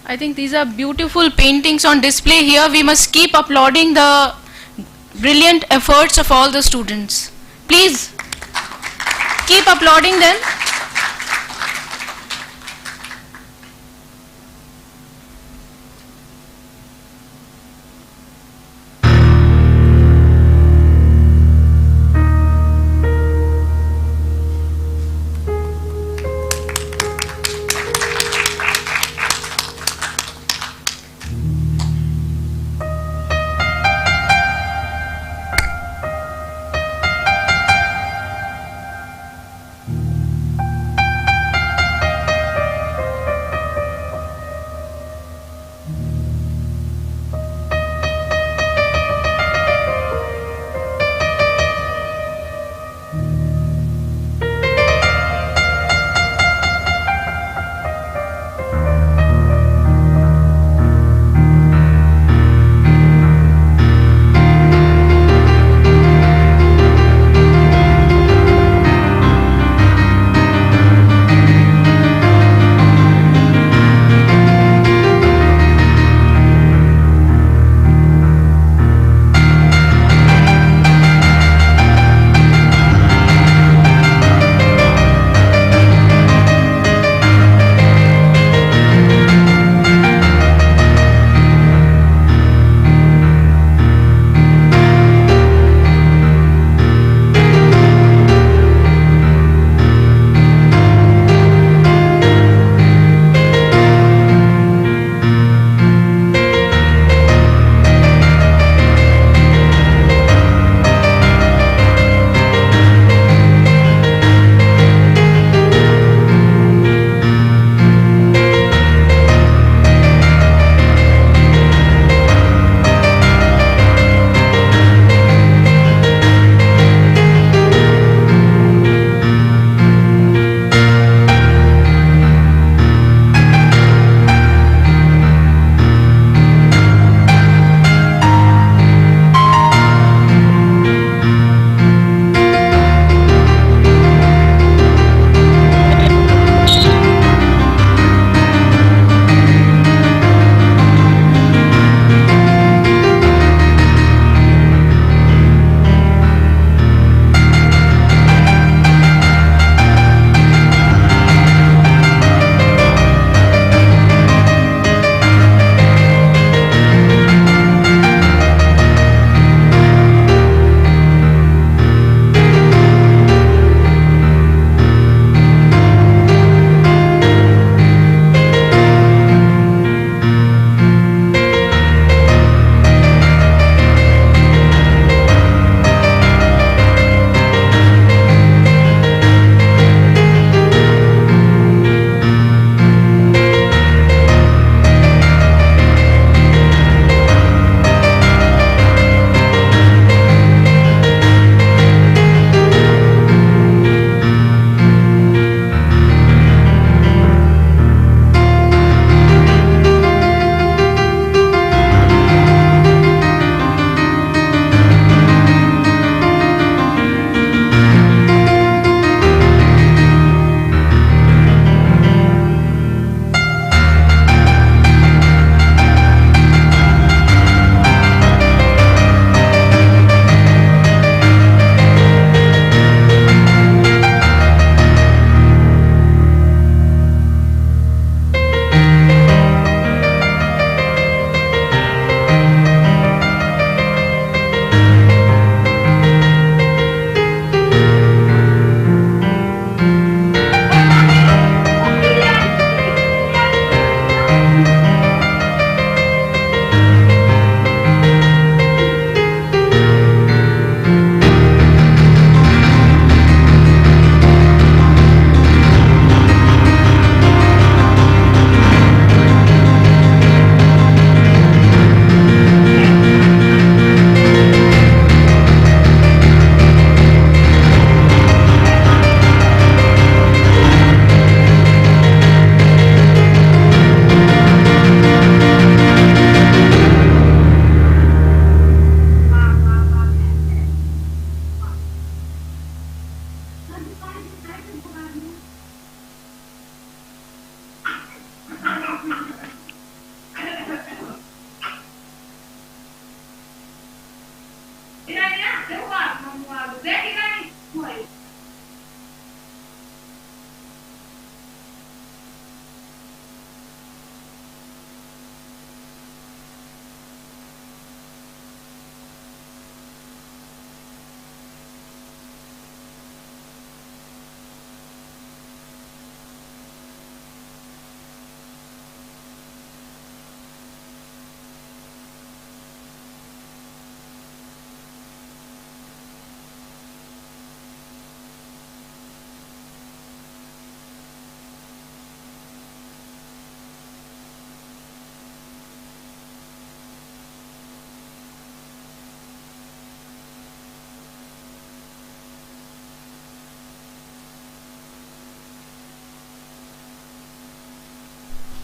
I think these are beautiful paintings on display here. We must keep applauding the brilliant efforts of all the students. Please keep applauding them.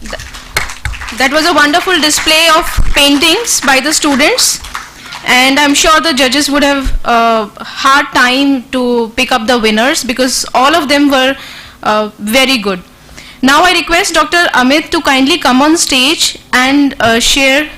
That was a wonderful display of paintings by the students, and I'm sure the judges would have a hard time to pick up the winners because all of them were very good. Now I request Dr. Amit to kindly come on stage and share.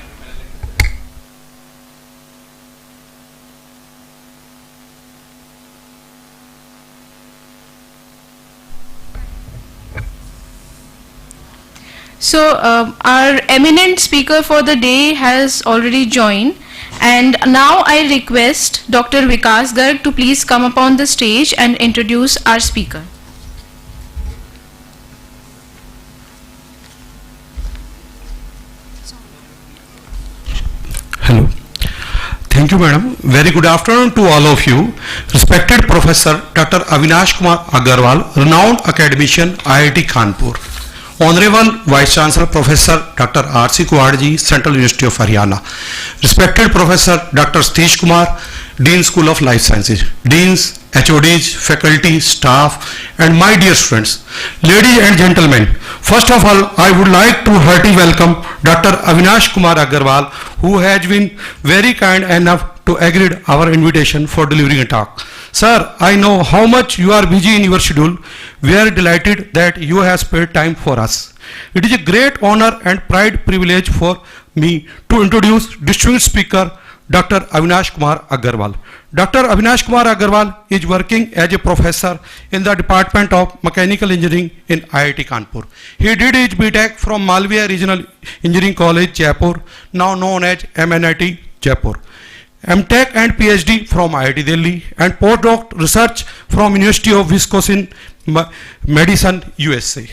So our eminent speaker for the day has already joined, and now I request Dr. Vikas Garg to please come upon the stage and introduce our speaker. Hello. Thank you, madam. Very good afternoon to all of you. Respected Professor Dr. Avinash Kumar Agarwal, renowned academician, IIT Kanpur. Honorable Vice Chancellor Professor Dr. R.C. Kuwadji, Central University of Haryana. Respected Professor Dr. Satish Kumar, Dean School of Life Sciences. Deans, HODs, faculty, staff, and my dear students. Ladies and gentlemen, first of all, I would like to heartily welcome Dr. Avinash Kumar Agarwal, who has been very kind enough to agree our invitation for delivering a talk. Sir, I know how much you are busy in your schedule. We are delighted that you have spared time for us. It is a great honor and pride privilege for me to introduce distinguished speaker Dr. Avinash Kumar Agarwal. Dr. Avinash Kumar Agarwal is working as a professor in the Department of Mechanical Engineering in IIT Kanpur. He did his BTech from Malviya Regional Engineering College, Jaipur, now known as MNIT Jaipur. MTech and PhD from IIT Delhi, and postdoc research from University of Wisconsin, Madison, USA.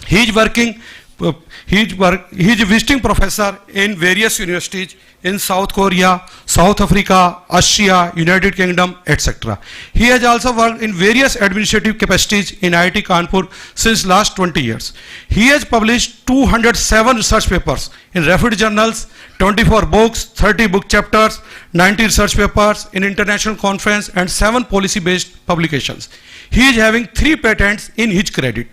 He is a visiting professor in various universities in South Korea, South Africa, Austria, United Kingdom, etc. He has also worked in various administrative capacities in IIT Kanpur since last 20 years. He has published 207 research papers in referred journals, 24 books, 30 book chapters, 90 research papers in international conference, and 7 policy-based publications. He is having 3 patents in his credit.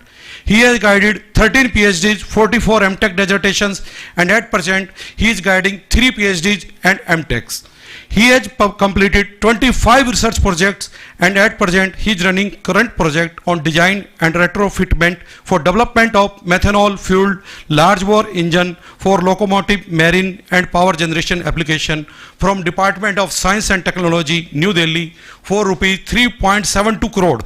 He has guided 13 PhDs, 44 MTech dissertations, and at present he is guiding 3 PhDs and MTechs. He has completed 25 research projects, and at present he is running current project on design and retrofitment for development of methanol fueled large bore engine for locomotive, marine and power generation application from Department of Science and Technology, New Delhi, for rupees 3.72 crore.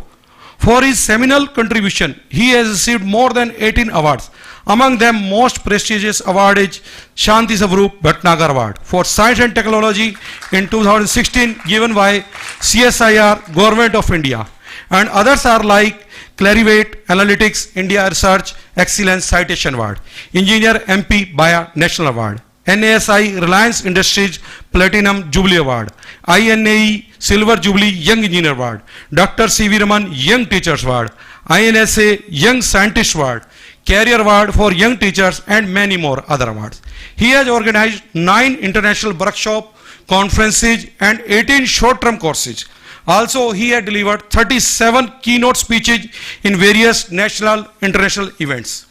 For his seminal contribution, he has received more than 18 awards. Among them, most prestigious award is Shanti Savrup Bhatnagar Award for Science and Technology in 2016 given by CSIR, Government of India. And others are like Clarivate Analytics India Research Excellence Citation Award, Engineer MP Baya National Award, NASI Reliance Industries Platinum Jubilee Award, INAE Silver Jubilee Young Engineer Award, Dr. C.V. Raman Young Teachers Award, INSA Young Scientist Award, Career Award for Young Teachers, and many more other awards. He has organized 9 international workshops, conferences, and 18 short-term courses. Also, he has delivered 37 keynote speeches in various national, international events.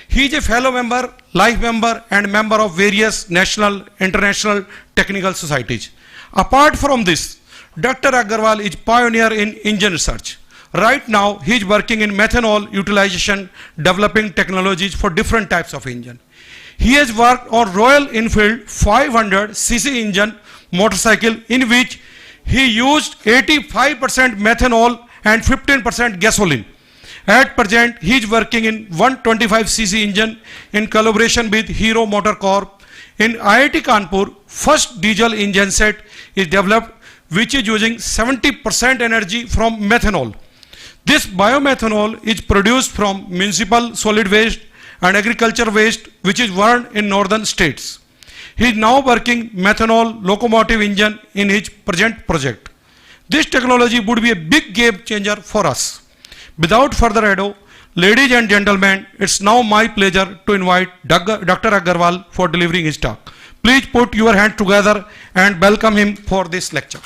He is a fellow member, life member, and member of various national, international technical societies. Apart from this, Dr. Agarwal is pioneer in engine research. Right now, he is working in methanol utilization, developing technologies for different types of engine. He has worked on Royal Enfield 500cc engine motorcycle, in which he used 85% methanol and 15% gasoline. At present, he is working in 125cc engine in collaboration with Hero Motor Corp. In IIT Kanpur, first diesel engine set is developed, which is using 70% energy from methanol. This biomethanol is produced from municipal solid waste and agriculture waste, which is burned in northern states. He is now working methanol locomotive engine in his present project. This technology would be a big game changer for us. Without further ado, ladies and gentlemen, it's now my pleasure to invite Dr. Agarwal for delivering his talk. Please put your hands together and welcome him for this lecture.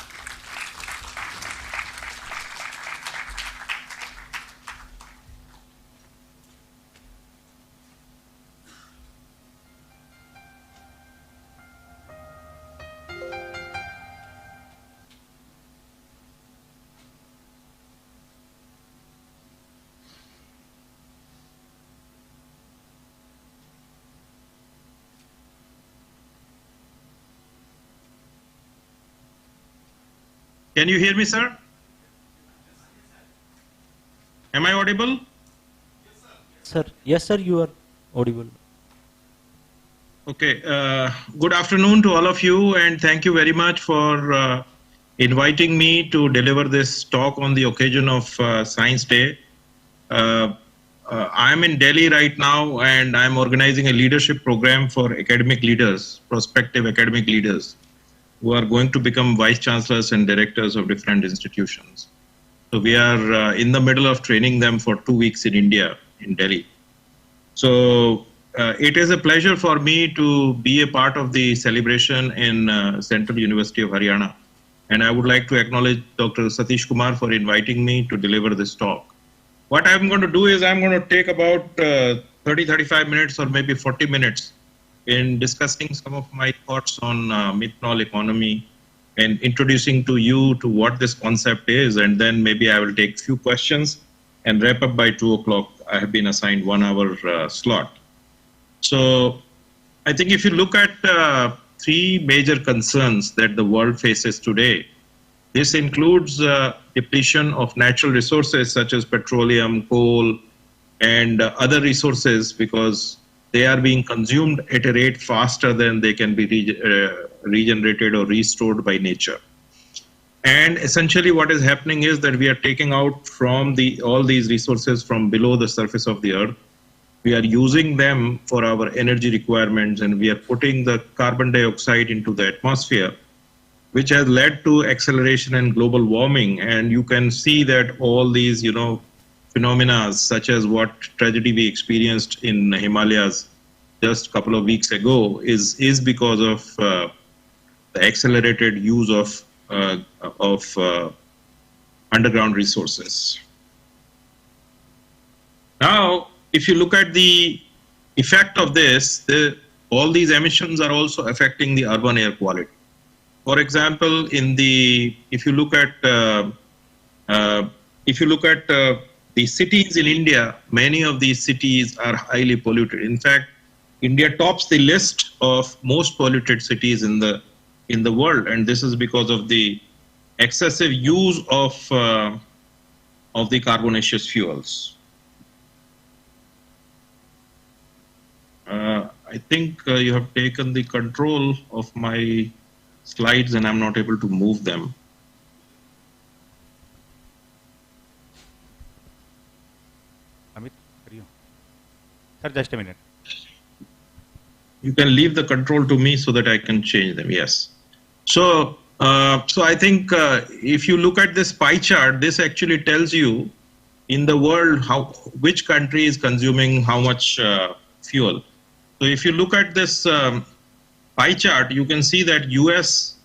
Can you hear me, sir? Am I audible? Sir, yes, sir, you are audible. Okay. Good afternoon to all of you, and thank you very much for inviting me to deliver this talk on the occasion of Science Day. I'm in Delhi right now, and I'm organizing a leadership program for academic leaders, prospective academic leaders, who are going to become vice chancellors and directors of different institutions. So we are in the middle of training them for 2 weeks in India, in Delhi. So it is a pleasure for me to be a part of the celebration in Central University of Haryana. And I would like to acknowledge Dr. Satish Kumar for inviting me to deliver this talk. What I'm going to do is I'm going to take about 35 minutes or maybe 40 minutes in discussing some of my thoughts on methanol economy and introducing to you to what this concept is. And then maybe I will take few questions and wrap up by 2 o'clock. I have been assigned 1 hour slot. So I think if you look at three major concerns that the world faces today, this includes depletion of natural resources such as petroleum, coal, and other resources because they are being consumed at a rate faster than they can be regenerated or restored by nature. And essentially what is happening is that we are taking out from all these resources from below the surface of the earth. We are using them for our energy requirements, and we are putting the carbon dioxide into the atmosphere, which has led to acceleration in global warming. And you can see that all these, phenomena such as what tragedy we experienced in the Himalayas just a couple of weeks ago is because of the accelerated use of underground resources. Now, if you look at the effect of this, all these emissions are also affecting the urban air quality. For example, if you look at the cities in India, many of these cities are highly polluted. In fact, India tops the list of most polluted cities in the world, and this is because of the excessive use of the carbonaceous fuels. I think you have taken the control of my slides and I'm not able to move them. Amit, sir, just a minute. You can leave the control to me so that I can change them. Yes. So I think if you look at this pie chart, this actually tells you in the world which country is consuming how much fuel. So if you look at this pie chart, you can see that US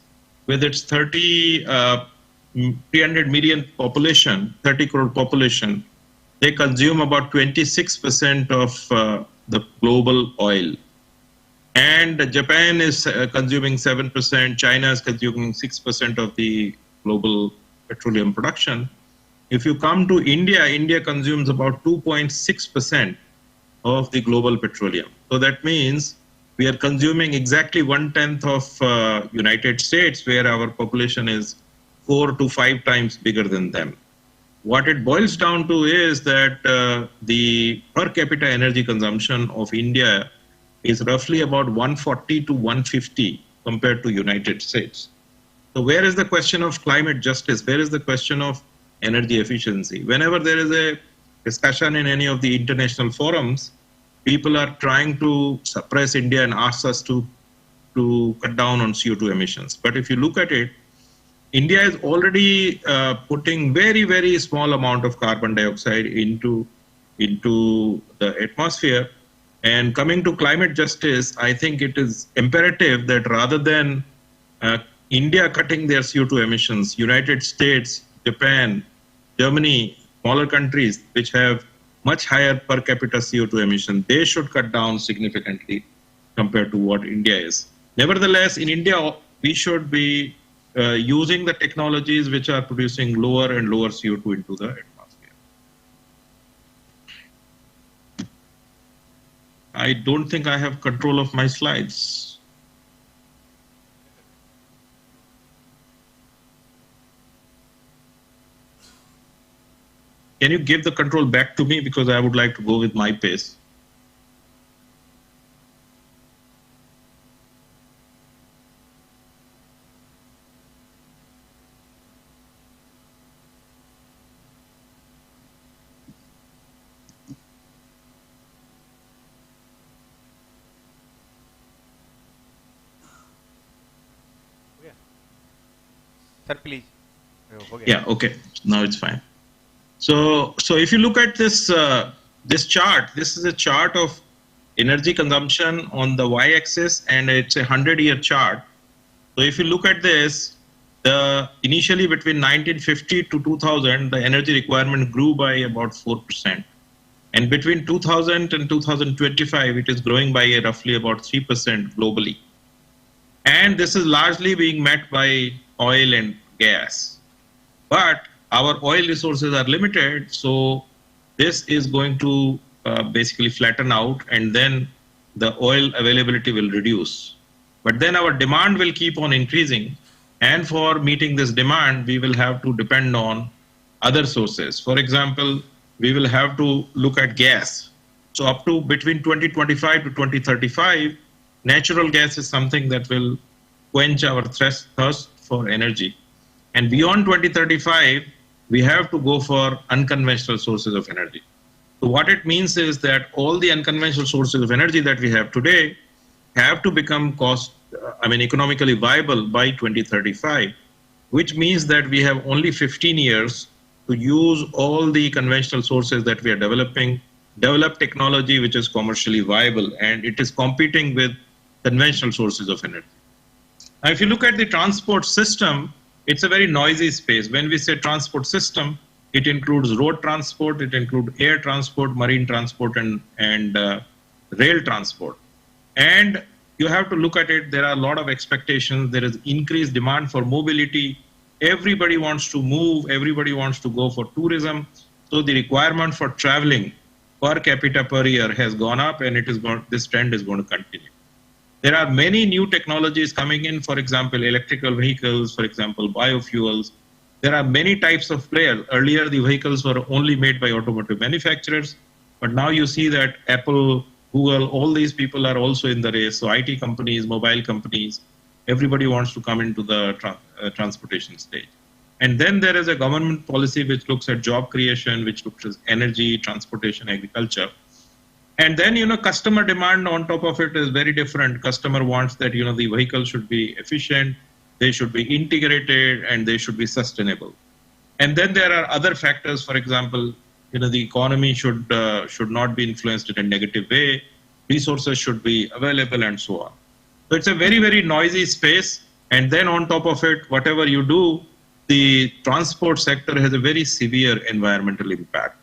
with its 300 million population, 30 crore population, they consume about 26% of the global oil. And Japan is consuming 7%, China is consuming 6% of the global petroleum production. If you come to India, India consumes about 2.6% of the global petroleum. So that means we are consuming exactly 1/10 of United States, where our population is 4 to 5 times bigger than them. What it boils down to is that the per capita energy consumption of India is roughly about 140 to 150 compared to United States. So where is the question of climate justice? Where is the question of energy efficiency? Whenever there is a discussion in any of the international forums, people are trying to suppress India and ask us to cut down on CO2 emissions. But if you look at it, India is already putting very, very small amount of carbon dioxide into the atmosphere. And coming to climate justice, I think it is imperative that rather than India cutting their CO2 emissions, United States, Japan, Germany, smaller countries which have much higher per capita CO2 emission, they should cut down significantly compared to what India is. Nevertheless, in India, we should be using the technologies which are producing lower and lower CO2 into the atmosphere. I don't think I have control of my slides. can you give the control back to me, because I would like to go with my pace. Sir, please. Okay. Yeah, okay. Now it's fine. So if you look at this this chart, this is a chart of energy consumption on the y-axis, and it's a 100-year chart. So if you look at this, initially between 1950 to 2000, the energy requirement grew by about 4%. And between 2000 and 2025, it is growing by roughly about 3% globally. And this is largely being met by oil and gas. But our oil resources are limited, so this is going to basically flatten out, and then the oil availability will reduce. But then our demand will keep on increasing, and for meeting this demand, we will have to depend on other sources. For example, we will have to look at gas. So up to between 2025 to 2035, natural gas is something that will quench our thirst for energy. And beyond 2035, we have to go for unconventional sources of energy. So what it means is that all the unconventional sources of energy that we have today have to become economically viable by 2035, which means that we have only 15 years to use all the conventional sources that we are develop technology which is commercially viable, and it is competing with conventional sources of energy. Now, if you look at the transport system, it's a very noisy space. When we say transport system, it includes road transport, it includes air transport, marine transport, and rail transport. And you have to look at it, there are a lot of expectations, there is increased demand for mobility, everybody wants to move, everybody wants to go for tourism. So the requirement for traveling per capita per year has gone up, and this trend is going to continue. There are many new technologies coming in, for example, electrical vehicles, for example, biofuels. There are many types of players. Earlier, the vehicles were only made by automotive manufacturers, but now you see that Apple, Google, all these people are also in the race. So IT companies, mobile companies, everybody wants to come into the transportation stage. And then there is a government policy which looks at job creation, which looks at energy, transportation, agriculture. And then, customer demand on top of it is very different. Customer wants that, the vehicle should be efficient, they should be integrated, and they should be sustainable. And then there are other factors. For example, the economy should not be influenced in a negative way. Resources should be available, and so on. So it's a very, very noisy space. And then on top of it, whatever you do, the transport sector has a very severe environmental impact.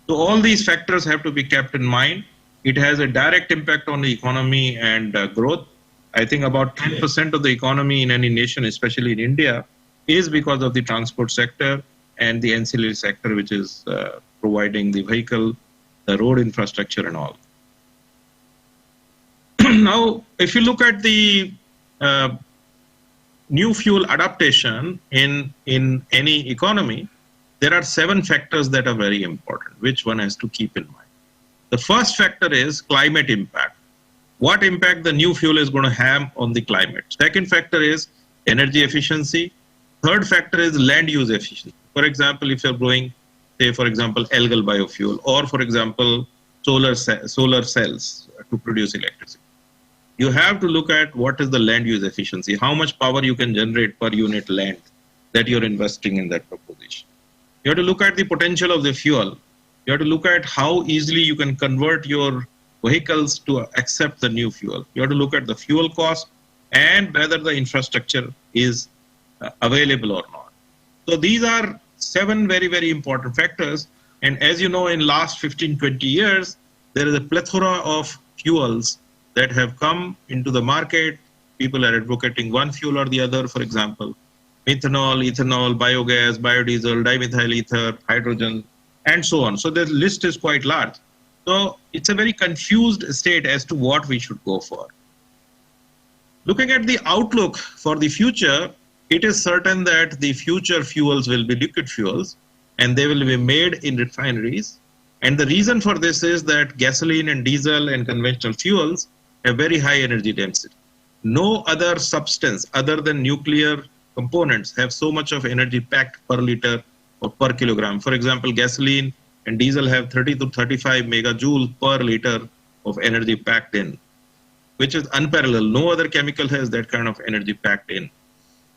So all these factors have to be kept in mind. It has a direct impact on the economy and growth. I think about 10% of the economy in any nation, especially in India, is because of the transport sector and the ancillary sector, which is providing the vehicle, the road infrastructure, and all. Now, if you look at the new fuel adaptation in any economy, there are 7 factors that are very important, which one has to keep in mind. The first factor is climate impact. What impact the new fuel is going to have on the climate? Second factor is energy efficiency. Third factor is land use efficiency. For example, if you're growing, say, for example, algal biofuel, or for example, solar cells to produce electricity. You have to look at what is the land use efficiency, how much power you can generate per unit land that you're investing in that proposition. You have to look at the potential of the fuel. You have to look at how easily you can convert your vehicles to accept the new fuel. You have to look at the fuel cost and whether the infrastructure is available or not. So these are 7 very, very important factors. And as you know, in last 15, 20 years, there is a plethora of fuels that have come into the market. People are advocating one fuel or the other, for example, methanol, ethanol, biogas, biodiesel, dimethyl ether, hydrogen, and so on. So the list is quite large. So it's a very confused state as to what we should go for. Looking at the outlook for the future, it is certain that the future fuels will be liquid fuels. and they will be made in refineries. And the reason for this is that gasoline and diesel and conventional fuels have very high energy density. No other substance other than nuclear components have so much of energy packed per liter or per kilogram. For example, gasoline and diesel have 30 to 35 megajoule per liter of energy packed in, which is unparalleled. No other chemical has that kind of energy packed in.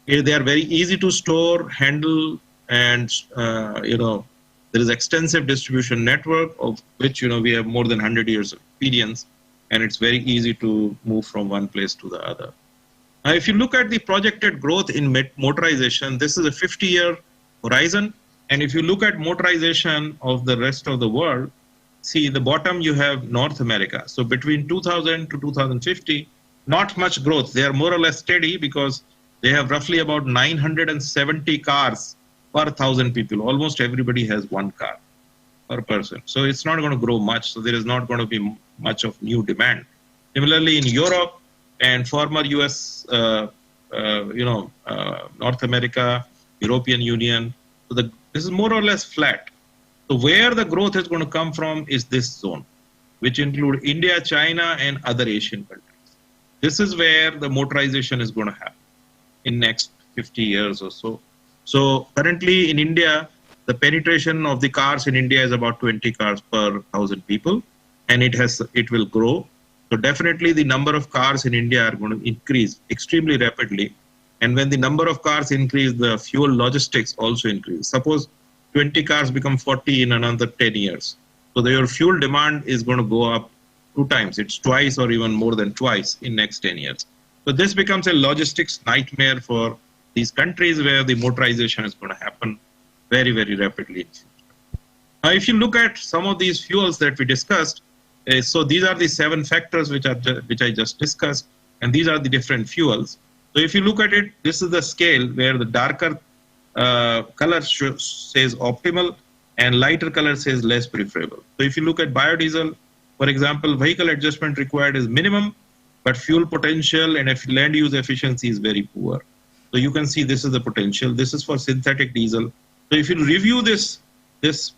They are very easy to store, handle, and there is extensive distribution network of which we have more than 100 years of experience, and it's very easy to move from one place to the other. Now, if you look at the projected growth in motorization, this is a 50-year horizon. And if you look at motorization of the rest of the world, see the bottom you have North America. So between 2000 to 2050, not much growth. They are more or less steady because they have roughly about 970 cars per 1,000 people. Almost everybody has one car per person. So it's not going to grow much. So there is not going to be much of new demand. Similarly, in Europe and former US, North America, European Union, so this is more or less flat. So where the growth is going to come from is this zone, which include India, China, and other Asian countries. This is where the motorization is going to happen in next 50 years or so. So currently in India, the penetration of the cars in India is about 20 cars per 1,000 people, and it will grow. So definitely the number of cars in India are going to increase extremely rapidly. And when the number of cars increase, the fuel logistics also increase. Suppose 20 cars become 40 in another 10 years. So your fuel demand is going to go up 2 times. It's twice or even more than twice in next 10 years. So this becomes a logistics nightmare for these countries where the motorization is going to happen very, very rapidly. Now, if you look at some of these fuels that we discussed, so these are the 7 factors which I just discussed, and these are the different fuels. So if you look at it, this is the scale where the darker color says optimal and lighter color says less preferable. So if you look at biodiesel, for example, vehicle adjustment required is minimum, but fuel potential and land use efficiency is very poor. So you can see this is the potential. This is for synthetic diesel. So if you review this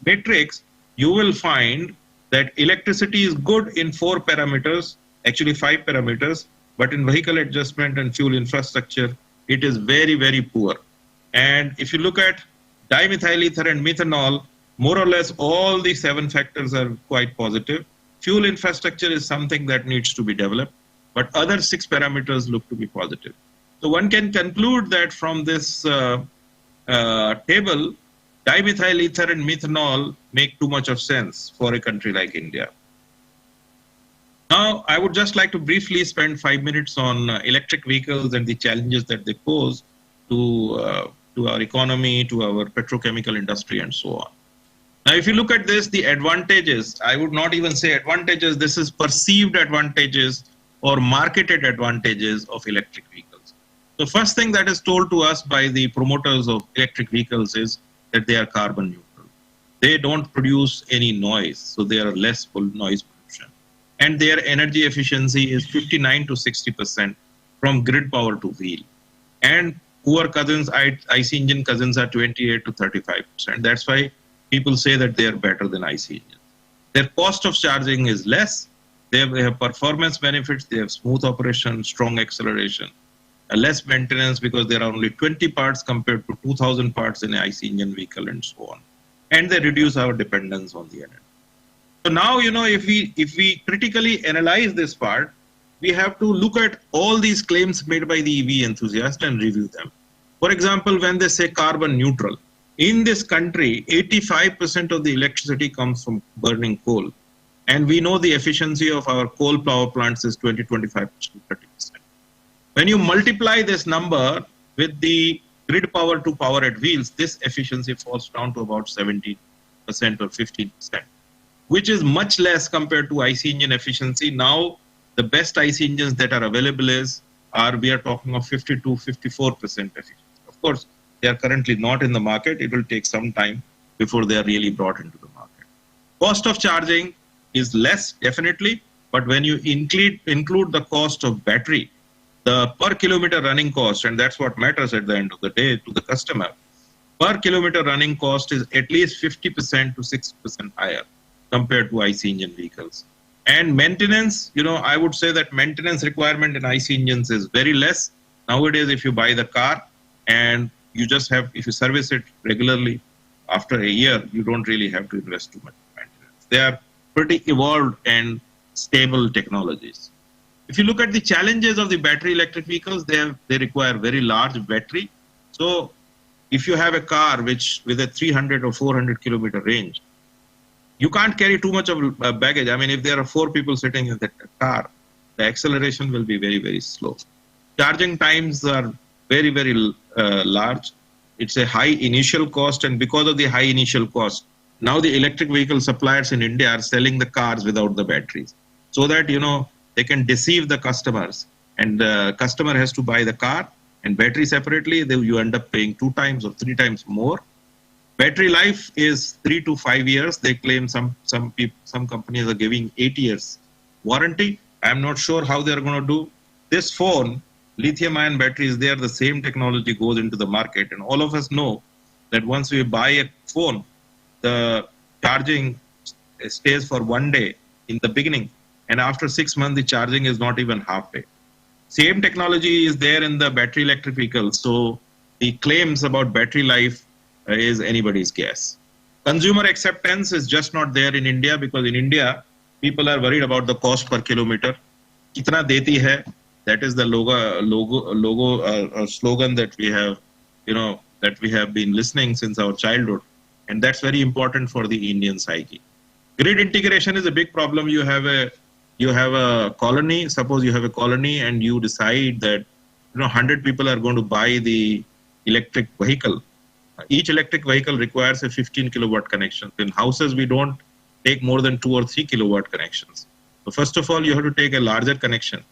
matrix, you will find that electricity is good in 4 parameters, actually 5 parameters, but in vehicle adjustment and fuel infrastructure, it is very, very poor. And if you look at dimethyl ether and methanol, more or less all the 7 factors are quite positive. Fuel infrastructure is something that needs to be developed, but other 6 parameters look to be positive. So one can conclude that from this table, dimethyl ether and methanol make too much of sense for a country like India. Now, I would just like to briefly spend 5 minutes on electric vehicles and the challenges that they pose to our economy, to our petrochemical industry, and so on. Now, if you look at this, the advantages, I would not even say advantages, this is perceived advantages or marketed advantages of electric vehicles. The first thing that is told to us by the promoters of electric vehicles is that they are carbon neutral. They don't produce any noise, so they are less noise pollution. And their energy efficiency is 59 to 60% from grid power to wheel. And poor cousins, IC engine cousins are 28 to 35%. That's why people say that they are better than IC engines. Their cost of charging is less. They have performance benefits. They have smooth operation, strong acceleration, less maintenance because there are only 20 parts compared to 2,000 parts in an IC engine vehicle, and so on. And they reduce our dependence on the energy. So now, if we critically analyze this part, we have to look at all these claims made by the EV enthusiast and review them. For example, when they say carbon neutral, in this country, 85% of the electricity comes from burning coal. And we know the efficiency of our coal power plants is 20, 25%, 30%. When you multiply this number with the grid power to power at wheels, this efficiency falls down to about 70% or 15%, which is much less compared to IC engine efficiency. Now, the best IC engines that are available we are talking of 50 to 54% efficiency. Of course, they are currently not in the market. It will take some time before they are really brought into the market. Cost of charging is less, definitely, but when you include the cost of battery, the per kilometer running cost, and that's what matters at the end of the day to the customer, per kilometer running cost is at least 50% to 60% higher compared to IC engine vehicles. And maintenance, I would say that maintenance requirement in IC engines is very less. Nowadays, if you buy the car and you just have, if you service it regularly, after a year, you don't really have to invest too much in maintenance. They are pretty evolved and stable technologies. If you look at the challenges of the battery electric vehicles, they require very large battery. So if you have a car with a 300 or 400 kilometer range, you can't carry too much of baggage. I mean, if there are 4 people sitting in the car, the acceleration will be very, very slow. Charging times are very, very large. It's a high initial cost, and because of the high initial cost, now the electric vehicle suppliers in India are selling the cars without the batteries, so that they can deceive the customers, and the customer has to buy the car and battery separately. You end up paying 2 times or 3 times more. Battery life is 3 to 5 years. They claim some companies are giving 8 years warranty. I'm not sure how they're going to do. This phone, lithium-ion batteries, they are the same technology goes into the market, and all of us know that once we buy a phone, the charging stays for 1 day in the beginning, and after 6 months, the charging is not even halfway. Same technology is there in the battery electric vehicles, so the claims about battery life is anybody's guess. Consumer acceptance is just not there in India, because in India, people are worried about the cost per kilometer. Kitna deti hai? That is the slogan that we have, that we have been listening since our childhood, and that's very important for the Indian psyche. Grid integration is a big problem. You have a colony. Suppose you have a colony and you decide that 100 people are going to buy the electric vehicle. Each electric vehicle requires a 15 kilowatt connection. In houses, we don't take more than 2 or 3 kilowatt connections. So first of all, you have to take a larger connection.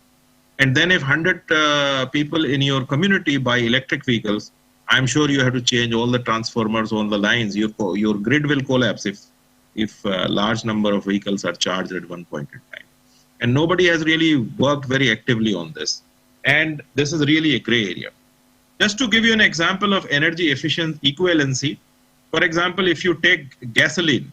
And then if 100 people in your community buy electric vehicles, I'm sure you have to change all the transformers on the lines. Your grid will collapse if a large number of vehicles are charged at one point in time. And nobody has really worked very actively on this. And this is really a gray area. Just to give you an example of energy efficient equivalency, for example, if you take gasoline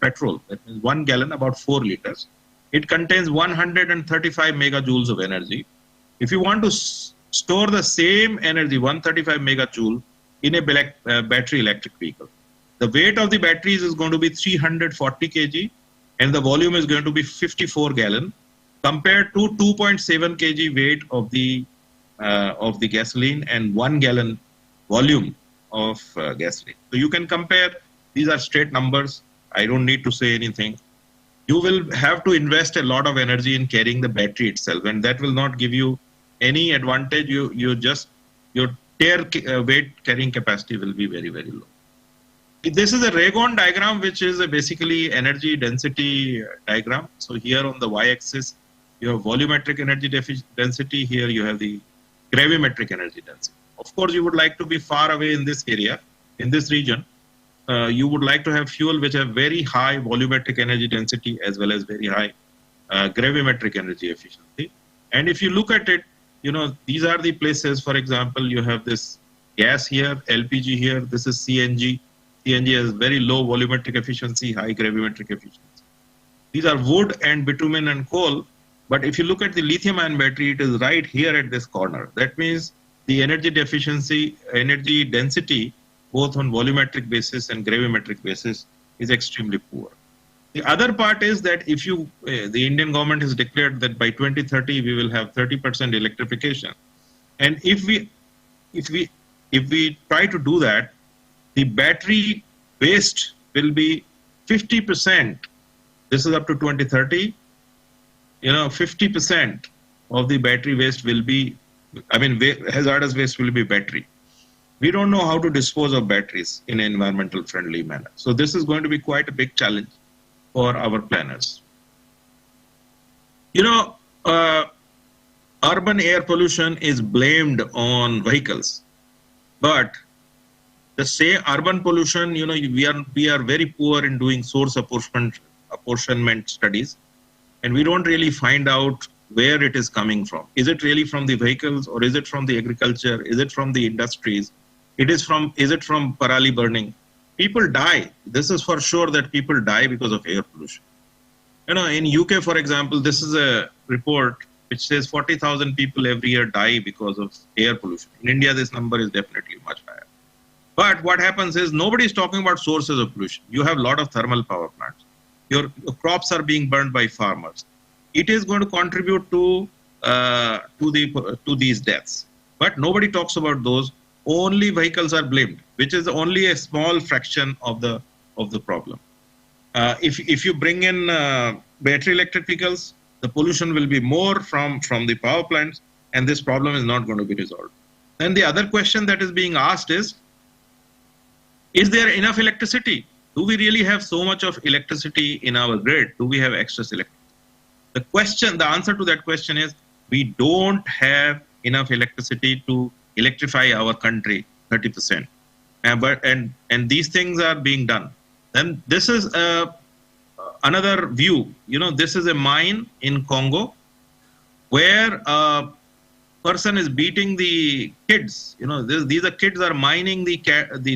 petrol, that means 1 gallon, about 4 liters, it contains 135 megajoules of energy. If you want to store the same energy, 135 megajoule, in a battery electric vehicle, the weight of the batteries is going to be 340 kg, and the volume is going to be 54 gallon, compared to 2.7 kg weight of the gasoline and 1 gallon volume of gasoline. So you can compare. These are straight numbers. I don't need to say anything. You will have to invest a lot of energy in carrying the battery itself, and that will not give you any advantage. Your weight carrying capacity will be very, very low. This is a Raygon diagram, which is basically energy density diagram. So here on the y-axis, you have volumetric energy density. Here you have the gravimetric energy density. Of course, you would like to be far away in this area, in this region. You would like to have fuel which have very high volumetric energy density as well as very high gravimetric energy efficiency. And if you look at it, these are the places. For example, you have this gas here, LPG here. This is CNG. CNG has very low volumetric efficiency, high gravimetric efficiency. These are wood and bitumen and coal. But if you look at the lithium-ion battery, it is right here at this corner. That means the energy density, both on volumetric basis and gravimetric basis, is extremely poor. The other part is that if the Indian government has declared that by 2030 we will have 30% electrification, and if we try to do that, the battery waste will be 50%. This is up to 2030. 50% of the battery waste will be, hazardous waste will be battery. We don't know how to dispose of batteries in an environmental friendly manner. So this is going to be quite a big challenge for our planners. Urban air pollution is blamed on vehicles, but the say urban pollution, we are very poor in doing source apportionment studies, and we don't really find out where it is coming from. Is it really from the vehicles, or is it from the agriculture? Is it from the industries? Is it from parali burning? People die. This is for sure that people die because of air pollution. You know, in UK, for example, this is a report which says 40,000 people every year die because of air pollution. In India, this number is definitely much higher. But what happens is nobody is talking about sources of pollution. You have a lot of thermal power plants. Your crops are being burned by farmers. It is going to contribute to these deaths. But nobody talks about those. Only vehicles are blamed, which is only a small fraction of the problem. If you bring in battery electric vehicles, the pollution will be more from the power plants, and this problem is not going to be resolved. Then the other question that is being asked is there enough electricity? Do we really have so much of electricity in our grid? Do we have excess electricity? The answer to that question is we don't have enough electricity to electrify our country 30%. And these things are being done. Then this is another view. You know, this is a mine in Congo where a person is beating the kids. You know, these are kids are mining the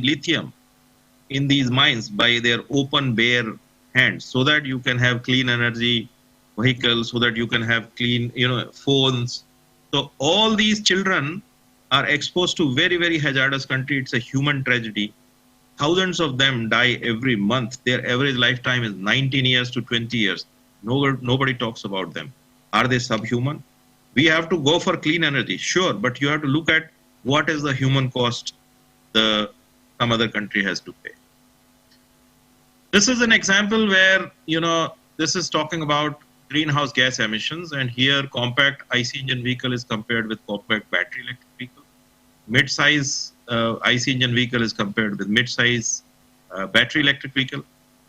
lithium in these mines by their open bare hands, so that you can have clean energy vehicles, so that you can have clean, you know, phones. So all these children are exposed to very, very hazardous country. It's a human tragedy. Thousands of them die every month. Their average lifetime is 19 years to 20 years. Nobody talks about them. Are they subhuman? We have to go for clean energy, sure, but you have to look at what is the human cost some other country has to pay. This is an example where, you know, this is talking about greenhouse gas emissions, and here compact IC engine vehicle is compared with compact battery electric vehicle. Mid-size IC engine vehicle is compared with mid-size battery electric vehicle.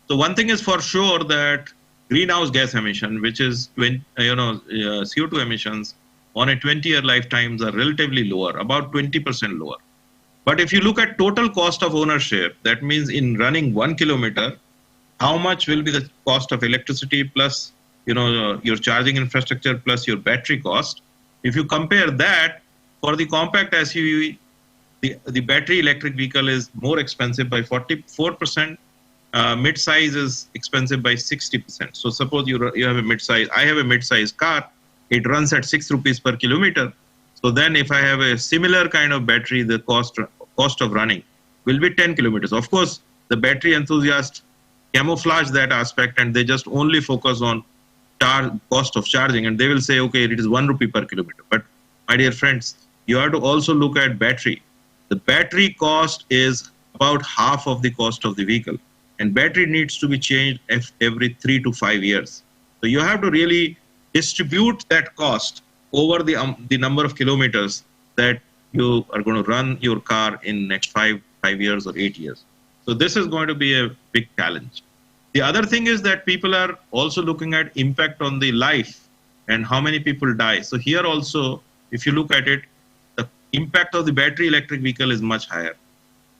So one thing is for sure that greenhouse gas emission, which is CO2 emissions on a 20-year lifetimes are relatively lower, about 20% lower. But if you look at total cost of ownership, that means in running 1 kilometer, how much will be the cost of electricity plus, you know, your charging infrastructure plus your battery cost? If you compare that, for the compact SUV, the battery electric vehicle is more expensive by 44%. Mid-size is expensive by 60%. So suppose you have a mid-size, I have a mid-size car, it runs at 6 rupees per kilometer. So then if I have a similar kind of battery, the cost of running will be 10 kilometers. Of course, the battery enthusiasts camouflage that aspect and they just only focus on cost of charging, and they will say, okay, it is 1 rupee per kilometer. But my dear friends, you have to also look at battery. The battery cost is about half of the cost of the vehicle, and battery needs to be changed every 3 to 5 years. So you have to really distribute that cost over the number of kilometers that you are going to run your car in next 5 years or 8 years. So this is going to be a big challenge. The other thing is that people are also looking at impact on the life and how many people die. So here also, if you look at it, the impact of the battery electric vehicle is much higher.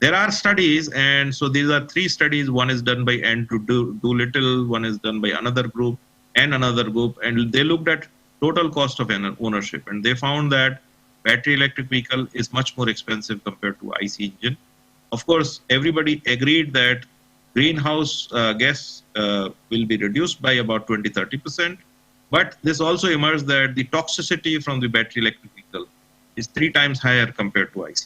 There are studies, and so these are 3 studies. One is done by Andrew Doolittle, one is done by another group, and they looked at total cost of ownership, and they found that battery electric vehicle is much more expensive compared to IC engine. Of course, everybody agreed that greenhouse gas will be reduced by about 20-30%, but this also emerged that the toxicity from the battery electric vehicle is 3 times higher compared to IC.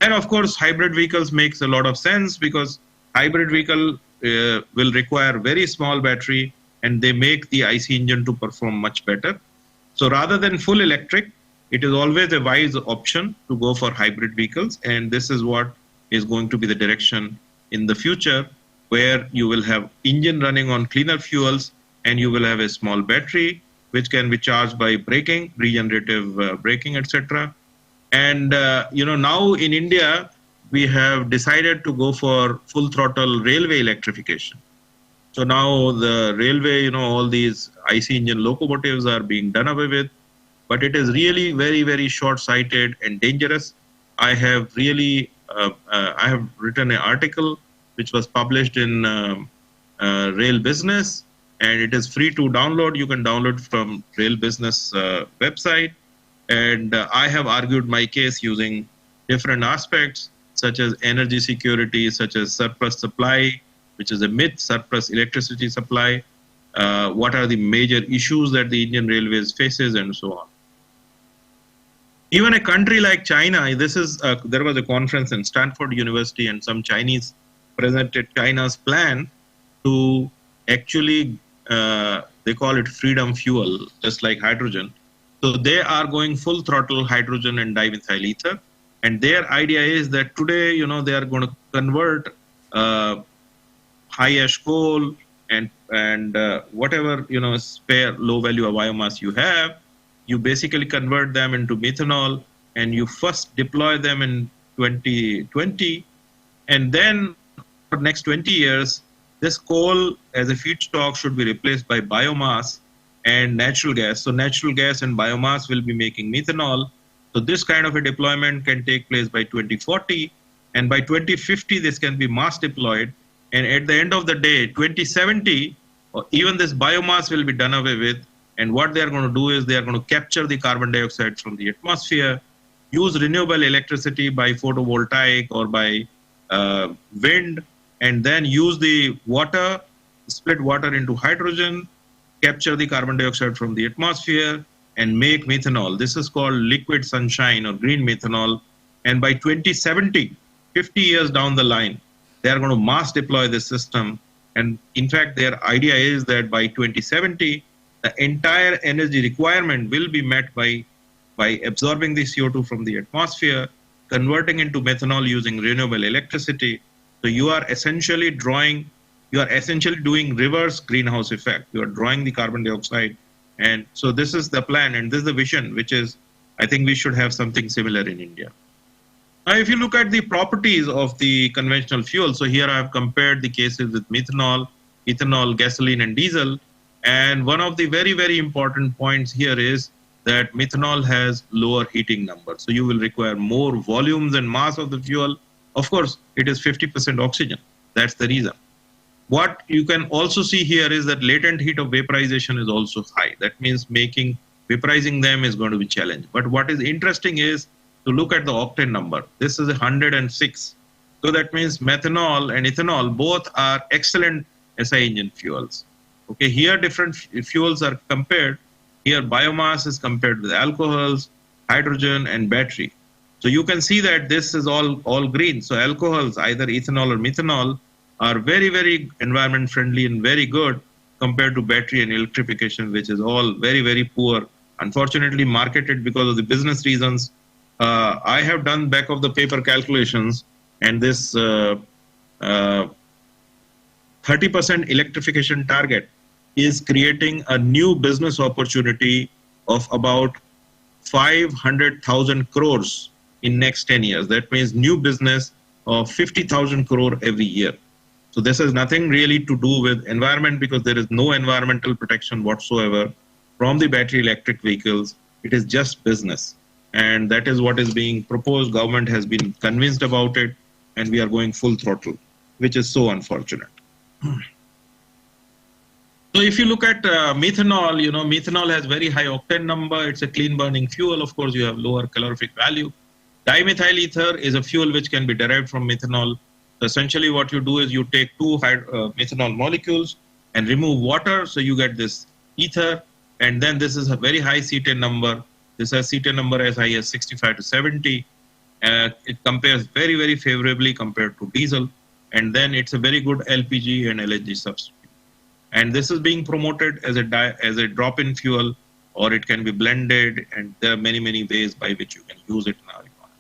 And of course, hybrid vehicles makes a lot of sense because hybrid vehicle will require very small battery, and they make the IC engine to perform much better. So rather than full electric, it is always a wise option to go for hybrid vehicles, and this is what is going to be the direction in the future, where you will have engine running on cleaner fuels, and you will have a small battery which can be charged by braking, regenerative braking, etc. And now in India, we have decided to go for full throttle railway electrification. So now the railway, all these IC engine locomotives are being done away with, but it is really very, very short-sighted and dangerous. I have written an article which was published in Rail Business, and it is free to download. You can download from Rail Business website. And I have argued my case using different aspects such as energy security, such as surplus supply, which is a myth, surplus electricity supply, what are the major issues that the Indian Railways faces, and so on. Even a country like China, there was a conference in Stanford University, and some Chinese presented China's plan to actually, they call it freedom fuel, just like hydrogen. So they are going full throttle hydrogen and dimethyl ether. And their idea is that today, they are going to convert high ash coal and whatever, spare low value of biomass you have, you basically convert them into methanol, and you first deploy them in 2020, and then for next 20 years, this coal as a feedstock should be replaced by biomass and natural gas. So natural gas and biomass will be making methanol. So this kind of a deployment can take place by 2040, and by 2050 this can be mass deployed, and at the end of the day, 2070, even this biomass will be done away with. And what they are going to do is they are going to capture the carbon dioxide from the atmosphere, use renewable electricity by photovoltaic or by wind, and then use the water, split water into hydrogen, capture the carbon dioxide from the atmosphere, and make methanol. This is called liquid sunshine or green methanol. And by 2070, 50 years down the line, they are going to mass deploy this system. And in fact, their idea is that by 2070, the entire energy requirement will be met by absorbing the CO2 from the atmosphere, converting into methanol using renewable electricity. So you are essentially doing reverse greenhouse effect. You are drawing the carbon dioxide. And so this is the plan, and this is the vision, which is, I think we should have something similar in India. Now, if you look at the properties of the conventional fuel, so here I have compared the cases with methanol, ethanol, gasoline, and diesel. And one of the very, very important points here is that methanol has lower heating number. So you will require more volumes and mass of the fuel. Of course, it is 50% oxygen. That's the reason. What you can also see here is that latent heat of vaporization is also high. That means vaporizing them is going to be challenged. But what is interesting is to look at the octane number. This is 106. So that means methanol and ethanol both are excellent SI engine fuels. Okay, here different fuels are compared. Here biomass is compared with alcohols, hydrogen, and battery. So you can see that this is all green. So alcohols, either ethanol or methanol, are very, very environment friendly and very good compared to battery and electrification, which is all very, very poor. Unfortunately marketed because of the business reasons. I have done back of the paper calculations, and this 30% electrification target is creating a new business opportunity of about 500,000 crores in next 10 years. That means new business of 50,000 crore every year. So this has nothing really to do with environment, because there is no environmental protection whatsoever from the battery electric vehicles. It is just business. And that is what is being proposed. Government has been convinced about it, and we are going full throttle, which is so unfortunate. So if you look at methanol, methanol has very high octane number. It's a clean burning fuel. Of course, you have lower calorific value. Dimethyl ether is a fuel which can be derived from methanol. So essentially what you do is you take two methanol molecules and remove water. So you get this ether. And then this is a very high cetane number. This has cetane number as high as 65 to 70. It compares very, very favorably compared to diesel. And then it's a very good LPG and LNG substitute. And this is being promoted as a drop-in fuel, or it can be blended, and there are many, many ways by which you can use it in our economy.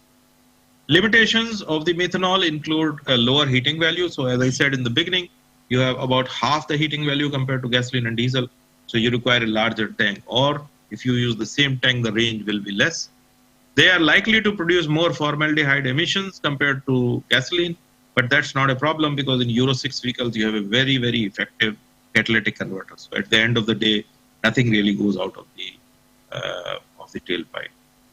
Limitations of the methanol include a lower heating value. So as I said in the beginning, you have about half the heating value compared to gasoline and diesel. So you require a larger tank, or if you use the same tank, the range will be less. They are likely to produce more formaldehyde emissions compared to gasoline, but that's not a problem, because in Euro 6 vehicles, you have a very, very effective catalytic converter. So at the end of the day, nothing really goes out of the tailpipe.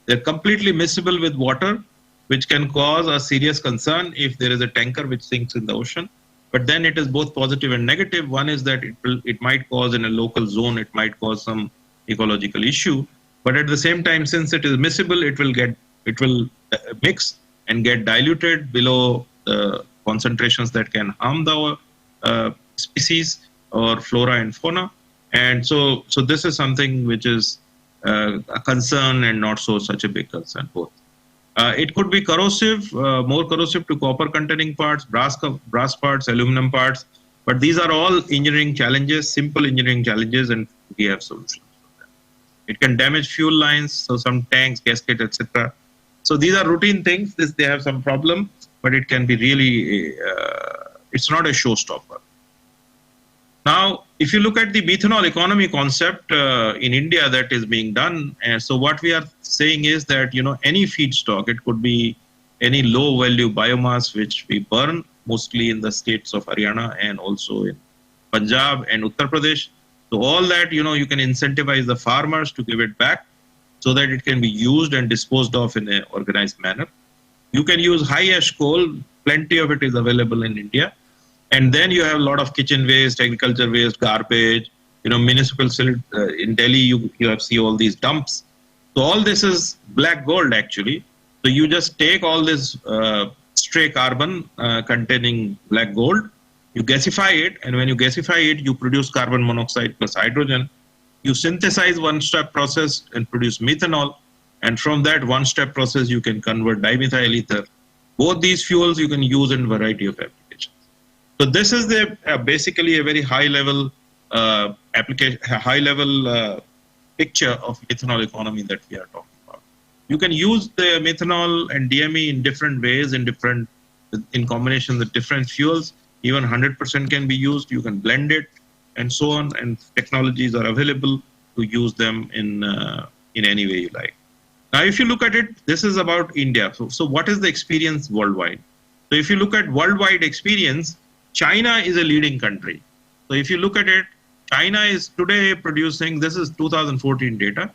They're completely miscible with water, which can cause a serious concern if there is a tanker which sinks in the ocean. But then it is both positive and negative. One is that it might cause in a local zone, it might cause some ecological issue. But at the same time, since it is miscible, it will mix, and get diluted below the concentrations that can harm the species or flora and fauna. And so this is something which is a concern and not so such a big concern both. It could be corrosive, more corrosive to copper containing parts, brass parts, aluminum parts, but these are all engineering challenges, simple engineering challenges, and we have solutions for them. It can damage fuel lines, so some tanks, gaskets, etc. So these are routine things. They have some problem, but it can be really, it's not a showstopper. Now, if you look at the methanol economy concept in India that is being done, so what we are saying is that, any feedstock, it could be any low value biomass which we burn, mostly in the states of Haryana and also in Punjab and Uttar Pradesh. So all that, you can incentivize the farmers to give it back so that it can be used and disposed of in an organized manner. You can use high ash coal, plenty of it is available in India. And then you have a lot of kitchen waste, agriculture waste, garbage, municipal in Delhi, you have see all these dumps. So all this is black gold actually. So you just take all this stray carbon containing black gold, you gasify it, and when you gasify it, you produce carbon monoxide plus hydrogen. You synthesize one-step process and produce methanol, and from that one-step process, you can convert dimethyl ether. Both these fuels you can use in a variety of applications. So this is basically a very high-level application, high-level picture of methanol economy that we are talking about. You can use the methanol and DME in different ways, in combination with different fuels. Even 100% can be used. You can blend it, and so on. And technologies are available to use them in any way you like. Now, if you look at it, this is about India. So what is the experience worldwide? So if you look at worldwide experience, China is a leading country. So if you look at it, China is today producing, this is 2014 data.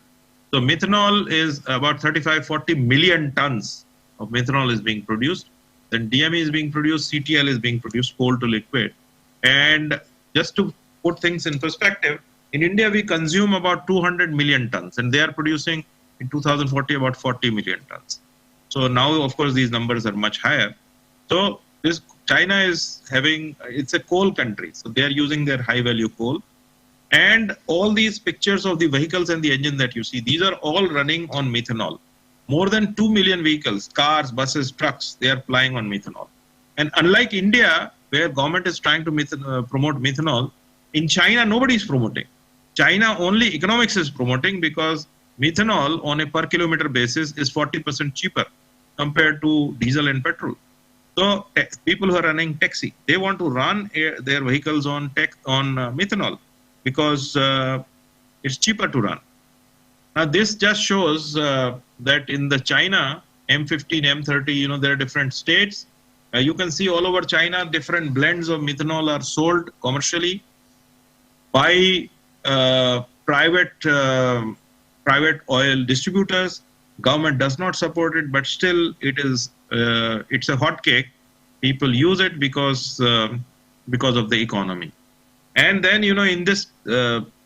So methanol is about 35-40 million tons of methanol is being produced. Then DME is being produced, CTL is being produced, coal to liquid. And just to put things in perspective, in India we consume about 200 million tons, and they are producing in 2040 about 40 million tons. So now, of course, these numbers are much higher. So this China is having, it's a coal country, so they are using their high value coal. And all these pictures of the vehicles and the engine that you see, these are all running on methanol. More than 2 million vehicles, cars, buses, trucks, they are flying on methanol. And unlike India, where government is trying to promote methanol, in China, nobody is promoting. China only economics is promoting, because methanol on a per kilometer basis is 40% cheaper compared to diesel and petrol. So people who are running taxi, they want to run their vehicles on methanol, because it's cheaper to run. Now this just shows that in the China M15, M30, there are different states. You can see all over China, different blends of methanol are sold commercially by private oil distributors. Government does not support it, but still it's a hot cake. People use it because of the economy. And then, in this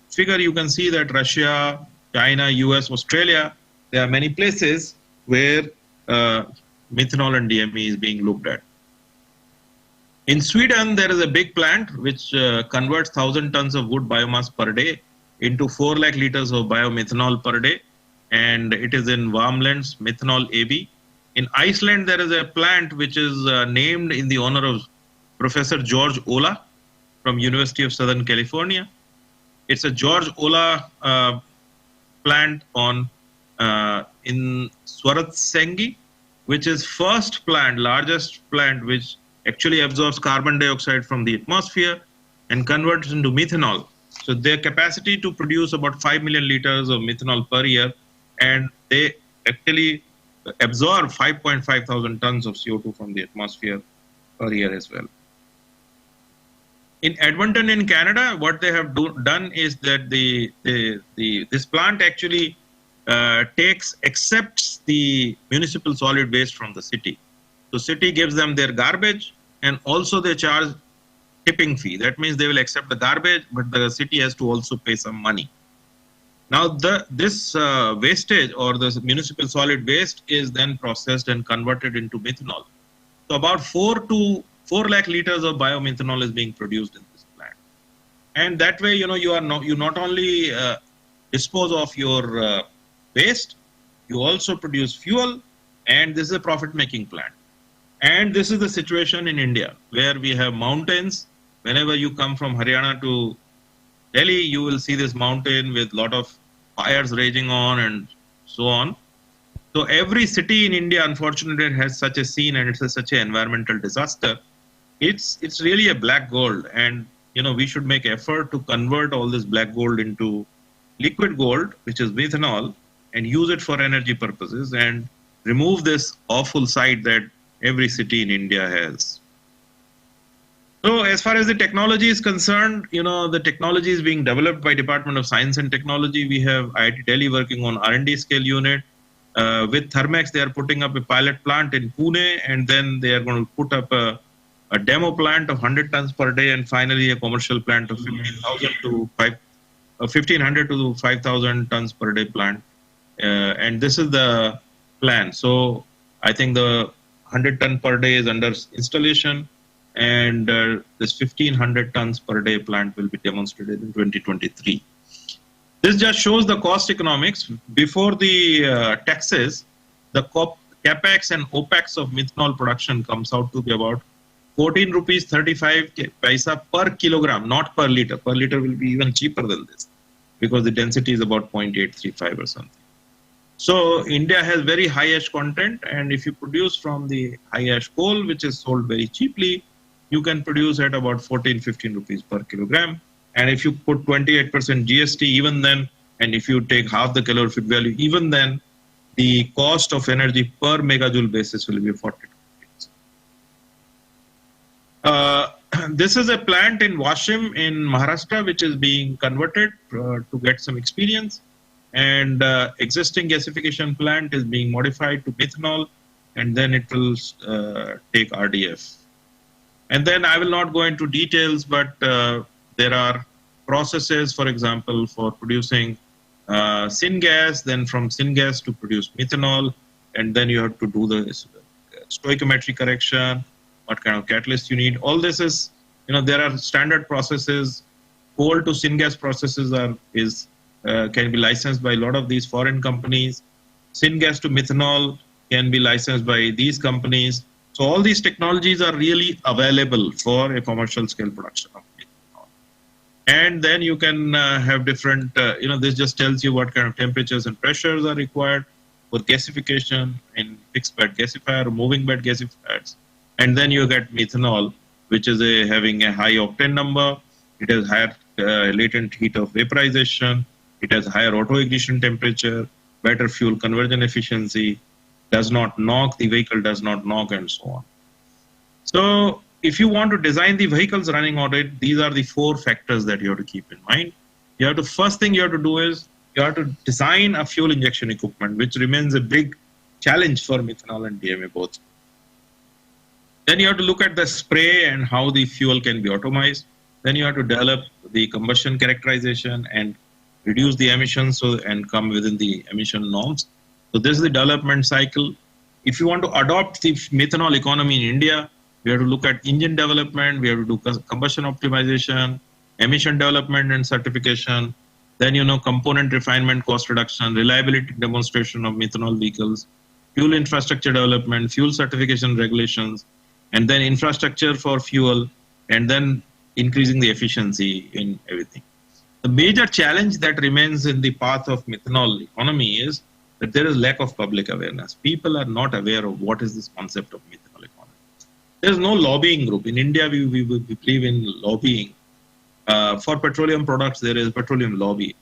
figure, you can see that Russia, China, US, Australia, there are many places where methanol and DME is being looked at. In Sweden, there is a big plant which converts 1,000 tons of wood biomass per day into 4 lakh liters of biomethanol per day. And it is in Värmlands, Methanol AB. In Iceland, there is a plant which is named in the honor of Professor George Ola from University of Southern California. It's a George Ola plant in Swaratsengi, which is first plant, largest plant, which actually absorbs carbon dioxide from the atmosphere and converts into methanol. So their capacity to produce about 5 million liters of methanol per year, and they actually absorb 5.5 thousand tons of CO2 from the atmosphere per year as well. In Edmonton in Canada, what they have done is that this plant actually accepts the municipal solid waste from the city. So city gives them their garbage, and also they charge tipping fee. That means they will accept the garbage, but the city has to also pay some money. Now this wastage or the municipal solid waste is then processed and converted into methanol. So about 4 lakh liters of biomethanol is being produced in this plant. And that way, you not only dispose of your waste, you also produce fuel, and this is a profit-making plant. And this is the situation in India, where we have mountains. Whenever you come from Haryana to Delhi, you will see this mountain with lot of fires raging on and so on. So every city in India, unfortunately, has such a scene, and it's such an environmental disaster. It's really a black gold, and we should make effort to convert all this black gold into liquid gold, which is methanol, and use it for energy purposes, and remove this awful sight that every city in India has. So as far as the technology is concerned, the technology is being developed by Department of Science and Technology. We have IIT Delhi working on R&D scale unit. With Thermex, they are putting up a pilot plant in Pune, and then they are going to put up a demo plant of 100 tons per day, and finally a commercial plant of 1,500 to 5,000 tons per day plant. And this is the plan. So I think the 100 ton per day is under installation, and this 1,500 tons per day plant will be demonstrated in 2023. This just shows the cost economics. Before the taxes, the capex and opex of methanol production comes out to be about 14 rupees 35 paisa per kilogram, not per liter. Per liter will be even cheaper than this, because the density is about 0.835 or something. So India has very high ash content, and if you produce from the high ash coal, which is sold very cheaply, you can produce at about 14-15 rupees per kilogram. And if you put 28% GST, even then, and if you take half the calorific value, even then, the cost of energy per megajoule basis will be 40 rupees. This is a plant in Washim in Maharashtra, which is being converted to get some experience. And existing gasification plant is being modified to methanol, and then it will take RDF. And then I will not go into details, but there are processes, for example, for producing syngas, then from syngas to produce methanol, and then you have to do the stoichiometry correction, what kind of catalyst you need. All this is, there are standard processes. Coal to syngas processes can be licensed by a lot of these foreign companies. Syngas to methanol can be licensed by these companies. So all these technologies are really available for a commercial scale production of methanol. And then you can have different, this just tells you what kind of temperatures and pressures are required for gasification in fixed bed gasifier or moving bed gasifiers. And then you get methanol, which is having a high octane number. It has higher latent heat of vaporization. It has higher auto-ignition temperature, better fuel conversion efficiency, does not knock, the vehicle does not knock, and so on. So if you want to design the vehicles running on it, these are the 4 factors that you have to keep in mind. First thing you have to do is, you have to design a fuel injection equipment, which remains a big challenge for methanol and DMA both. Then you have to look at the spray and how the fuel can be automized. Then you have to develop the combustion characterization and reduce the emissions and come within the emission norms. So this is the development cycle. If you want to adopt the methanol economy in India, we have to look at engine development, we have to do combustion optimization, emission development and certification, then component refinement, cost reduction, reliability demonstration of methanol vehicles, fuel infrastructure development, fuel certification regulations, and then infrastructure for fuel, and then increasing the efficiency in everything. The major challenge that remains in the path of methanol economy is that there is lack of public awareness. People are not aware of what is this concept of methanol economy. There is no lobbying group. In India, we believe in lobbying. For petroleum products, there is petroleum lobby.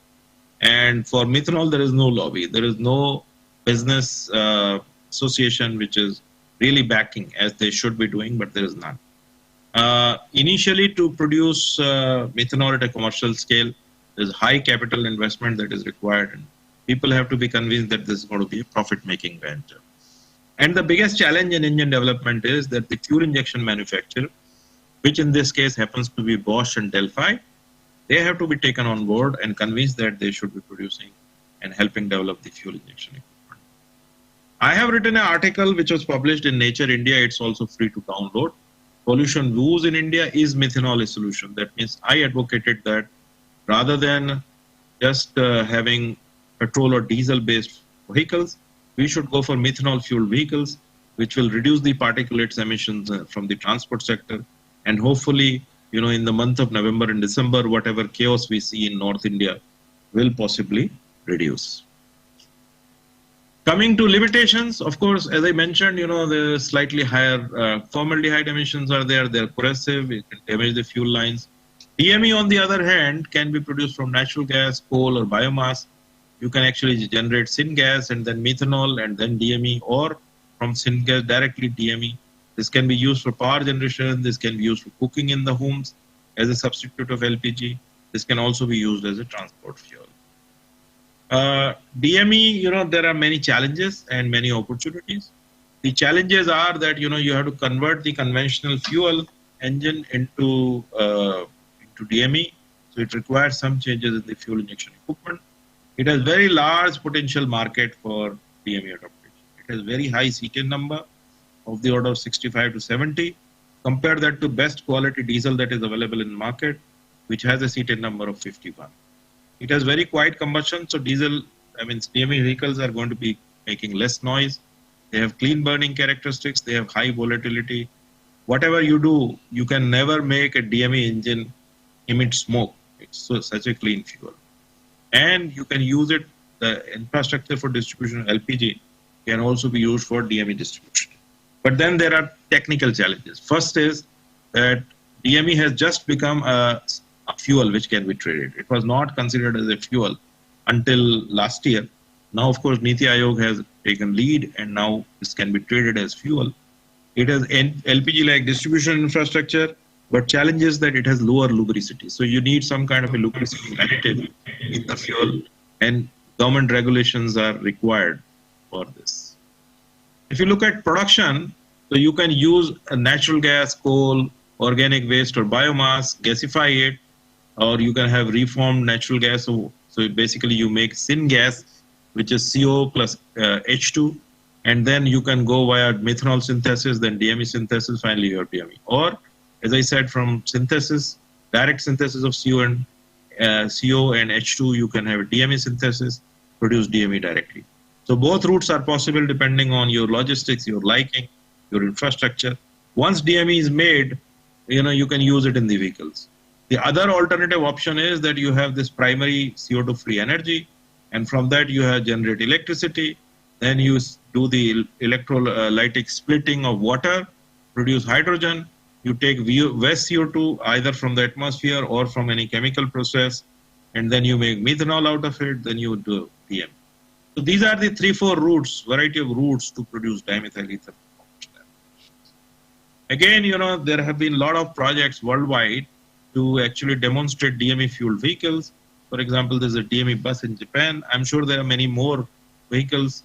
And for methanol, there is no lobby. There is no business association which is really backing, as they should be doing, but there is none. Initially, to produce methanol at a commercial scale, there's high capital investment that is required, and people have to be convinced that this is going to be a profit-making venture. And the biggest challenge in engine development is that the fuel injection manufacturer, which in this case happens to be Bosch and Delphi, they have to be taken on board and convinced that they should be producing and helping develop the fuel injection equipment. I have written an article which was published in Nature India. It's also free to download. Pollution woes in India, is methanol a solution? That means I advocated that rather than just having petrol or diesel based vehicles, we should go for methanol fueled vehicles, which will reduce the particulates emissions from the transport sector. And hopefully, in the month of November and December, whatever chaos we see in North India will possibly reduce. Coming to limitations, of course, as I mentioned, the slightly higher formaldehyde emissions are there. They're corrosive. It can damage the fuel lines. DME, on the other hand, can be produced from natural gas, coal, or biomass. You can actually generate syngas and then methanol and then DME, or from syngas directly DME. This can be used for power generation. This can be used for cooking in the homes as a substitute of LPG. This can also be used as a transport fuel. DME, there are many challenges and many opportunities. The challenges are that, you have to convert the conventional fuel engine into DME. So it requires some changes in the fuel injection equipment. It has very large potential market for DME adaptation. It has very high CTN number of the order of 65 to 70. Compare that to best quality diesel that is available in market, which has a CTN number of 51. It has very quiet combustion, so DME vehicles are going to be making less noise. They have clean burning characteristics. They have high volatility. Whatever you do, you can never make a DME engine emit smoke. It's such a clean fuel. And you can use it, the infrastructure for distribution of LPG can also be used for DME distribution. But then there are technical challenges. First is that DME has just become a fuel which can be traded. It was not considered as a fuel until last year. Now, of course, Niti Aayog has taken lead, and now this can be traded as fuel. It has LPG-like distribution infrastructure, but challenge is that it has lower lubricity. So you need some kind of a lubricity additive in the fuel, and government regulations are required for this. If you look at production, so you can use a natural gas, coal, organic waste, or biomass, gasify it, or you can have reformed natural gas. So basically you make syngas, which is CO plus H2, and then you can go via methanol synthesis, then DME synthesis, finally you have DME. Or, as I said, from synthesis, direct synthesis of CO and H2, you can have DME synthesis, produce DME directly. So both routes are possible depending on your logistics, your liking, your infrastructure. Once DME is made, you can use it in the vehicles. The other alternative option is that you have this primary CO2 free energy, and from that you have generate electricity. Then you do the electrolytic splitting of water, produce hydrogen. You take waste CO2 either from the atmosphere or from any chemical process, and then you make methanol out of it. Then you do DME. So these are the 3-4 routes, variety of routes to produce dimethyl ether. Again, there have been a lot of projects worldwide to actually demonstrate DME fueled vehicles. For example, there's a DME bus in Japan. I'm sure there are many more vehicles.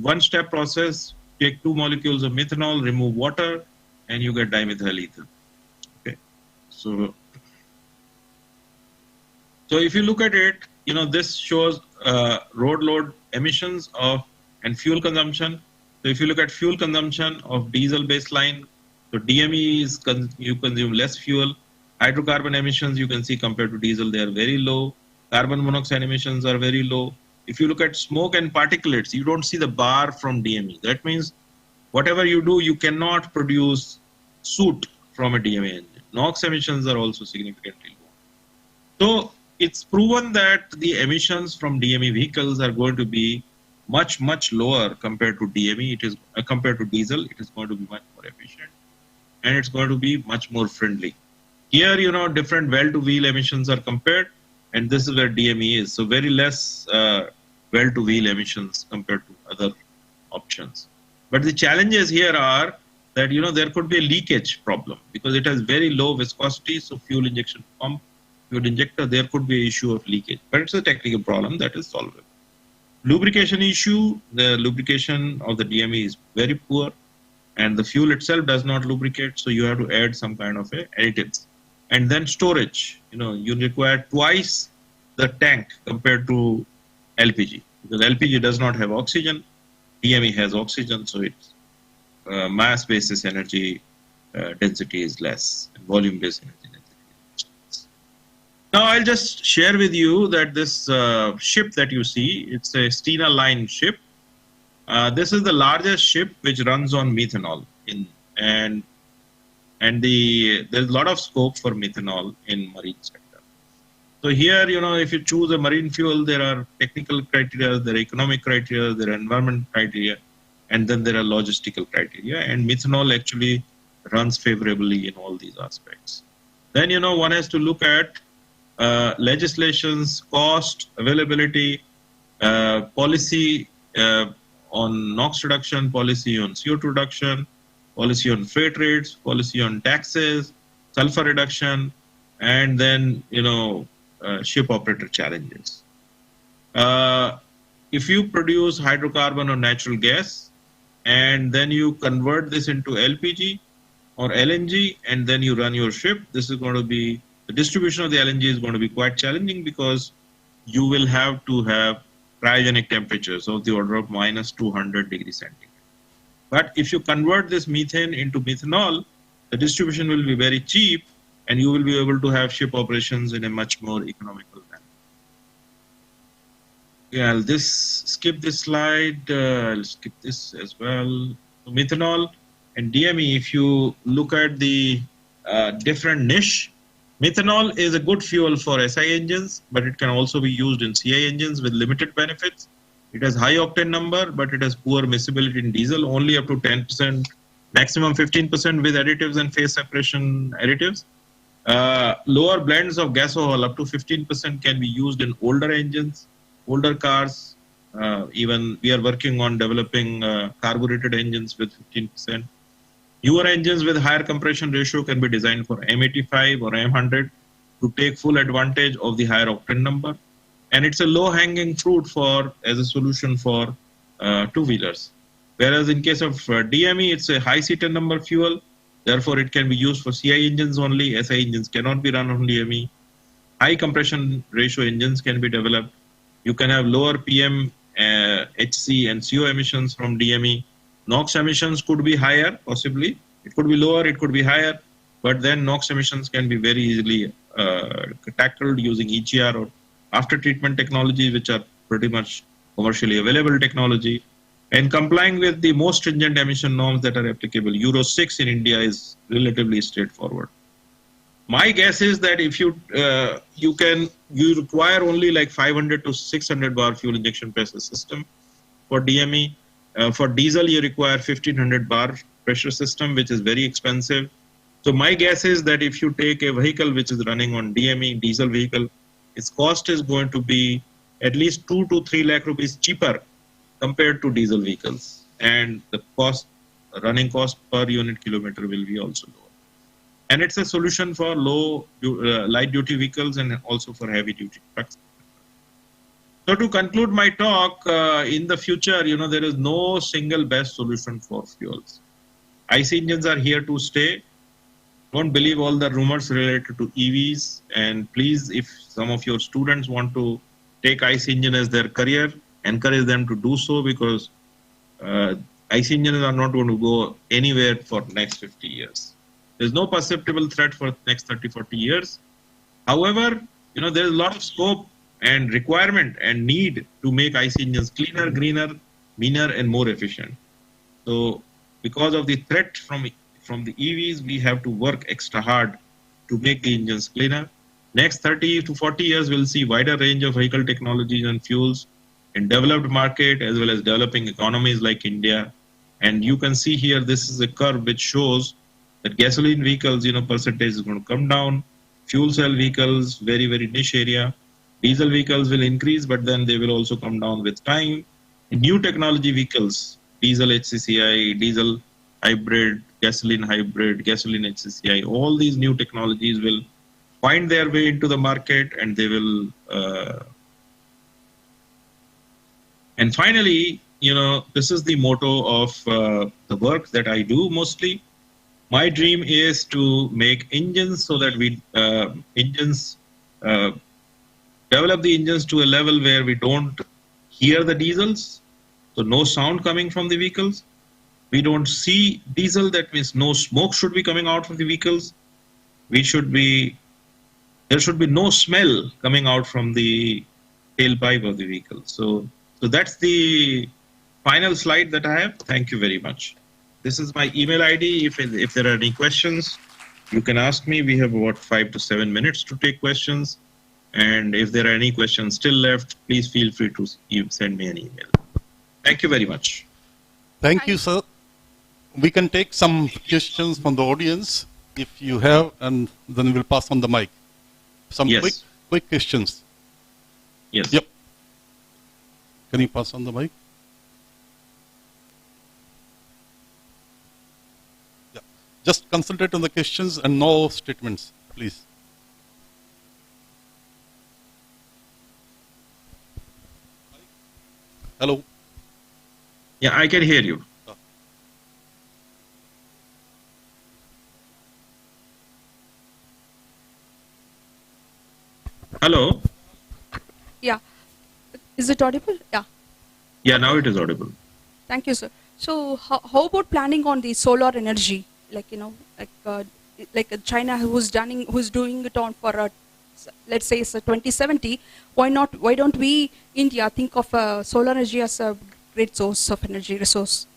One-step process, take 2 molecules of methanol, remove water, and you get dimethyl ether. Okay. So if you look at it, this shows road load emissions and fuel consumption. So if you look at fuel consumption of diesel baseline, so DME is you consume less fuel. Hydrocarbon emissions, you can see compared to diesel, they are very low. Carbon monoxide emissions are very low. If you look at smoke and particulates, you don't see the bar from DME. That means whatever you do, you cannot produce soot from a DME engine. NOx emissions are also significantly low. So it's proven that the emissions from DME vehicles are going to be much, much lower compared to DME. It is compared to diesel. It is going to be much more efficient, and it's going to be much more friendly. Here, different well-to-wheel emissions are compared, and this is where DME is. So very less well-to-wheel emissions compared to other options. But the challenges here are that, there could be a leakage problem because it has very low viscosity. So fuel injection pump, fuel injector, there could be an issue of leakage. But it's a technical problem that is solvable. Lubrication issue, the lubrication of the DME is very poor, and the fuel itself does not lubricate. So you have to add some kind of additives. And then storage, you require twice the tank compared to LPG, because LPG does not have oxygen. DME has oxygen, so its mass basis energy density is less, and volume based energy density is less. Now I'll just share with you that this ship that you see, it's a Stena Line ship. This is the largest ship which runs on methanol and there's a lot of scope for methanol in marine sector. So here, if you choose a marine fuel, there are technical criteria, there are economic criteria, there are environment criteria, and then there are logistical criteria. And methanol actually runs favorably in all these aspects. Then, one has to look at legislations, cost, availability, policy on NOx reduction, policy on CO2 reduction, policy on freight rates, policy on taxes, sulfur reduction, and then, ship operator challenges. If you produce hydrocarbon or natural gas, and then you convert this into LPG or LNG, and then you run your ship, this is going to be, the distribution of the LNG is going to be quite challenging, because you will have to have cryogenic temperatures of the order of minus 200 degrees centigrade. But if you convert this methane into methanol, the distribution will be very cheap, and you will be able to have ship operations in a much more economical manner. Yeah, I'll skip this slide. I'll skip this as well. So methanol and DME, if you look at the different niche, methanol is a good fuel for SI engines, but it can also be used in CI engines with limited benefits. It has high octane number, but it has poor miscibility in diesel, only up to 10%, maximum 15% with additives and phase separation additives. Lower blends of gas oil up to 15% can be used in older engines, older cars. Even we are working on developing carbureted engines with 15%. Newer engines with higher compression ratio can be designed for M85 or M100 to take full advantage of the higher octane number. And it's a low-hanging fruit as a solution for two-wheelers. Whereas in case of DME, it's a high C10 number fuel. Therefore, it can be used for CI engines only. SI engines cannot be run on DME. High compression ratio engines can be developed. You can have lower PM, HC, and CO emissions from DME. NOx emissions could be higher, possibly. It could be lower, it could be higher. But then NOx emissions can be very easily tackled using EGR or after treatment technology, which are pretty much commercially available technology. And complying with the most stringent emission norms that are applicable, Euro 6 in India is relatively straightforward. My guess is that if you require only like 500 to 600 bar fuel injection pressure system for DME. For diesel, you require 1500 bar pressure system, which is very expensive. So my guess is that if you take a vehicle which is running on DME, diesel vehicle, its cost is going to be at least 2 to 3 lakh rupees cheaper compared to diesel vehicles, and the running cost per unit kilometer will be also lower. And it's a solution for light duty vehicles and also for heavy duty trucks. So to conclude my talk, in the future, there is no single best solution for fuels. IC engines are here to stay. Don't believe all the rumors related to EVs. And please, if some of your students want to take IC engine as their career, encourage them to do so, because IC engines are not going to go anywhere for next 50 years. There's no perceptible threat for next 30, 40 years. However, there's a lot of scope and requirement and need to make IC engines cleaner, greener, meaner, and more efficient. So because of the threat from the EVs, we have to work extra hard to make the engines cleaner. Next 30 to 40 years, we'll see wider range of vehicle technologies and fuels in developed market as well as developing economies like India. And you can see here, this is a curve which shows that gasoline vehicles, percentage is going to come down. Fuel cell vehicles, very, very niche area. Diesel vehicles will increase, but then they will also come down with time. New technology vehicles, diesel HCCI, diesel hybrid, gasoline HCCI, all these new technologies will find their way into the market, and they will. And finally, this is the motto of the work that I do mostly. My dream is to make engines so that we develop the engines to a level where we don't hear the diesels, so no sound coming from the vehicles. We don't see diesel, that means no smoke should be coming out from the vehicles. There should be no smell coming out from the tailpipe of the vehicle. So that's the final slide that I have. Thank you very much. This is my email ID. If there are any questions, you can ask me. We have about 5 to 7 minutes to take questions. And if there are any questions still left, please feel free to send me an email. Thank you very much. Thank you, sir. We can take some questions from the audience if you have, and then we'll pass on the mic. Some Yes. quick questions. Yes. Yep. Can you pass on the mic? Yeah. Just concentrate on the questions and no statements, please. Hello. Yeah, I can hear you. Hello. Yeah. Is it audible? Yeah. Yeah, now it is audible. Thank you, sir. So how about planning on the solar energy? Like, China who's doing it on for, let's say it's a 2070. Why don't we, India, think of solar energy as a great source of energy resource?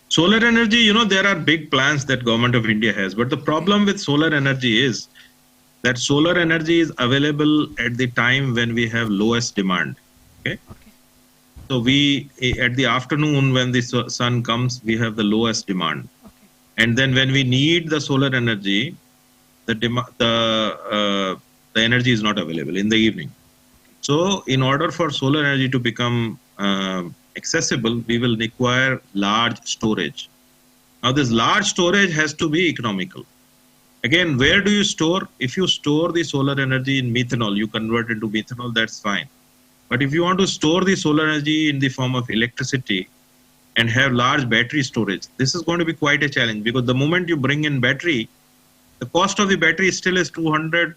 Solar energy, there are big plans that government of India has. But the problem with solar energy is that solar energy is available at the time when we have lowest demand. Okay. So at the afternoon when the sun comes, we have the lowest demand. Okay. And then when we need the solar energy, the energy is not available in the evening. So in order for solar energy to become accessible, we will require large storage. Now this large storage has to be economical. Again, where do you store? If you store the solar energy in methanol, you convert into methanol, that's fine. But if you want to store the solar energy in the form of electricity and have large battery storage, this is going to be quite a challenge, because the moment you bring in battery, the cost of the battery still is $200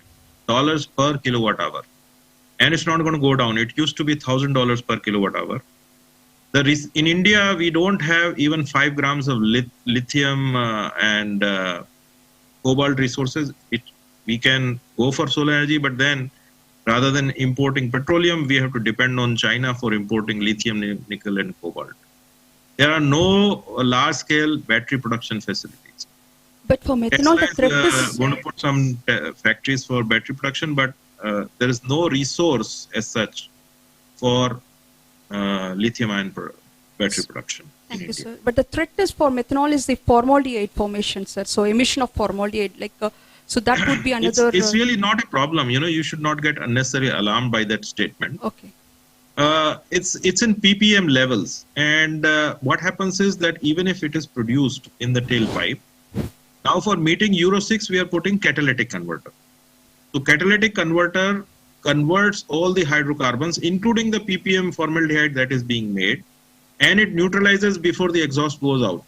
per kilowatt hour. And it's not going to go down. It used to be $1,000 per kilowatt hour. In India, we don't have even 5 grams of lithium and cobalt resources. We can go for solar energy, but then rather than importing petroleum, we have to depend on China for importing lithium, nickel, and cobalt. There are no large-scale battery production facilities. But for methanol, the threat Tesla is going to put some factories for battery production, but there is no resource as such for lithium-ion battery production. Thank you, sir. But the threat is for methanol is the formaldehyde formation, sir. So emission of formaldehyde, so that would be another. It's really not a problem. You should not get unnecessarily alarmed by that statement. Okay. It's in ppm levels, and what happens is that even if it is produced in the tailpipe, now for meeting Euro 6, we are putting catalytic converter. So catalytic converter converts all the hydrocarbons, including the ppm formaldehyde that is being made, and it neutralizes before the exhaust goes out.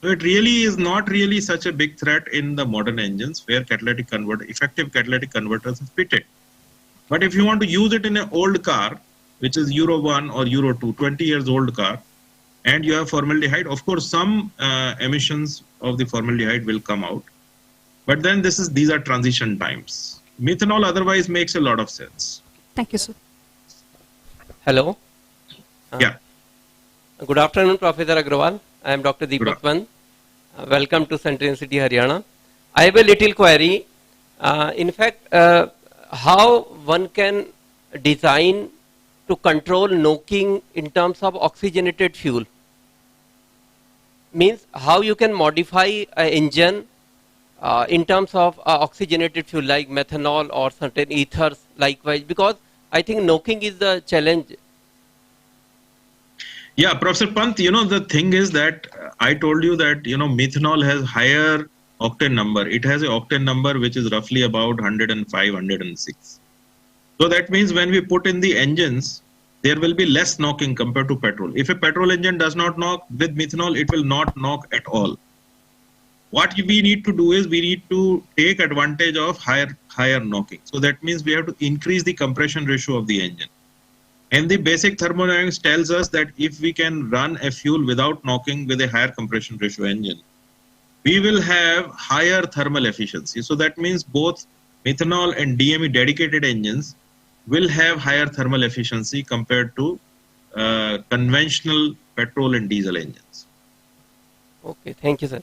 So it really is not really such a big threat in the modern engines where effective catalytic converters are fitted. But if you want to use it in an old car, which is Euro 1 or Euro 2, 20 years old car, and you have formaldehyde, of course, some emissions of the formaldehyde will come out. But then these are transition times. Methanol otherwise makes a lot of sense. Thank you, sir. Hello. Yeah. Good afternoon, Professor Agrawal. I am Dr. Good Deepak Pant. Welcome to Central City, Haryana. I have a little query. In fact, how one can design to control knocking in terms of oxygenated fuel? Means how you can modify an engine in terms of oxygenated fuel like methanol or certain ethers likewise, because I think knocking is the challenge. Yeah, Professor Pant, the thing is that I told you that, methanol has higher octane number. It has an octane number which is roughly about 105, 106. So that means when we put in the engines, there will be less knocking compared to petrol. If a petrol engine does not knock with methanol, it will not knock at all. What we need to do is we need to take advantage of higher knocking. So that means we have to increase the compression ratio of the engine. And the basic thermodynamics tells us that if we can run a fuel without knocking with a higher compression ratio engine, we will have higher thermal efficiency. So that means both methanol and DME dedicated engines will have higher thermal efficiency compared to conventional petrol and diesel engines. Okay, thank you, sir.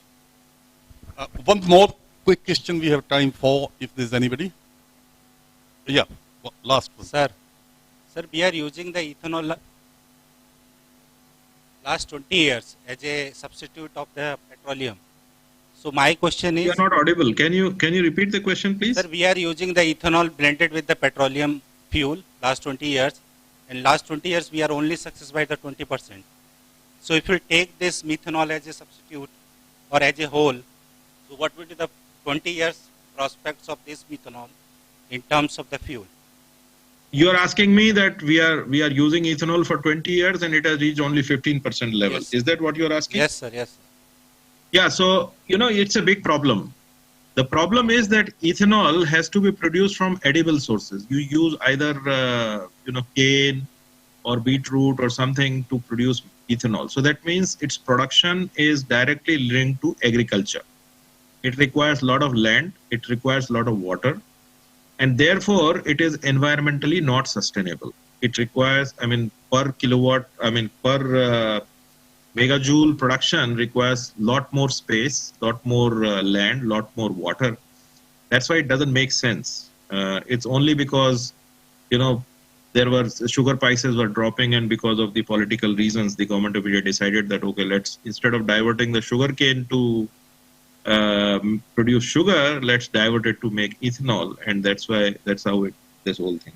One more quick question we have time for, if there's anybody. Yeah, last one. Sir, we are using the ethanol last 20 years as a substitute of the petroleum. So my question You is, are not audible. Can you repeat the question, please? sir, we are using the ethanol blended with the petroleum fuel last 20 years. In last 20 years, we are only success by the 20%. So if you take this methanol as a substitute or as a whole, so what will be the 20 years prospects of this methanol in terms of the fuel? You are asking me that we are using ethanol for 20 years and it has reached only 15% level. Yes. Is that what you are asking? Yes, sir. Yes, sir. Yeah, so, it's a big problem. The problem is that ethanol has to be produced from edible sources. You use either, cane or beetroot or something to produce ethanol. So that means its production is directly linked to agriculture. It requires a lot of land. It requires a lot of water. And therefore, it is environmentally not sustainable. It requires, per kilowatt, per megajoule production requires lot more space, lot more land, lot more water. That's why it doesn't make sense. It's only because, sugar prices were dropping, and because of the political reasons, the government of India decided that, okay, instead of diverting the sugar cane to produce sugar, let's divert it to make ethanol, and that's how this whole thing.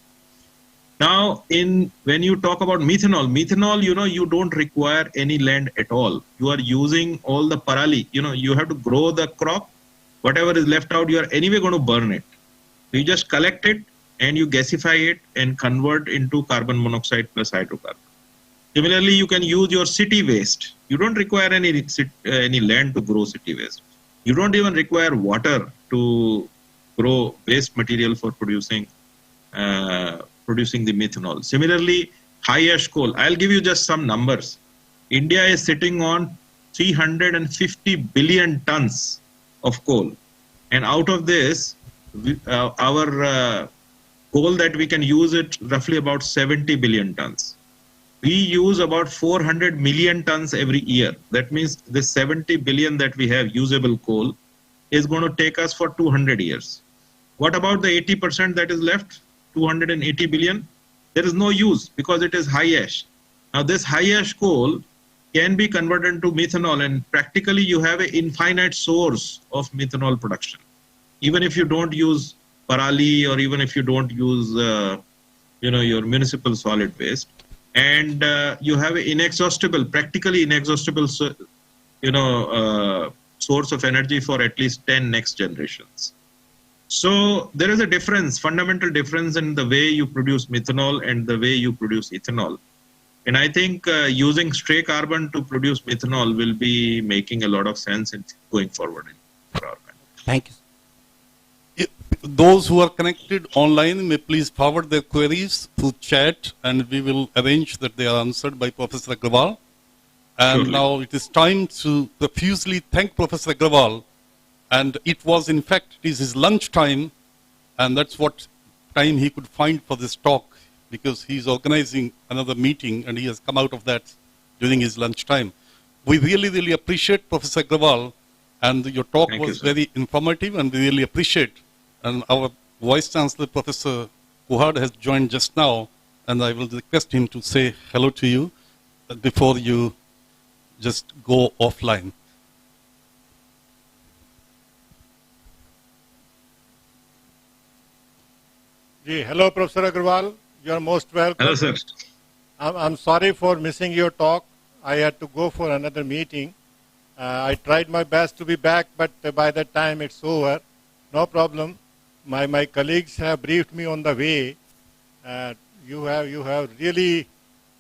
Now, when you talk about methanol, you don't require any land at all. You are using all the parali. You have to grow the crop. Whatever is left out, you are anyway going to burn it. You just collect it and you gasify it and convert into carbon monoxide plus hydrocarbon. Similarly, you can use your city waste. You don't require any land to grow city waste. You don't even require water to grow waste material for producing the methanol. Similarly, high ash coal. I'll give you just some numbers. India is sitting on 350 billion tons of coal. And out of this, our coal that we can use it roughly about 70 billion tons. We use about 400 million tons every year. That means the 70 billion that we have usable coal is going to take us for 200 years. What about the 80% that is left? 280 billion? There is no use because it is high ash. Now this high ash coal can be converted into methanol, and practically you have an infinite source of methanol production. Even if you don't use parali, or even if you don't use your municipal solid waste, and you have an practically inexhaustible source of energy for at least 10 next generations. So there is a difference, fundamental difference in the way you produce methanol and the way you produce ethanol. And I think using stray carbon to produce methanol will be making a lot of sense in going forward for our country. Thank you. Those who are connected online may please forward their queries through chat, and we will arrange that they are answered by Professor Agrawal. And Surely. now it is time to profusely thank Professor Agrawal. And it was, in fact, it is his lunch time, and that's what time he could find for this talk, because he's organizing another meeting and he has come out of that during his lunch time. We really, really appreciate Professor Agrawal, and your talk Thank you, was sir. very informative, and we really appreciate. And our Vice Chancellor, Professor Kuhad, has joined just now, and I will request him to say hello to you before you just go offline. Hello, Professor Agrawal. You are most welcome. Hello, sir. I'm sorry for missing your talk. I had to go for another meeting. I tried my best to be back, but by that time it's over. No problem. My colleagues have briefed me on the way. You have really,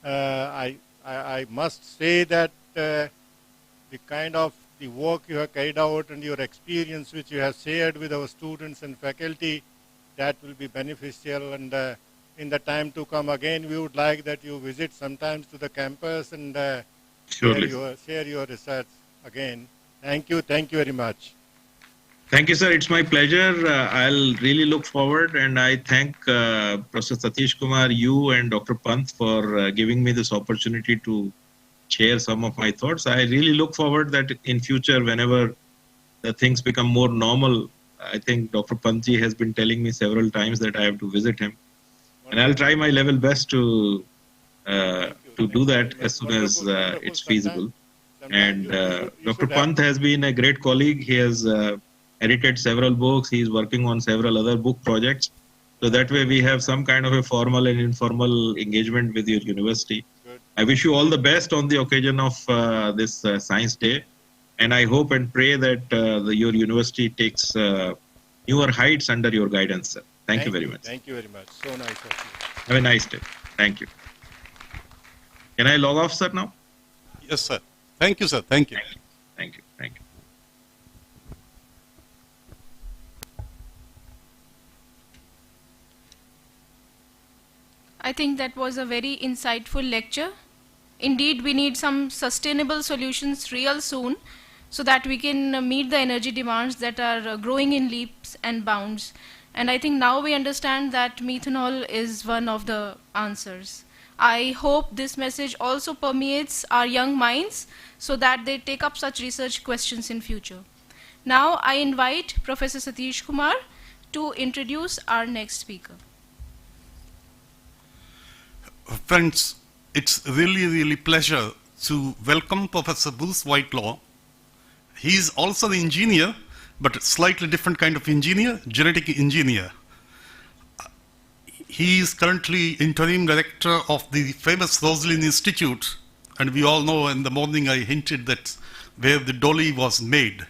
I must say that the kind of the work you have carried out and your experience which you have shared with our students and faculty, that will be beneficial, and in the time to come. Again, we would like that you visit sometimes to the campus and Surely. share your research again. Thank you very much. Thank you, sir. It's my pleasure. I'll really look forward, and I thank Professor Satish Kumar, you and Dr. Pant for giving me this opportunity to share some of my thoughts. I really look forward that in future, whenever the things become more normal, I think Dr. Pantji has been telling me several times that I have to visit him, and I'll try my level best to do that as soon as it's feasible. And Dr. Pant has been a great colleague. He has edited several books. He is working on several other book projects. So that way we have some kind of a formal and informal engagement with your university. Good. I wish you all the best on the occasion of this Science Day. And I hope and pray that your university takes newer heights under your guidance, sir. Thank you very much. Thank you very much. So nice of you. Have a nice day. Thank you. Can I log off, sir, now? Yes, sir. Thank you, sir. Thank you. Thank you. Thank you. I think that was a very insightful lecture. Indeed, we need some sustainable solutions real soon so that we can meet the energy demands that are growing in leaps and bounds. And I think now we understand that methanol is one of the answers. I hope this message also permeates our young minds so that they take up such research questions in future. Now I invite Professor Satish Kumar to introduce our next speaker. Friends, it's really pleasure to welcome Professor Bruce Whitelaw. He is also an engineer, but a slightly different kind of engineer, genetic engineer. He is currently interim director of the famous Roslin Institute, and we all know in the morning I hinted that where the dolly was made.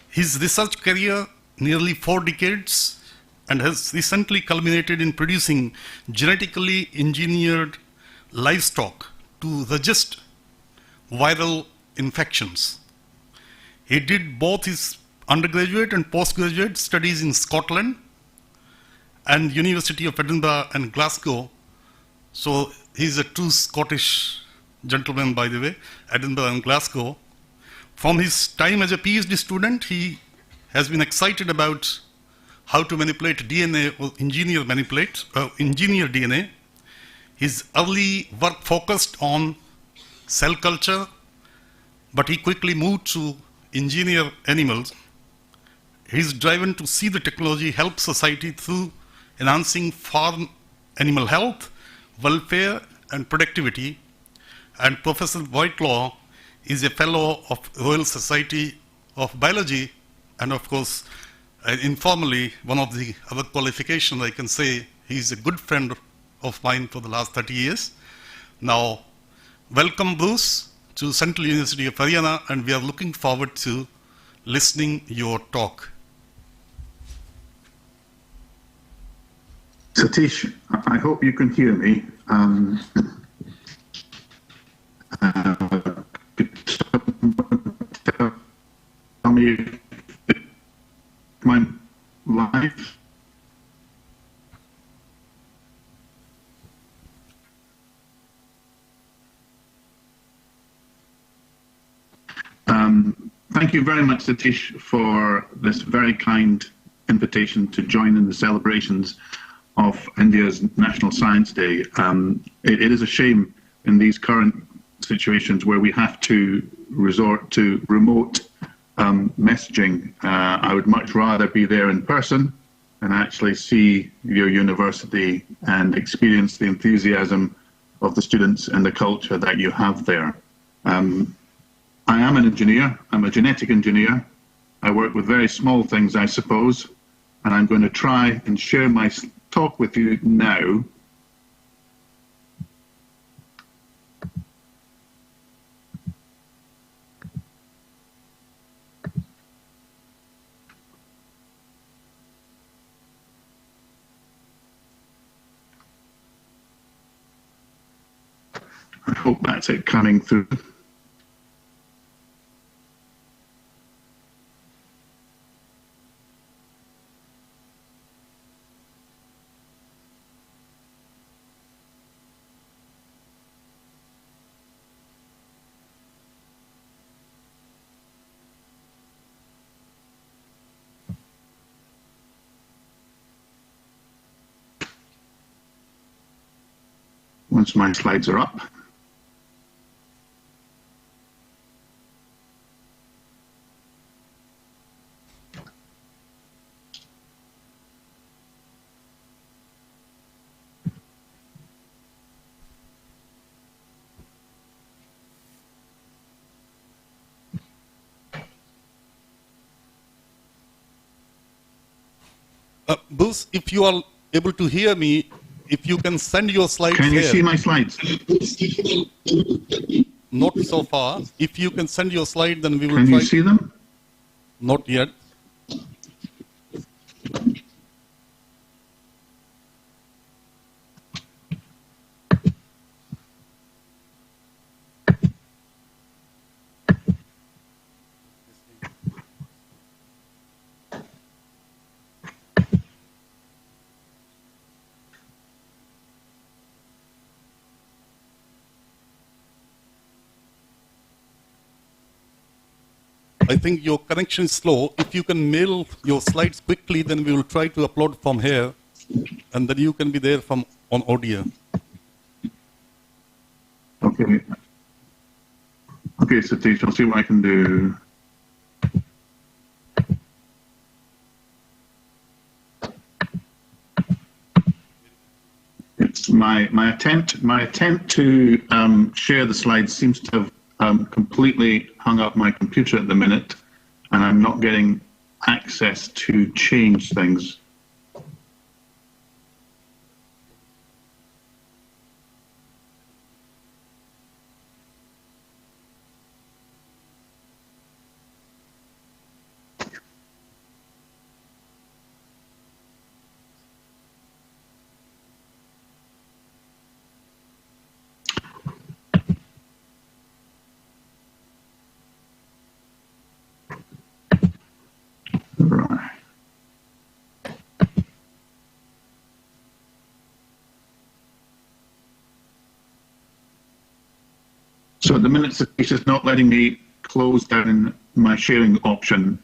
His research career, nearly 4 decades, and has recently culminated in producing genetically engineered livestock to resist viral infections. He did both his undergraduate and postgraduate studies in Scotland and University of Edinburgh and Glasgow. So he's a true Scottish gentleman, by the way, Edinburgh and Glasgow. From his time as a PhD student, he has been excited about how to manipulate DNA or engineer DNA. His early work focused on cell culture, but he quickly moved to engineer animals. He is driven to see the technology help society through enhancing farm animal health, welfare, and productivity. And Professor Whitelaw is a fellow of Royal Society of Biology, and of course, informally, one of the other qualifications I can say, he's a good friend of mine for the last 30 years. Now, welcome Bruce to Central University of Haryana, and we are looking forward to listening your talk. Satish, I hope you can hear me. Tell me my live. Thank you very much, Satish, for this very kind invitation to join in the celebrations of India's National Science Day. It is a shame in these current situations where we have to resort to remote messaging. I would much rather be there in person and actually see your university and experience the enthusiasm of the students and the culture that you have there. I am an engineer. I'm a genetic engineer. I work with very small things, I suppose, and I'm going to try and share my talk with you now. I hope that's it coming through. once my slides are up. Bruce, if you are able to hear me, if you can send your slides Can you here. see my slides? Not so far. If you can send your slide, then we will Can try. you see them? Not yet. I think your connection is slow. If you can mail your slides quickly, then we will try to upload from here, and then you can be there from on audio. Okay. Okay, Satish, I'll see what I can do. It's my attempt to share the slides seems to have completely hung up my computer at the minute, and I'm not getting access to change things. Right. So at the minute, Satish is not letting me close down my sharing option.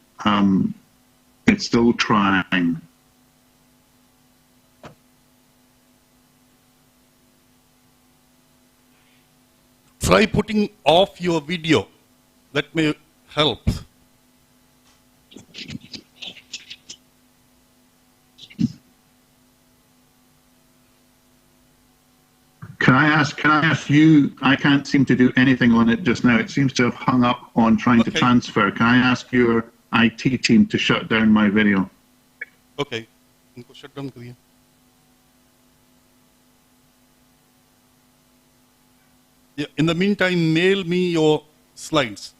It's still trying. Try putting off your video. That may help. Can I ask you, I can't seem to do anything on it just now. It seems to have hung up on trying to transfer. Can I ask your IT team to shut down my video? Okay. इनको shut down करिए. Yeah, in the meantime, mail me your slides.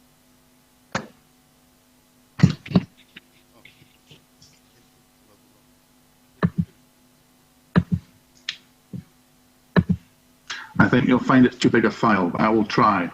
I think you'll find it's too big a file, but I will try.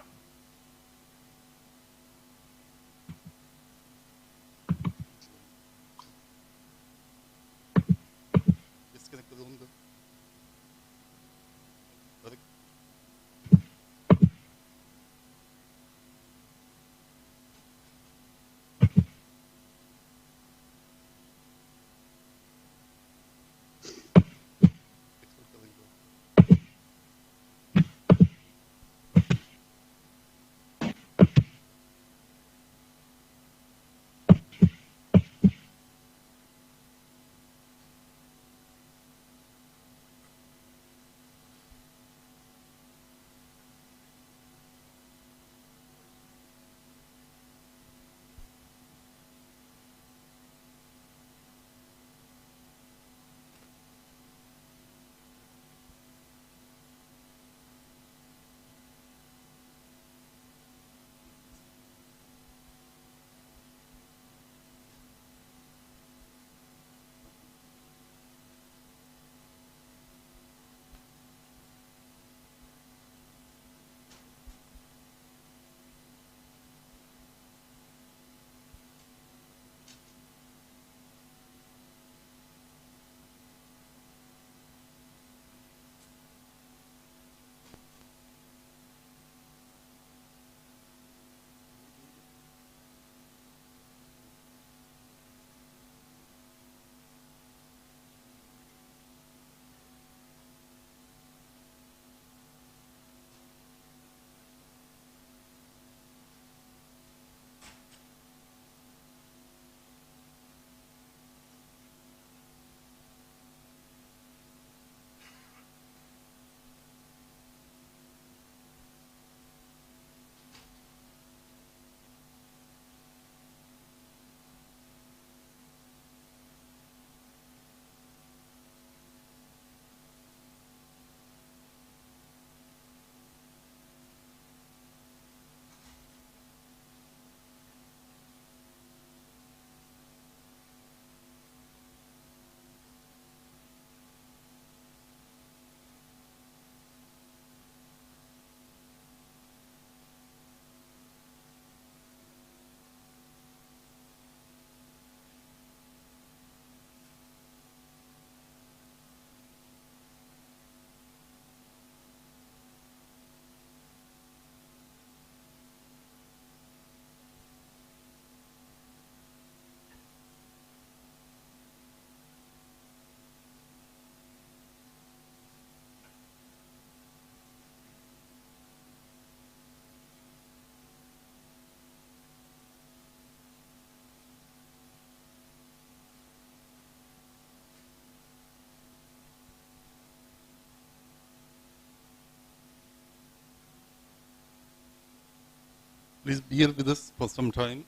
please bear with us for some time.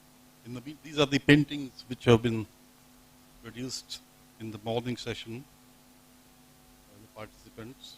These are the paintings which have been produced in the morning session by the participants.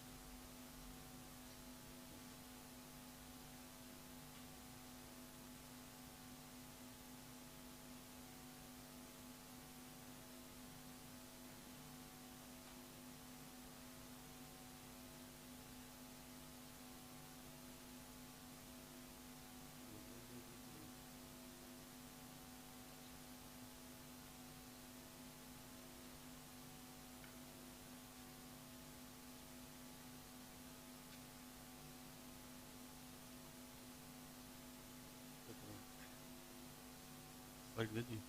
Right with you.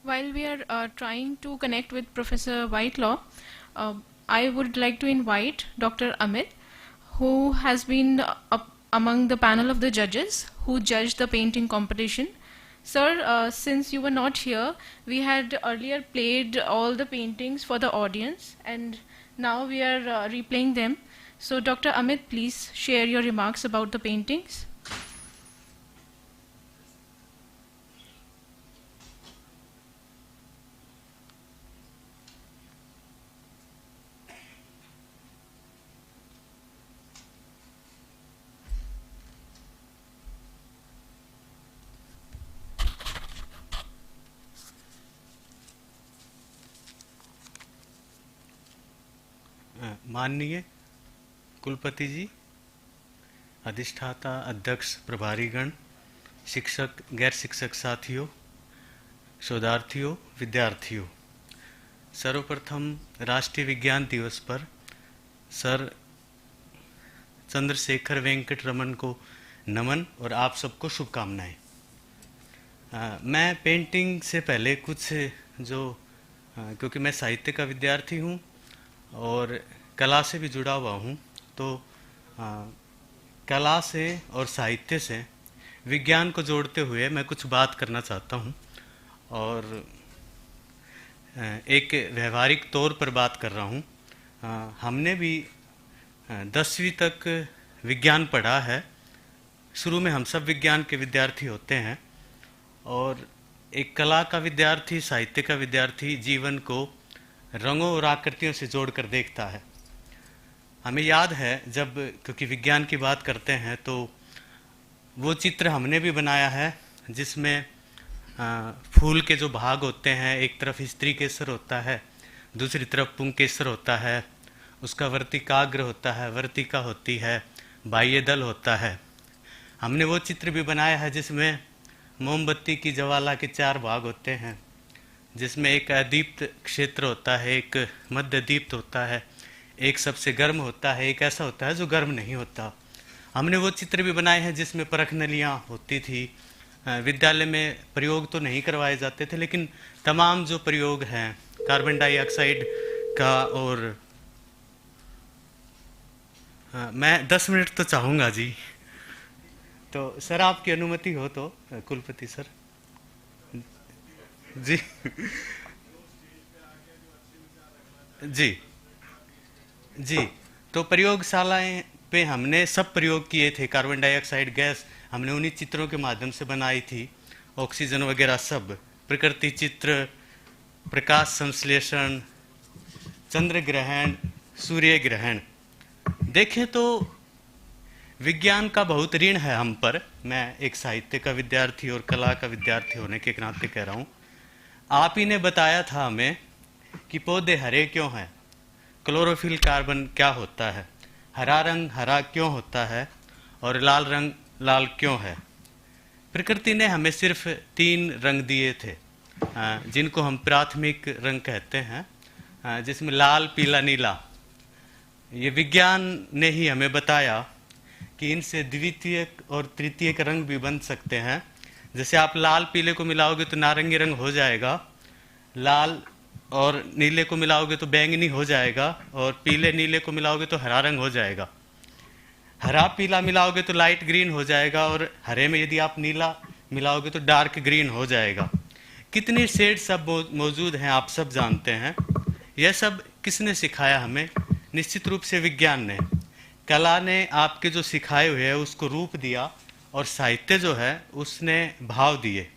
While we are trying to connect with Professor Whitelaw, I would like to invite Dr. Amit, who has been among the panel of the judges who judged the painting competition. Sir, since you were not here, we had earlier played all the paintings for the audience, and now we are replaying them. So, Dr. Amit, please share your remarks about the paintings. माननीय कुलपति जी, अधिष्ठाता अध्यक्ष प्रभारीगण, शिक्षक गैर शिक्षक साथियों, शोधार्थियों, विद्यार्थियों, सर्वप्रथम राष्ट्रीय विज्ञान दिवस पर सर चंद्रशेखर वेंकट रमन को नमन और आप सबको शुभकामनाएं। मैं पेंटिंग से पहले कुछ क्योंकि मैं साहित्य का विद्यार्थी हूँ और कला से भी जुड़ा हुआ हूँ, तो कला से और साहित्य से विज्ञान को जोड़ते हुए मैं कुछ बात करना चाहता हूँ और एक व्यवहारिक तौर पर बात कर रहा हूँ। हमने भी 10वीं तक विज्ञान पढ़ा है। शुरू में हम सब विज्ञान के विद्यार्थी होते हैं और एक कला का विद्यार्थी, साहित्य का विद्यार्थी जीवन को रंगों और आकृतियों से जोड़कर देखता है। हमें याद है जब, क्योंकि विज्ञान की बात करते हैं, तो वो चित्र हमने भी बनाया है जिसमें फूल के जो भाग होते हैं, एक तरफ स्त्री केसर होता है, दूसरी तरफ पुंकेसर होता है, उसका वर्तिकाग्र होता है, वर्तिका होती है, बाह्य दल होता है। हमने वो चित्र भी बनाया है जिसमें मोमबत्ती की ज्वाला के 4 भाग होते हैं, जिसमें एक अदीप्त क्षेत्र होता है, एक मध्य दीप्त होता है, एक सबसे गर्म होता है, एक ऐसा होता है जो गर्म नहीं होता। हमने वो चित्र भी बनाए हैं जिसमें परख नलियाँ होती थी। विद्यालय में प्रयोग तो नहीं करवाए जाते थे, लेकिन तमाम जो प्रयोग हैं कार्बन डाइऑक्साइड का, और मैं 10 मिनट तो चाहूँगा जी। तो सर आपकी अनुमति हो तो कुलपति सर जी जी जी। तो प्रयोगशालाएं पे हमने सब प्रयोग किए थे। कार्बन डाइऑक्साइड गैस हमने उन्हीं चित्रों के माध्यम से बनाई थी, ऑक्सीजन वगैरह सब, प्रकृति चित्र, प्रकाश संश्लेषण, चंद्र ग्रहण, सूर्य ग्रहण। देखें तो विज्ञान का बहुत ऋण है हम पर। मैं एक साहित्य का विद्यार्थी और कला का विद्यार्थी होने के नाते कह रहा हूँ। आप ही ने बताया था हमें कि पौधे हरे क्यों हैं, क्लोरोफिल कार्बन क्या होता है, हरा रंग हरा क्यों होता है और लाल रंग लाल क्यों है। प्रकृति ने हमें सिर्फ 3 रंग दिए थे जिनको हम प्राथमिक रंग कहते हैं, जिसमें लाल, पीला, नीला। ये विज्ञान ने ही हमें बताया कि इनसे द्वितीयक और तृतीयक रंग भी बन सकते हैं। जैसे आप लाल पीले को मिलाओगे तो नारंगी रंग हो जाएगा, लाल और नीले को मिलाओगे तो बैंगनी हो जाएगा, और पीले नीले को मिलाओगे तो हरा रंग हो जाएगा। हरा पीला मिलाओगे तो लाइट ग्रीन हो जाएगा, और हरे में यदि आप नीला मिलाओगे तो डार्क ग्रीन हो जाएगा। कितने शेड सब मौजूद हैं आप सब जानते हैं। यह सब किसने सिखाया हमें? निश्चित रूप से विज्ञान ने। कला ने आपके जो सिखाए हुए है उसको रूप दिया, और साहित्य जो है उसने भाव दिए।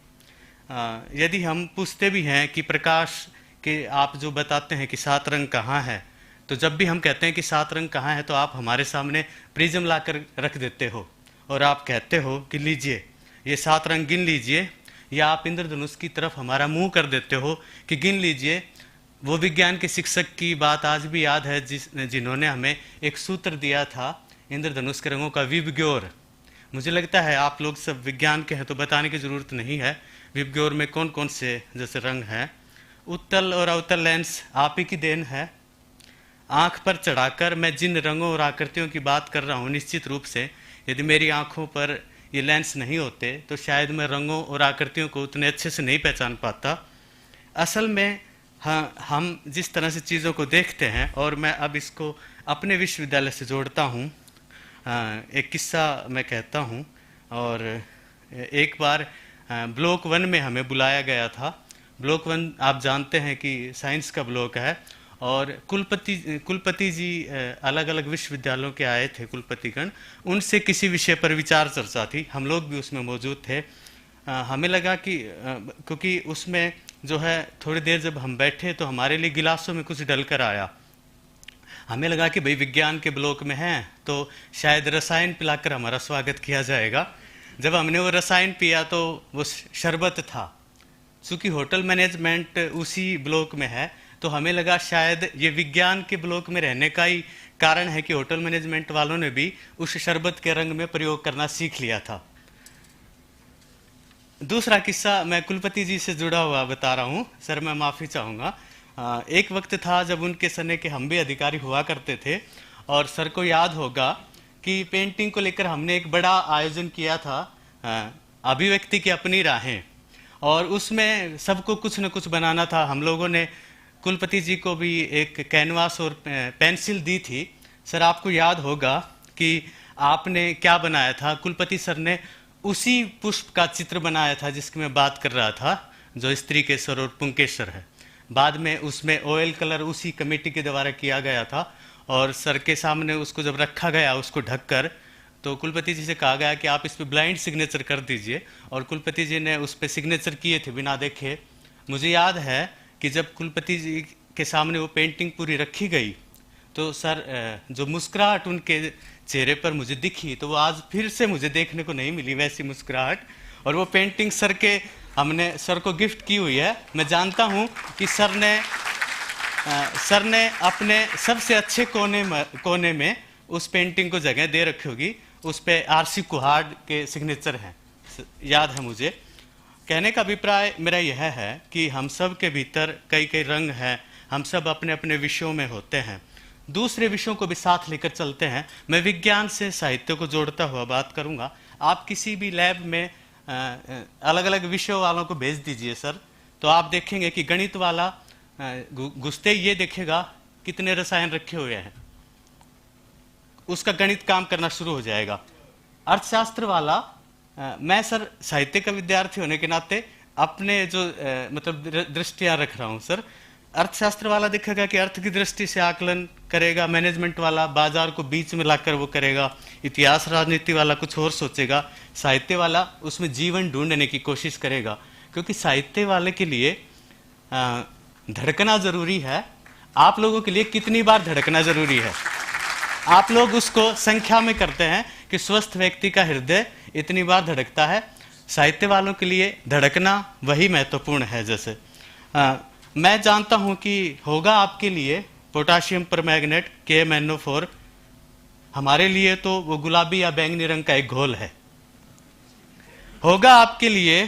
यदि हम पूछते भी हैं कि प्रकाश के आप जो बताते हैं कि 7 रंग कहाँ है, तो जब भी हम कहते हैं कि 7 रंग कहाँ है तो आप हमारे सामने प्रिज्म लाकर रख देते हो और आप कहते हो कि लीजिए ये 7 रंग गिन लीजिए, या आप इंद्रधनुष की तरफ हमारा मुंह कर देते हो कि गिन लीजिए। वो विज्ञान के शिक्षक की बात आज भी याद है जिन्होंने हमें एक सूत्र दिया था इंद्रधनुष के रंगों का विबग्योर। मुझे लगता है आप लोग सब विज्ञान के हैं तो बताने की जरूरत नहीं है विबग्योर में कौन कौन से जैसे रंग हैं। उत्तल और अवतल लेंस आप ही की देन है। आंख पर चढ़ाकर मैं जिन रंगों और आकृतियों की बात कर रहा हूँ, निश्चित रूप से यदि मेरी आंखों पर ये लेंस नहीं होते तो शायद मैं रंगों और आकृतियों को उतने अच्छे से नहीं पहचान पाता। असल में हाँ, हम जिस तरह से चीज़ों को देखते हैं, और मैं अब इसको अपने विश्वविद्यालय से जोड़ता हूँ। एक किस्सा मैं कहता हूँ। और एक बार ब्लॉक 1 में हमें बुलाया गया था। ब्लॉक 1 आप जानते हैं कि साइंस का ब्लॉक है, और कुलपति जी अलग अलग विश्वविद्यालयों के आए थे, कुलपतिगण। उनसे किसी विषय पर विचार चर्चा थी, हम लोग भी उसमें मौजूद थे। हमें लगा कि क्योंकि उसमें जो है थोड़ी देर जब हम बैठे तो हमारे लिए गिलासों में कुछ डलकर आया। हमें लगा कि भाई विज्ञान के ब्लॉक में हैं तो शायद रसायन पिलाकर हमारा स्वागत किया जाएगा। जब हमने वो रसायन पिया तो वो शरबत था। चूँकि होटल मैनेजमेंट उसी ब्लॉक में है तो हमें लगा शायद ये विज्ञान के ब्लॉक में रहने का ही कारण है कि होटल मैनेजमेंट वालों ने भी उस शरबत के रंग में प्रयोग करना सीख लिया था। दूसरा किस्सा मैं कुलपति जी से जुड़ा हुआ बता रहा हूँ। सर मैं माफ़ी चाहूँगा। एक वक्त था जब उनके समय के हम भी अधिकारी हुआ करते थे, और सर को याद होगा कि पेंटिंग को लेकर हमने एक बड़ा आयोजन किया था, अभिव्यक्ति की अपनी राहें, और उसमें सबको कुछ न कुछ बनाना था। हम लोगों ने कुलपति जी को भी एक कैनवास और पेंसिल दी थी। सर आपको याद होगा कि आपने क्या बनाया था? कुलपति सर ने उसी पुष्प का चित्र बनाया था जिसकी मैं बात कर रहा था, जो स्त्रीकेसर और पुंकेसर है। बाद में उसमें ऑयल कलर उसी कमेटी के द्वारा किया गया था, और सर के सामने उसको जब रखा गया उसको ढककर, तो कुलपति जी से कहा गया कि आप इस पे ब्लाइंड सिग्नेचर कर दीजिए, और कुलपति जी ने उस पे सिग्नेचर किए थे बिना देखे। मुझे याद है कि जब कुलपति जी के सामने वो पेंटिंग पूरी रखी गई, तो सर जो मुस्कुराहट उनके चेहरे पर मुझे दिखी, तो वो आज फिर से मुझे देखने को नहीं मिली वैसी मुस्कुराहट। और वो पेंटिंग हमने सर को गिफ्ट की हुई है। मैं जानता हूँ कि सर ने अपने सबसे अच्छे कोने में उस पेंटिंग को जगह दे रखी होगी। उस पे आरसी कुहाड़ के सिग्नेचर हैं, याद है मुझे। कहने का अभिप्राय मेरा यह है कि हम सब के भीतर कई कई रंग हैं, हम सब अपने अपने विषयों में होते हैं, दूसरे विषयों को भी साथ लेकर चलते हैं। मैं विज्ञान से साहित्य को जोड़ता हुआ बात करूंगा। आप किसी भी लैब में अलग अलग विषयों वालों को भेज दीजिए सर, तो आप देखेंगे कि गणित वाला घुसते ये देखेगा कितने रसायन रखे हुए हैं, उसका गणित काम करना शुरू हो जाएगा। अर्थशास्त्र वाला, मैं सर साहित्य का विद्यार्थी होने के नाते अपने जो मतलब दृष्टियां रख रहा हूं सर। अर्थशास्त्र वाला देखेगा कि अर्थ की दृष्टि से आकलन करेगा, मैनेजमेंट वाला बाजार को बीच में लाकर वो करेगा, इतिहास राजनीति वाला कुछ और सोचेगा, साहित्य वाला उसमें जीवन ढूंढने की कोशिश करेगा। क्योंकि साहित्य वाले के लिए धड़कना जरूरी है। आप लोगों के लिए कितनी बार धड़कना जरूरी है? आप लोग उसको संख्या में करते हैं कि स्वस्थ व्यक्ति का हृदय इतनी बार धड़कता है। साहित्य वालों के लिए धड़कना वही महत्वपूर्ण है। जैसे मैं जानता हूं कि होगा आपके लिए पोटाशियम परमैंगनेट KMnO4, हमारे लिए तो वो गुलाबी या बैंगनी रंग का एक घोल है। होगा आपके लिए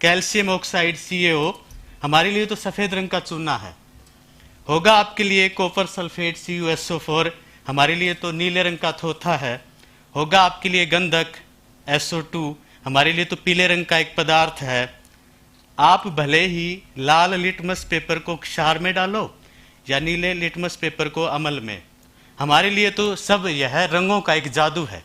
कैल्शियम ऑक्साइड CaO, हमारे लिए तो सफेद रंग का चूना है। होगा आपके लिए कॉपर सल्फेट CuSO4, हमारे लिए तो नीले रंग का थोथा है। होगा आपके लिए गंधक SO2, हमारे लिए तो पीले रंग का एक पदार्थ है। आप भले ही लाल लिटमस पेपर को क्षार में डालो या नीले लिटमस पेपर को अमल में, हमारे लिए तो सब यह रंगों का एक जादू है।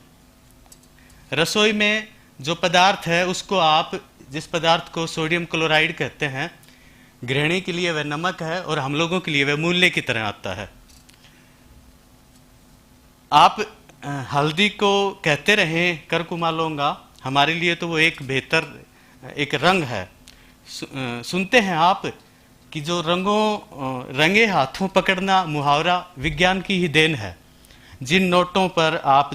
रसोई में जो पदार्थ है उसको आप, जिस पदार्थ को सोडियम क्लोराइड कहते हैं, गृहिणी के लिए वह नमक है और हम लोगों के लिए वह मूल्य की तरह आता है। आप हल्दी को कहते रहें करकुमालोंगा, हमारे लिए तो वो एक बेहतर एक रंग है। सुनते हैं आप कि जो रंगे हाथों पकड़ना मुहावरा विज्ञान की ही देन है। जिन नोटों पर आप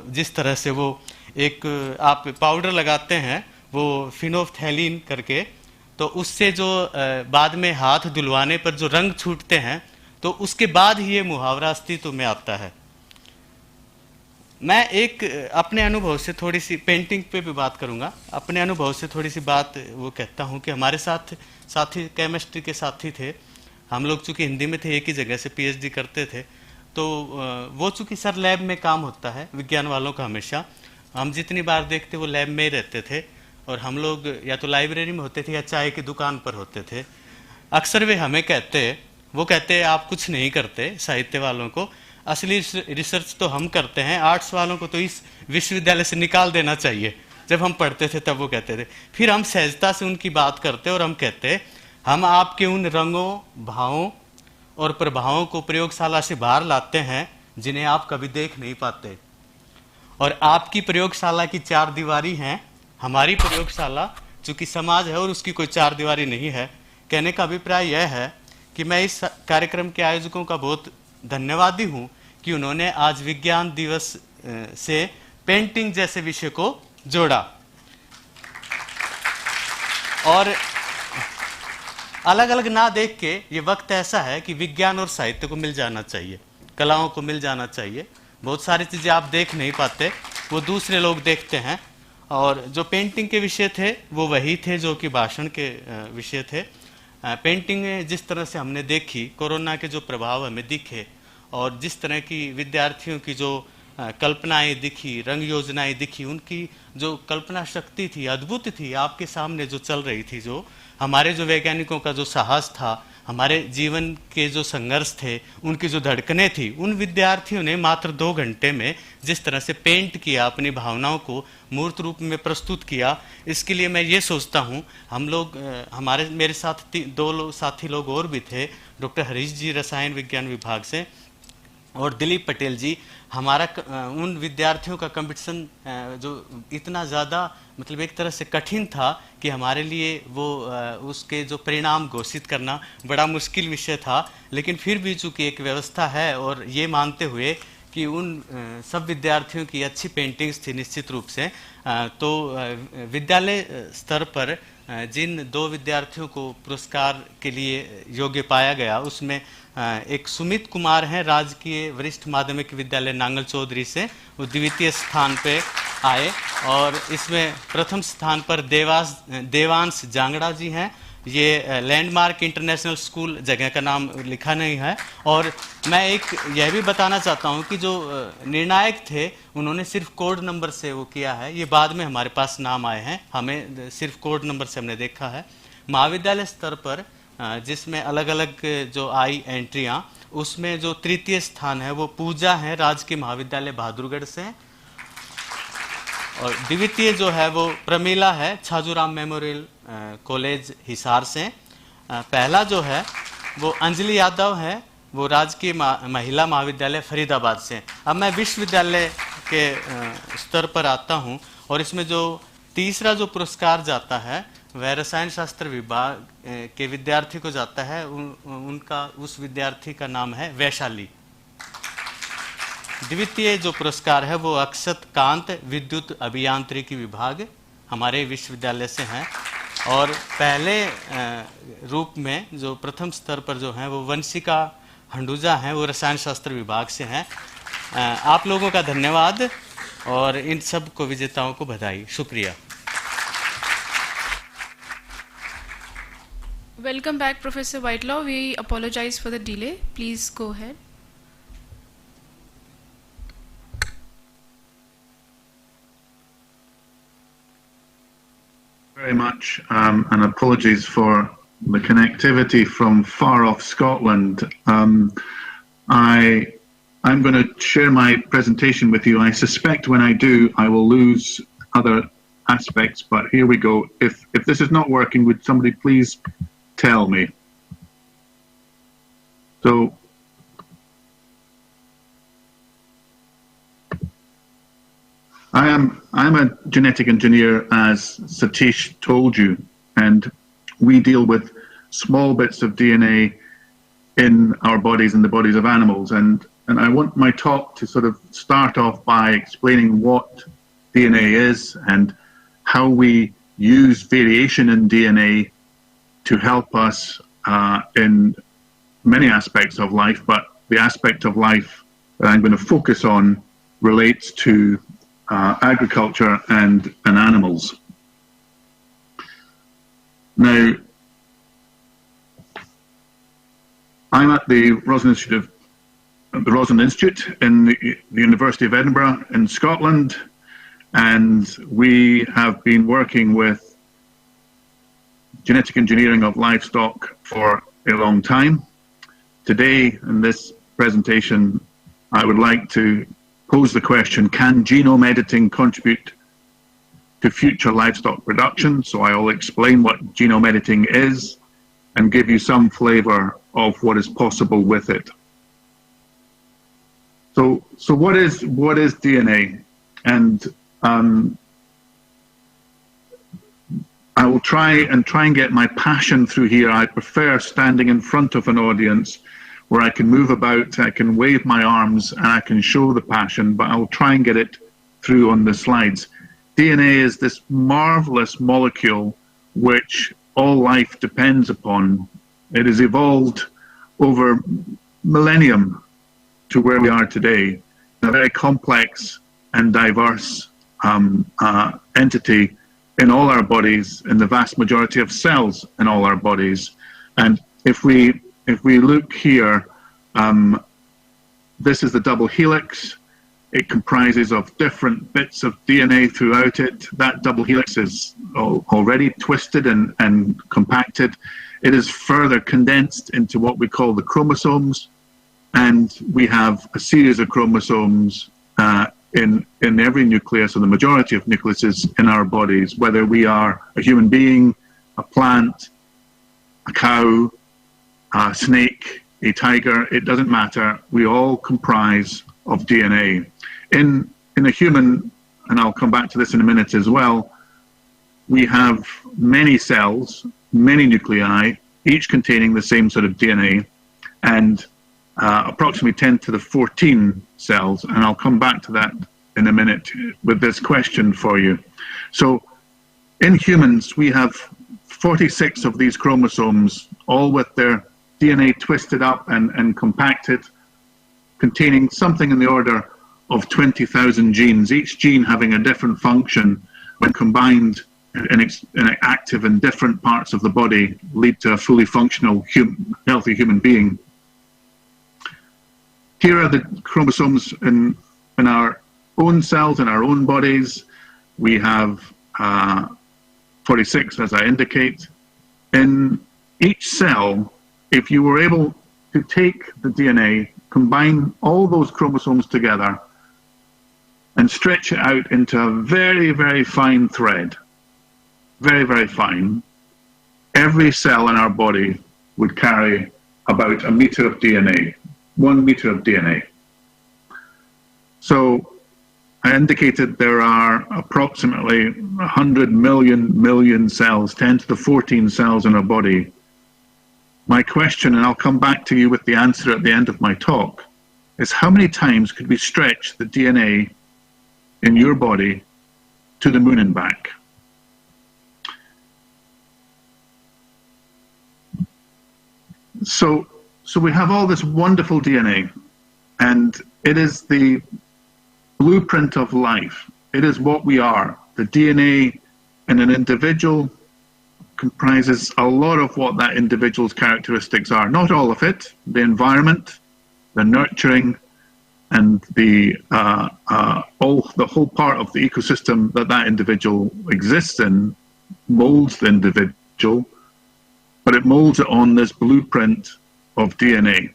जिस तरह से वो एक आप पाउडर लगाते हैं वो फिनोफ्थैलीन करके, तो उससे जो बाद में हाथ धुलवाने पर जो रंग छूटते हैं, तो उसके बाद ही ये मुहावरा अस्तित्व में आता है। मैं एक अपने अनुभव से थोड़ी सी पेंटिंग पे भी बात करूंगा। अपने अनुभव से थोड़ी सी बात वो कहता हूँ कि हमारे साथी केमिस्ट्री के साथी थे। हम लोग चूंकि हिंदी में थे, एक ही जगह से PhD करते थे, तो वो चूंकि सर लैब में काम होता है विज्ञान वालों का हमेशा, हम जितनी बार देखते वो लैब में ही रहते थे, और हम लोग या तो लाइब्रेरी में होते थे या चाय की दुकान पर होते थे। अक्सर वे हमें वो कहते आप कुछ नहीं करते साहित्य वालों को, असली रिसर्च तो हम करते हैं, आर्ट्स वालों को तो इस विश्वविद्यालय से निकाल देना चाहिए। जब हम पढ़ते थे तब वो कहते थे। फिर हम सहजता से उनकी बात करते और हम कहते हम आपके उन रंगों, भावों और प्रभावों को प्रयोगशाला से बाहर लाते हैं जिन्हें आप कभी देख नहीं पाते। और आपकी प्रयोगशाला की 4 दीवारी हैं, हमारी प्रयोगशाला चूंकि समाज है और उसकी कोई 4 दीवारी नहीं है। कहने का अभिप्राय यह है कि मैं इस कार्यक्रम के आयोजकों का बहुत धन्यवादी हूं कि उन्होंने आज विज्ञान दिवस से पेंटिंग जैसे विषय को जोड़ा। और अलग अलग ना देख के ये वक्त ऐसा है कि विज्ञान और साहित्य को मिल जाना चाहिए, कलाओं को मिल जाना चाहिए। बहुत सारी चीजें आप देख नहीं पाते, वो दूसरे लोग देखते हैं। और जो पेंटिंग के विषय थे वो वही थे जो कि भाषण के विषय थे। पेंटिंग में जिस तरह से हमने देखी, कोरोना के जो प्रभाव हमें दिखे और जिस तरह की विद्यार्थियों की जो कल्पनाएं दिखी, रंग योजनाएं दिखी, उनकी जो कल्पना शक्ति थी अद्भुत थी, आपके सामने जो चल रही थी, जो हमारे जो वैज्ञानिकों का जो साहस था, हमारे जीवन के जो संघर्ष थे, उनकी जो धड़कनें थी, उन विद्यार्थियों ने मात्र 2 घंटे में जिस तरह से पेंट किया, अपनी भावनाओं को मूर्त रूप में प्रस्तुत किया, इसके लिए मैं ये सोचता हूँ हम लोग मेरे साथ 2 साथी लोग और भी थे, डॉक्टर हरीश जी रसायन विज्ञान विभाग से और दिलीप पटेल जी, हमारा उन विद्यार्थियों का कंपटीशन जो इतना ज़्यादा मतलब एक तरह से कठिन था कि हमारे लिए वो उसके जो परिणाम घोषित करना बड़ा मुश्किल विषय था, लेकिन फिर भी चूंकि एक व्यवस्था है और ये मानते हुए कि उन सब विद्यार्थियों की अच्छी पेंटिंग्स थी निश्चित रूप से, तो विद्यालय स्तर पर जिन 2 विद्यार्थियों को पुरस्कार के लिए योग्य पाया गया, उसमें एक सुमित कुमार हैं, राजकीय वरिष्ठ माध्यमिक विद्यालय नांगल चौधरी से, वो द्वितीय स्थान पे आए, और इसमें प्रथम स्थान पर देवांश जांगड़ा जी हैं। ये लैंडमार्क इंटरनेशनल स्कूल, जगह का नाम लिखा नहीं है। और मैं एक यह भी बताना चाहता हूं कि जो निर्णायक थे उन्होंने सिर्फ कोड नंबर से वो किया है, ये बाद में हमारे पास नाम आए हैं, हमें सिर्फ कोड नंबर से हमने देखा है। महाविद्यालय स्तर पर जिसमें अलग अलग जो आई एंट्रियां, उसमें जो तृतीय स्थान है वो पूजा है, राजकीय महाविद्यालय बहादुरगढ़ से, और द्वितीय जो है वो प्रमीला है, छाजूराम मेमोरियल कॉलेज हिसार से। पहला जो है वो अंजलि यादव है, वो राजकीय महिला महाविद्यालय फरीदाबाद से। अब मैं विश्वविद्यालय के स्तर पर आता हूं, और इसमें जो तीसरा जो पुरस्कार जाता है वह रसायन शास्त्र विभाग के विद्यार्थी को जाता है। उनका उस विद्यार्थी का नाम है वैशाली। द्वितीय जो पुरस्कार है वो अक्षत कांत, विद्युत अभियांत्रिकी विभाग, हमारे विश्वविद्यालय से हैं। और पहले रूप में जो प्रथम स्तर पर जो हैं वो वंशिका हंडूजा हैं, वो रसायन शास्त्र विभाग से हैं। आप लोगों का धन्यवाद और इन सब को विजेताओं को बधाई। शुक्रिया। Welcome back, Professor Whitelaw. We apologize for the delay. Please go ahead. Very much, and apologies for the connectivity from far off Scotland. I'm going to share my presentation with you. I suspect when I do, I will lose other aspects, but here we go. If this is not working, would somebody please tell me? So I'm a genetic engineer, as Satish told you, and we deal with small bits of DNA in our bodies and the bodies of animals, and I want my talk to sort of start off by explaining what DNA is and how we use variation in DNA to help us in many aspects of life, but the aspect of life that I'm going to focus on relates to agriculture and animals. Now, I'm at the Roslin Institute in the University of Edinburgh in Scotland, and we have been working with genetic engineering of livestock for a long time. Today, in this presentation, I would like to pose the question, can genome editing contribute to future livestock production? So I'll explain what genome editing is and give you some flavor of what is possible with it. So what is DNA? And I will try and get my passion through here. I prefer standing in front of an audience where I can move about, I can wave my arms, and I can show the passion, but I will try and get it through on the slides. DNA is this marvelous molecule which all life depends upon. It has evolved over millennium to where we are today, a very complex and diverse entity in all our bodies, in the vast majority of cells in all our bodies. And if we look here, this is the double helix. It comprises of different bits of DNA throughout it. That double helix is already twisted and compacted. It is further condensed into what we call the chromosomes, and we have a series of chromosomes in every nucleus, or the majority of nucleuses in our bodies, whether we are a human being, a plant, a cow, a snake, a tiger, it doesn't matter. We all comprise of DNA. In a human, and I'll come back to this in a minute as well, we have many cells, many nuclei, each containing the same sort of DNA, and approximately 10 to the 14 cells, and I'll come back to that in a minute with this question for you. So in humans, we have 46 of these chromosomes, all with their DNA twisted up and compacted, containing something in the order of 20,000 genes, each gene having a different function when combined and active in different parts of the body, lead to a fully functional, healthy human being. Here are the chromosomes in our own cells, in our own bodies. We have 46, as I indicate. In each cell, if you were able to take the DNA, combine all those chromosomes together, and stretch it out into a very, very fine thread, very, very fine, every cell in our body would carry about a meter of DNA, 1 meter of DNA. So I indicated there are approximately 100 million cells, 10 to the 14 cells in our body. My question, and I'll come back to you with the answer at the end of my talk, is how many times could we stretch the DNA in your body to the moon and back? So we have all this wonderful DNA, and it is the blueprint of life. It is what we are. The DNA in an individual comprises a lot of what that individual's characteristics are. Not all of it. The environment, the nurturing, and the whole part of the ecosystem that individual exists in molds the individual, but it molds it on this blueprint of DNA.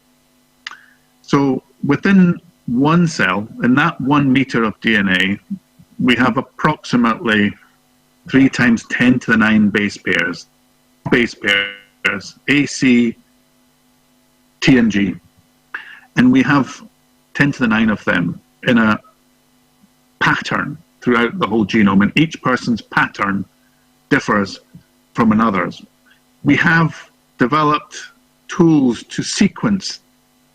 So within one cell, in that 1 meter of DNA, we have approximately 3 times 10 to the 9 base pairs, A, C, T, and G. And we have 10 to the 9 of them in a pattern throughout the whole genome, and each person's pattern differs from another's. We have developed tools to sequence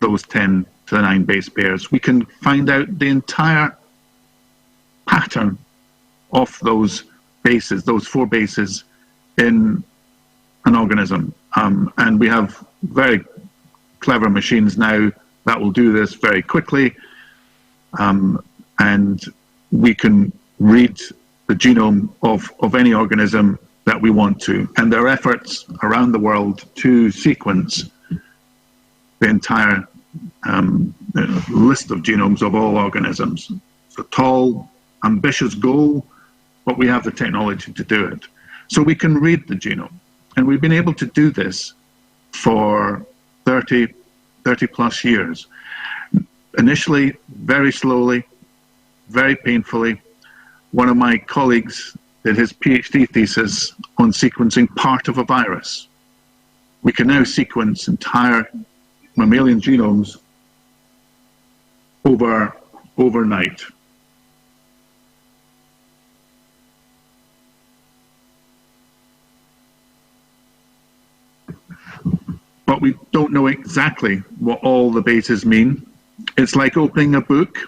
those 10 to the 9 base pairs. We can find out the entire pattern of those bases, those 4 bases in an organism. And we have very clever machines now that will do this very quickly. And we can read the genome of any organism that we want to. And there are efforts around the world to sequence the entire list of genomes of all organisms. It's a tall, ambitious goal, but we have the technology to do it. So we can read the genome. And we've been able to do this for 30 plus years. Initially, very slowly, very painfully. One of my colleagues did his PhD thesis on sequencing part of a virus. We can now sequence entire mammalian genomes overnight. But we don't know exactly what all the bases mean. It's like opening a book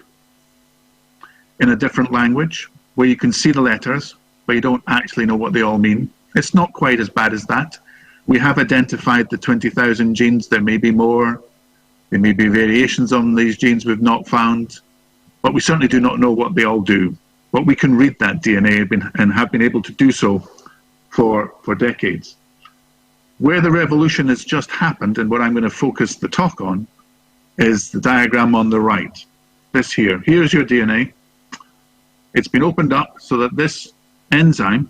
in a different language where you can see the letters, but you don't actually know what they all mean. It's not quite as bad as that. We have identified the 20,000 genes. There may be more. There may be variations on these genes we've not found, but we certainly do not know what they all do. But we can read that DNA and have been able to do so for decades. Where the revolution has just happened, and what I'm going to focus the talk on, is the diagram on the right. This here. Here's your DNA. It's been opened up so that this enzyme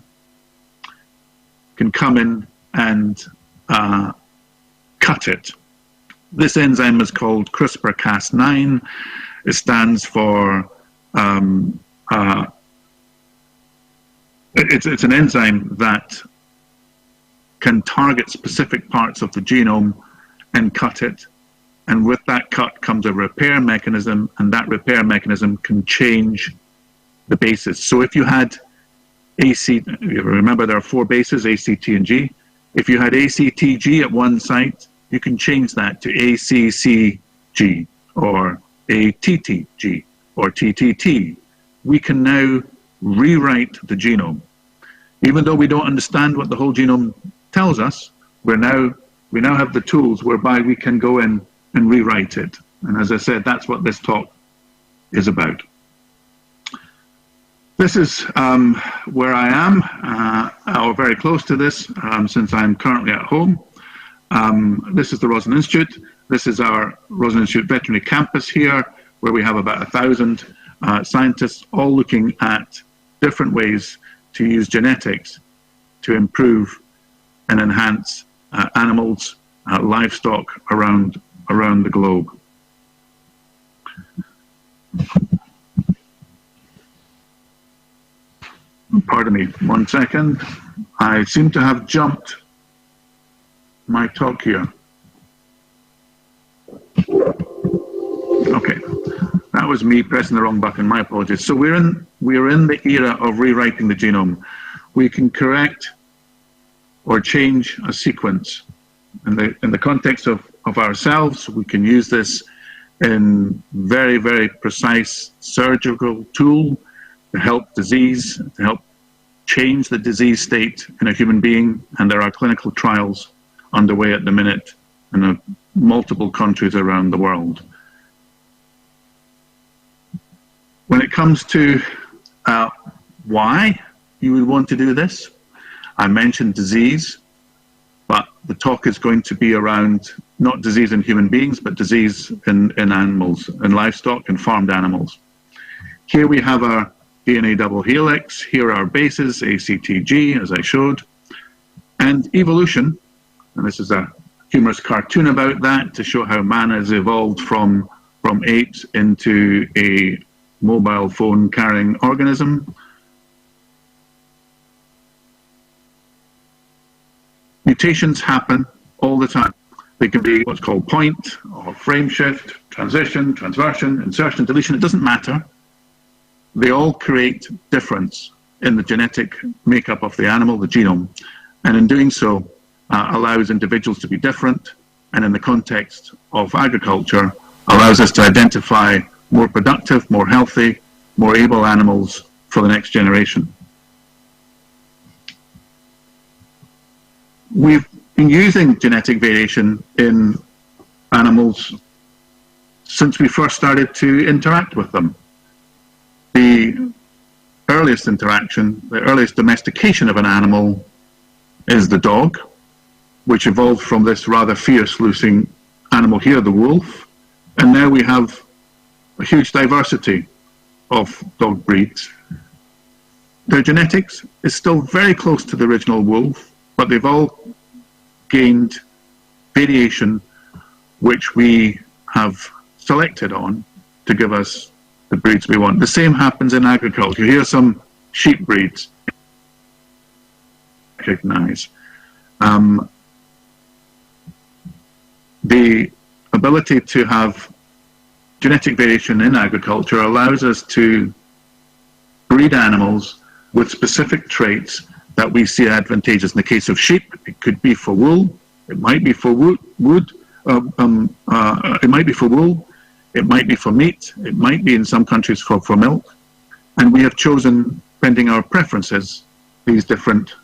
can come in and cut it. This enzyme is called CRISPR-Cas9. It stands for it's an enzyme that can target specific parts of the genome and cut it. And with that cut comes a repair mechanism, and that repair mechanism can change the bases. So if you had remember there are 4 bases, A, C, T, and G. If you had ACTG at one site, you can change that to ACCG or ATTG or TTT. We can now rewrite the genome. Even though we don't understand what the whole genome tells us, we now have the tools whereby we can go in and rewrite it. And as I said, that's what this talk is about. This is where I am, or very close to this, since I'm currently at home. This is the Rosen Institute. This is our Rosen Institute veterinary campus here, where we have about 1,000 scientists all looking at different ways to use genetics to improve and enhance animals, livestock around the globe. Pardon me, 1 second. I seem to have jumped my talk here. Okay, that was me pressing the wrong button. My apologies. So we're in the era of rewriting the genome. We can correct or change a sequence. In the context of ourselves, we can use this in very, very precise surgical tool to help disease, to help change the disease state in a human being. And there are clinical trials underway at the minute in multiple countries around the world. When it comes to why you would want to do this, I mentioned disease, but the talk is going to be around not disease in human beings, but disease in animals, in livestock and farmed animals. Here we have our DNA double helix. Here are our bases, ACTG, as I showed. And evolution, and this is a humorous cartoon about that to show how man has evolved from apes into a mobile phone carrying organism. Mutations happen all the time. They can be what's called point or frame shift, transition, transversion, insertion, deletion. It doesn't matter. They all create difference in the genetic makeup of the animal, the genome, and in doing so allows individuals to be different, and in the context of agriculture allows us to identify more productive, more healthy, more able animals for the next generation. We've been using genetic variation in animals since we first started to interact with them. The earliest interaction, the earliest domestication of an animal is the dog, which evolved from this rather fierce-looking animal here, the wolf. And now we have a huge diversity of dog breeds. Their genetics is still very close to the original wolf, but they've all gained variation which we have selected on to give us the breeds we want. The same happens in agriculture. Here are some sheep breeds. Recognize. The ability to have genetic variation in agriculture allows us to breed animals with specific traits that we see advantageous. In the case of sheep, it could be for wool, it might be for wool, it might be for wool, it might be for meat, it might be in some countries for milk. And we have chosen, pending our preferences, these different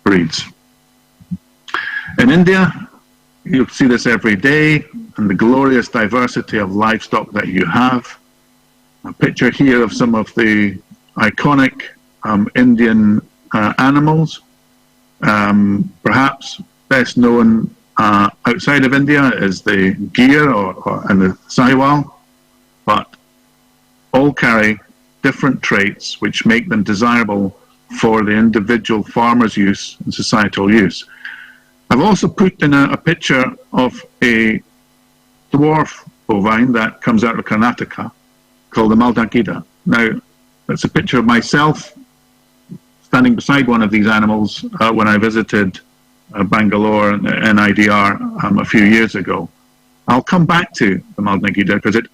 breeds. In India, you'll see this every day, and the glorious diversity of livestock that you have. A picture here of some of the iconic Indian animals. Perhaps best known outside of India is the Gir and the Sahiwal, but all carry different traits which make them desirable for the individual farmer's use and societal use. I've also put in a picture of a dwarf bovine that comes out of Karnataka called the Maldagida. Now, that's a picture of myself standing beside one of these animals when I visited Bangalore and NIDR a few years ago. I'll come back to the Maldagida because it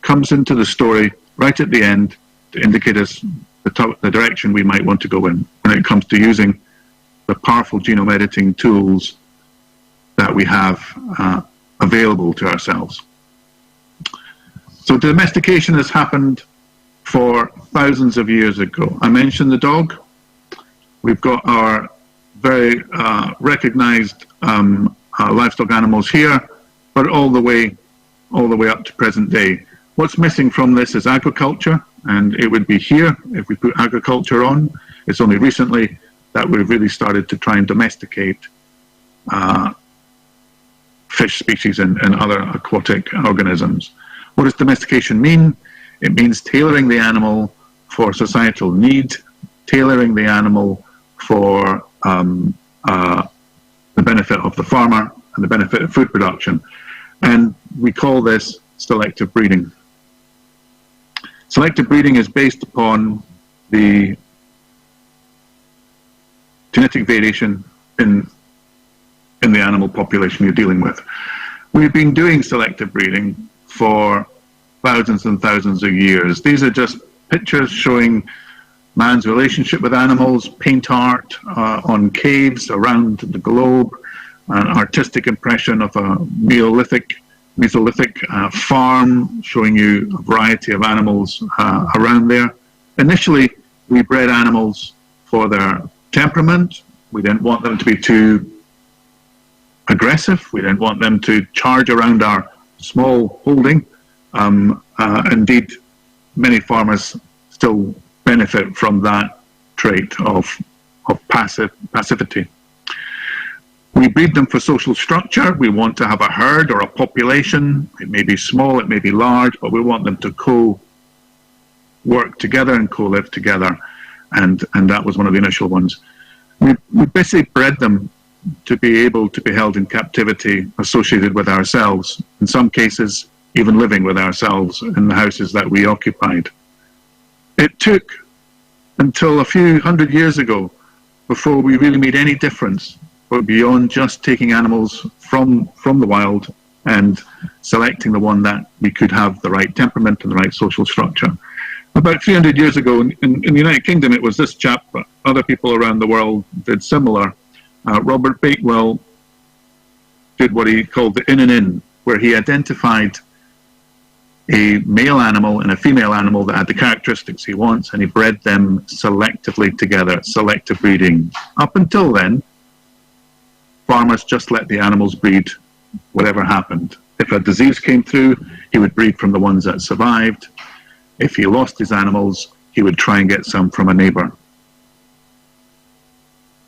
comes into the story right at the end to indicate us the direction we might want to go in when it comes to using the powerful genome editing tools that we have available to ourselves. So domestication has happened for thousands of years ago. I mentioned the dog. We've got our very recognized livestock animals here, but all the way up to present day. What's missing from this is agriculture, and it would be here if we put agriculture on. It's only recently that we've really started to try and domesticate fish species and other aquatic organisms. What does domestication mean? It means tailoring the animal for societal need, tailoring the animal for the benefit of the farmer and the benefit of food production. And we call this selective breeding. Selective breeding is based upon the genetic variation in the animal population you're dealing with. We've been doing selective breeding for thousands and thousands of years. These are just pictures showing man's relationship with animals, paint art on caves around the globe, an artistic impression of a Mesolithic farm showing you a variety of animals around there. Initially, we bred animals for their temperament. We didn't want them to be too aggressive. We didn't want them to charge around our small holding. Indeed, many farmers still benefit from that trait of passivity. We breed them for social structure. We want to have a herd or a population. It may be small, it may be large, but we want them to co-work together and co-live together. And that was one of the initial ones. We basically bred them to be able to be held in captivity associated with ourselves, in some cases even living with ourselves in the houses that we occupied. It took until a few hundred years ago before we really made any difference, but beyond just taking animals from the wild and selecting the one that we could have the right temperament and the right social structure. About 300 years ago in the United Kingdom, it was this chap, but other people around the world did similar. Robert Bakewell did what he called the in and in, where he identified a male animal and a female animal that had the characteristics he wants, and he bred them selectively together, selective breeding. Up until then, farmers just let the animals breed whatever happened. If a disease came through, he would breed from the ones that survived. If he lost his animals, he would try and get some from a neighbor.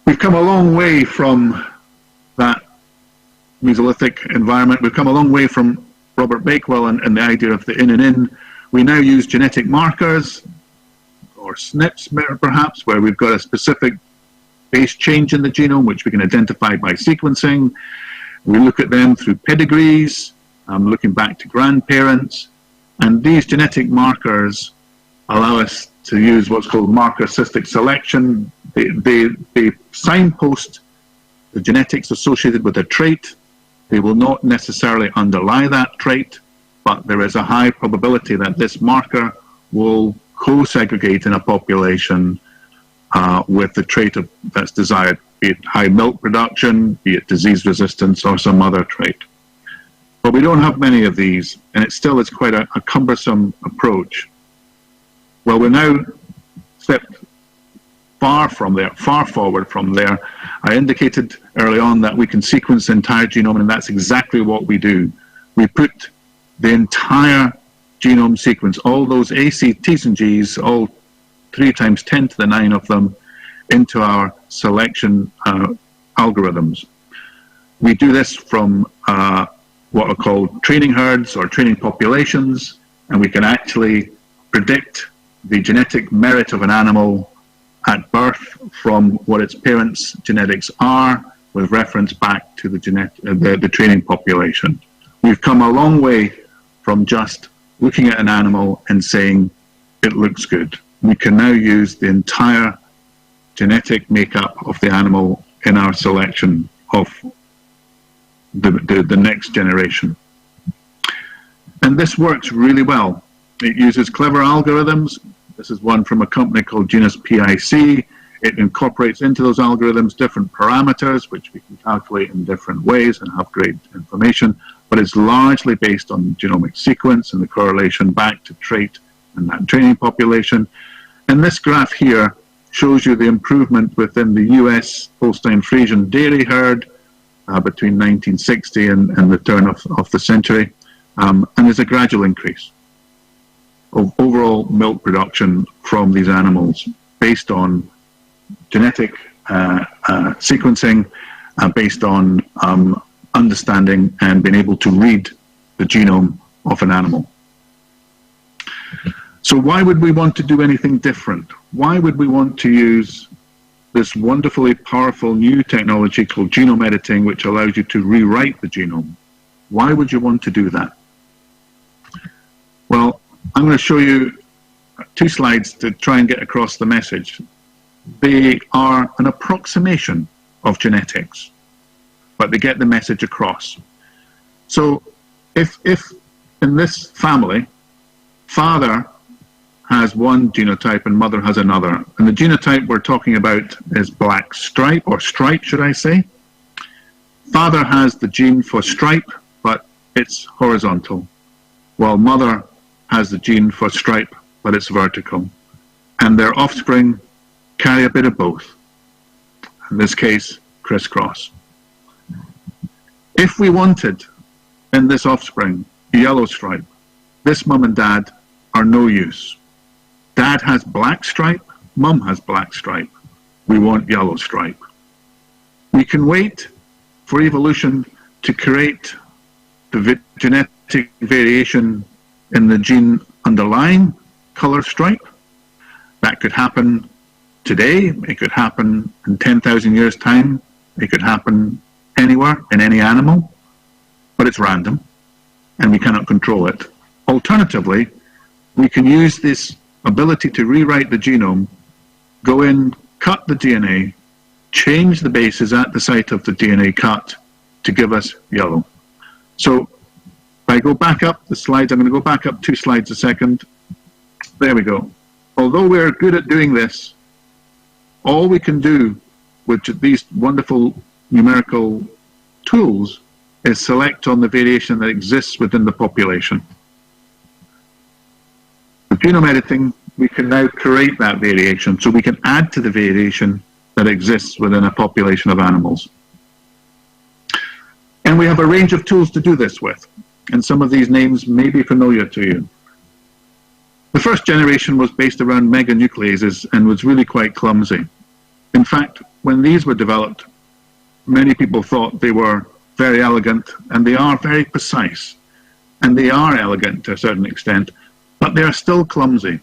We've come a long way from that Mesolithic environment. We've come a long way from Robert Bakewell and the idea of the in and in. We now use genetic markers, or SNPs perhaps, where we've got a specific base change in the genome, which we can identify by sequencing. We look at them through pedigrees, looking back to grandparents, and these genetic markers allow us to use what's called marker-assisted selection. They signpost the genetics associated with a trait. They will not necessarily underlie that trait, but there is a high probability that this marker will co-segregate in a population with the trait that's desired, be it high milk production, be it disease resistance, or some other trait. But we don't have many of these, and it still is quite a cumbersome approach. Well, we're now stepped far forward from there. I indicated early on that we can sequence the entire genome, and that's exactly what we do. We put the entire genome sequence, all those A, C, T's and G's, all 3 times 10 to the 9 of them, into our selection algorithms. We do this from what are called training herds or training populations, and we can actually predict the genetic merit of an animal at birth from what its parents' genetics are, with reference back to the training population. We've come a long way from just looking at an animal and saying it looks good. We can now use the entire genetic makeup of the animal in our selection of the next generation. And this works really well. It uses clever algorithms. This is one from a company called Genus PIC. It incorporates into those algorithms different parameters, which we can calculate in different ways and have great information, but it's largely based on genomic sequence and the correlation back to trait and that training population. And this graph here shows you the improvement within the US Holstein Friesian dairy herd between 1960 and the turn of the century. And there's a gradual increase of overall milk production from these animals based on genetic sequencing, based on understanding and being able to read the genome of an animal. So why would we want to do anything different? Why would we want to use this wonderfully powerful new technology called genome editing, which allows you to rewrite the genome? Why would you want to do that? Well, I'm going to show you 2 slides to try and get across the message. They are an approximation of genetics, but they get the message across. So if in this family, father has one genotype and mother has another, and the genotype we're talking about is black stripe, or stripe should I say. Father has the gene for stripe, but it's horizontal, while mother has the gene for stripe, but it's vertical. And their offspring carry a bit of both. In this case, crisscross. If we wanted in this offspring a yellow stripe, this mum and dad are no use. Dad has black stripe, mum has black stripe. We want yellow stripe. We can wait for evolution to create the genetic variation in the gene underlying color stripe. That could happen today, it could happen in 10,000 years' time, it could happen anywhere in any animal, but it's random and we cannot control it. Alternatively, we can use this ability to rewrite the genome, go in, cut the DNA, change the bases at the site of the DNA cut to give us yellow. So if I go back up the slides, I'm going to go back up 2 slides a second. There we go. Although we're good at doing this, all we can do with these wonderful numerical tools is select on the variation that exists within the population. With genome editing, we can now create that variation, so we can add to the variation that exists within a population of animals. And we have a range of tools to do this with, and some of these names may be familiar to you. The first generation was based around meganucleases and was really quite clumsy. In fact, when these were developed, many people thought they were very elegant, and they are very precise, and they are elegant to a certain extent, but they are still clumsy.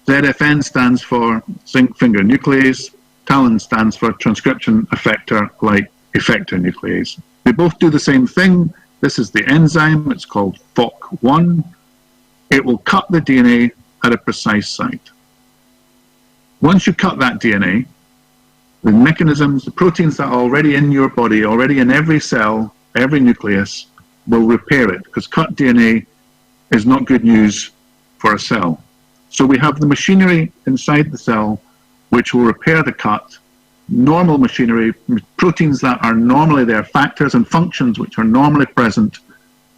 ZFN stands for zinc finger nuclease, TALEN stands for transcription effector like effector nuclease. They both do the same thing. This is the enzyme, it's called FOC1. It will cut the DNA at a precise site. Once you cut that DNA, the mechanisms, the proteins that are already in your body, already in every cell, every nucleus, will repair it, because cut DNA is not good news for a cell. So we have the machinery inside the cell which will repair the cut, normal machinery, proteins that are normally there, factors and functions which are normally present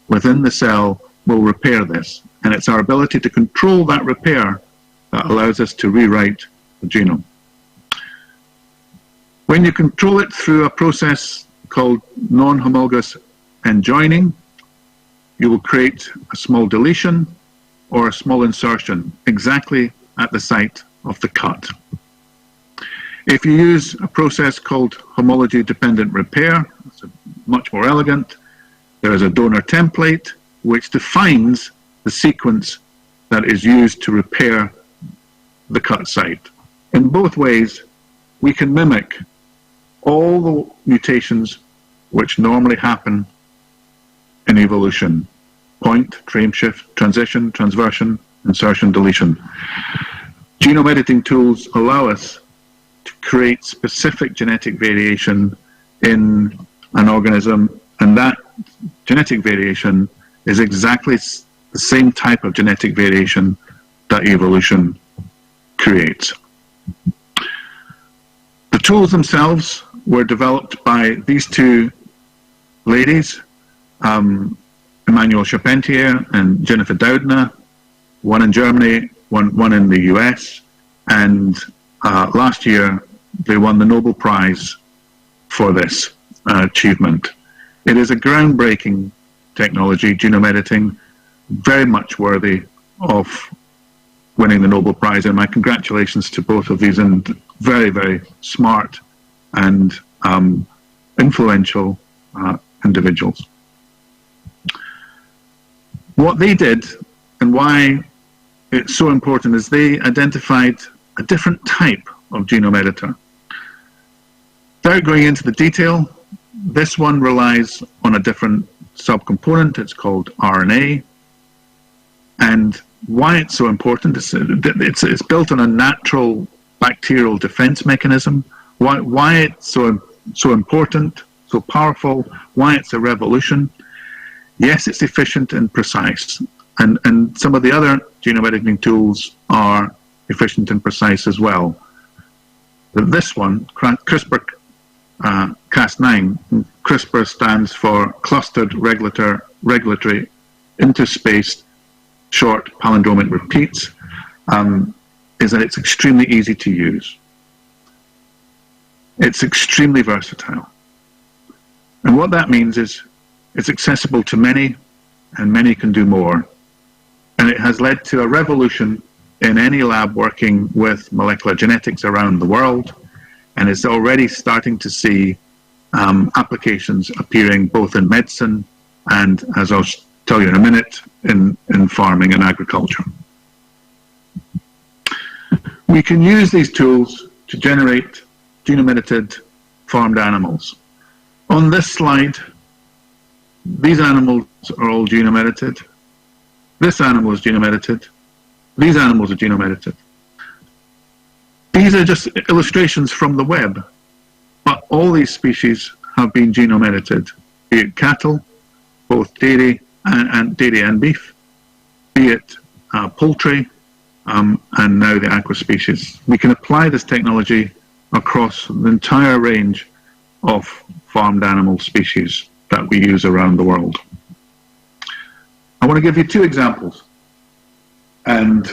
within the cell will repair this. And it's our ability to control that repair that allows us to rewrite the genome. When you control it through a process called non-homologous enjoining, you will create a small deletion or a small insertion exactly at the site of the cut. If you use a process called homology-dependent repair, it's a much more elegant. There is a donor template which defines the sequence that is used to repair the cut site. In both ways, we can mimic all the mutations which normally happen in evolution: point, frame shift, transition, transversion, insertion, deletion. Genome editing tools allow us to create specific genetic variation in an organism, and that genetic variation is exactly the same type of genetic variation that evolution creates. The tools themselves were developed by these two ladies, Emmanuel Charpentier and Jennifer Doudna, one in Germany, one in the US, and last year they won the Nobel Prize for this achievement. It is a groundbreaking technology, genome editing, very much worthy of winning the Nobel Prize, and my congratulations to both of these, and very, very smart and influential individuals. What they did and why it's so important is they identified a different type of genome editor. Without going into the detail, this one relies on a different subcomponent. It's called RNA. And why it's so important is it's built on a natural bacterial defense mechanism. Why it's so important, so powerful, why it's a revolution. Yes, it's efficient and precise. And some of the other genome editing tools are efficient and precise as well. This one, CRISPR-Cas9, CRISPR stands for Clustered Regulatory Interspaced Short Palindromic Repeats, is that it's extremely easy to use. It's extremely versatile. And what that means is it's accessible to many, and many can do more. And it has led to a revolution in any lab working with molecular genetics around the world, and it's already starting to see applications appearing both in medicine and, as I'll tell you in a minute, in farming and agriculture. We can use these tools to generate genome-edited farmed animals. On this slide, these animals are all genome-edited. This animal is genome-edited. These animals are genome-edited. These are just illustrations from the web, but all these species have been genome-edited, be it cattle, both dairy and beef, be it poultry, and now the aqua species. We can apply this technology across the entire range of farmed animal species that we use around the world. I want to give you two examples. And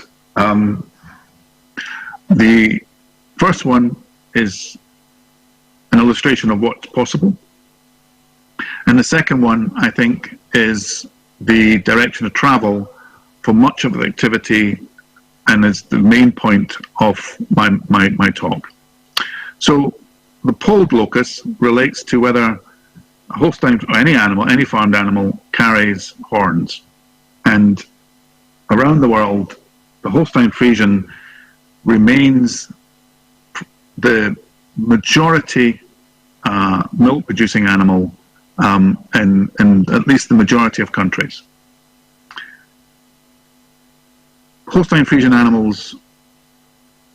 the first one is an illustration of what's possible. And the second one, I think, is the direction of travel for much of the activity and is the main point of my talk. So the polled locus relates to whether a Holstein, or any animal, any farmed animal, carries horns. And around the world, the Holstein Friesian remains the majority milk-producing animal in at least the majority of countries. Holstein Friesian animals,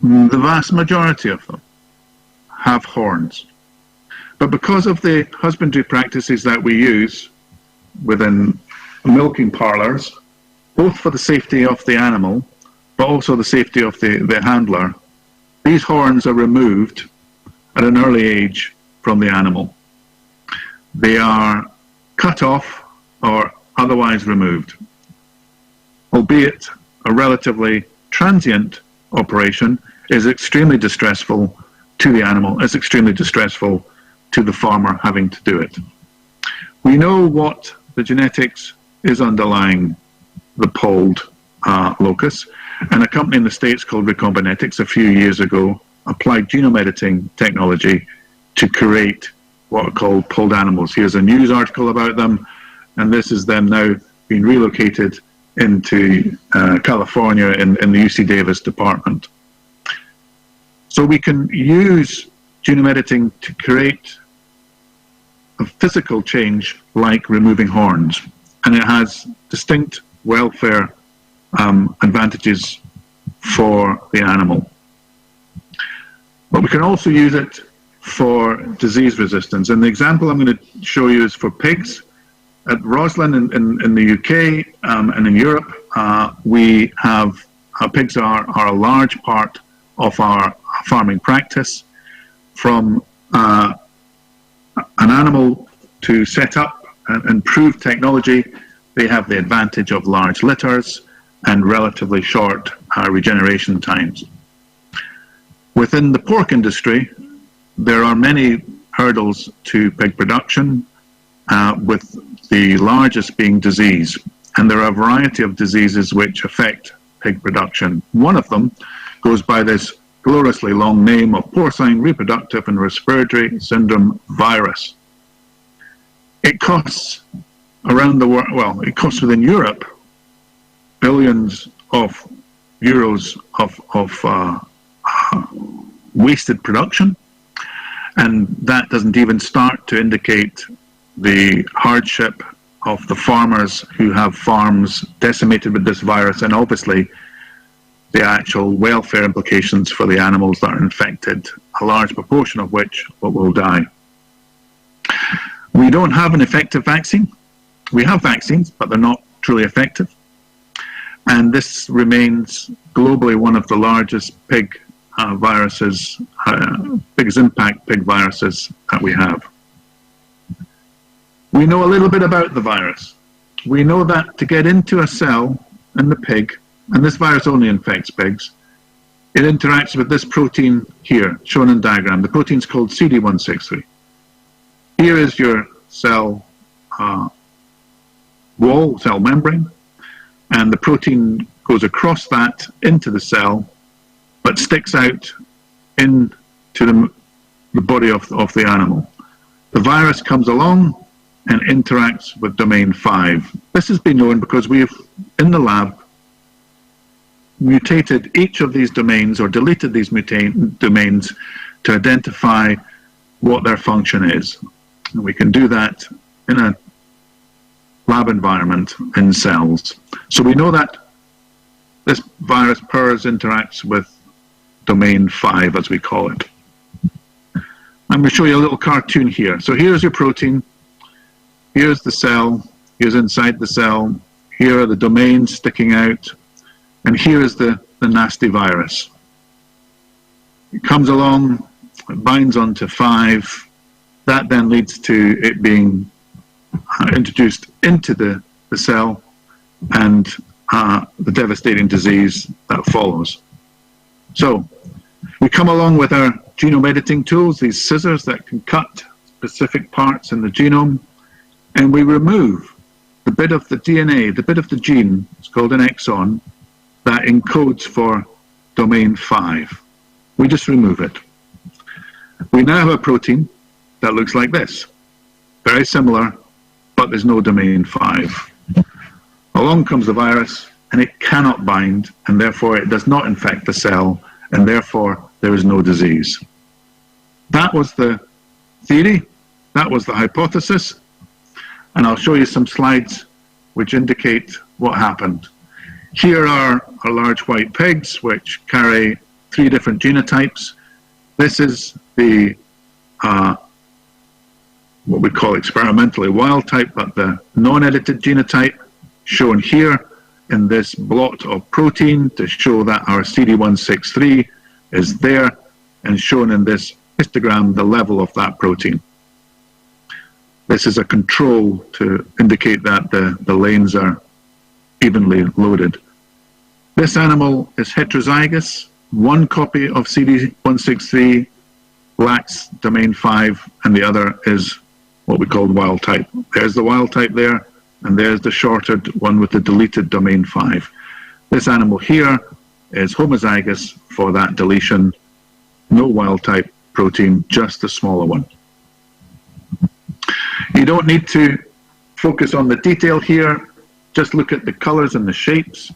the vast majority of them, have horns. But because of the husbandry practices that we use within milking parlours, both for the safety of the animal, but also the safety of the handler, these horns are removed at an early age from the animal. They are cut off or otherwise removed. Albeit a relatively transient operation, is extremely distressful to the animal, it's extremely distressful to the farmer having to do it. We know what the genetics is underlying the polled locus, and a company in the States called Recombinetics a few years ago applied genome editing technology to create what are called pulled animals. Here's a news article about them, and this is them now being relocated into California in the UC Davis department. So we can use genome editing to create a physical change like removing horns, and it has distinct welfare advantages for the animal. But we can also use it for disease resistance. And the example I'm going to show you is for pigs. At Roslin in the UK and in Europe, we have pigs are a large part of our farming practice. From an animal to set up and prove technology, they have the advantage of large litters and relatively short regeneration times. Within the pork industry, there are many hurdles to pig production, with the largest being disease. And there are a variety of diseases which affect pig production. One of them goes by this gloriously long name of porcine reproductive and respiratory syndrome virus. It costs around the world, well, it costs within Europe billions of euros of wasted production, and that doesn't even start to indicate the hardship of the farmers who have farms decimated with this virus, and obviously the actual welfare implications for the animals that are infected, a large proportion of which will die. We don't have an effective vaccine. We have vaccines, but they're not truly effective. And this remains globally one of the largest pig viruses, biggest impact pig viruses that we have. We know a little bit about the virus. We know that to get into a cell in the pig, and this virus only infects pigs, it interacts with this protein here, shown in diagram. The protein's called CD163. Here is your cell wall, cell membrane, and the protein goes across that into the cell, but sticks out into the body of the animal. The virus comes along and interacts with domain 5. This has been known because we've, in the lab, mutated each of these domains or deleted these domains to identify what their function is. And we can do that in a lab environment in cells. So we know that this virus PERS interacts with domain 5, as we call it. I'm going to show you a little cartoon here. So here's your protein, here's the cell, here's inside the cell, here are the domains sticking out, and here is the nasty virus. It comes along, it binds onto 5, that then leads to it being introduced into the cell and the devastating disease that follows. So we come along with our genome editing tools, these scissors that can cut specific parts in the genome, and we remove the bit of the DNA, the bit of the gene, it's called an exon, that encodes for domain 5. We just remove it. We now have a protein that looks like this. Very similar, but there's no domain 5. Along comes the virus, and it cannot bind, and therefore it does not infect the cell, and therefore there is no disease. That was the theory, that was the hypothesis, and I'll show you some slides which indicate what happened. Here are our large white pigs, which carry 3 different genotypes. This is the what we call experimentally wild type, but the non-edited genotype shown here in this blot of protein to show that our CD163 is there, and shown in this histogram the level of that protein. This is a control to indicate that the lanes are evenly loaded. This animal is heterozygous. 1 copy of CD163 lacks domain 5, and the other is what we call wild type. There's the wild type there, and there's the shorted one with the deleted domain 5. This animal here is homozygous for that deletion. No wild type protein, just the smaller one. You don't need to focus on the detail here, just look at the colors and the shapes.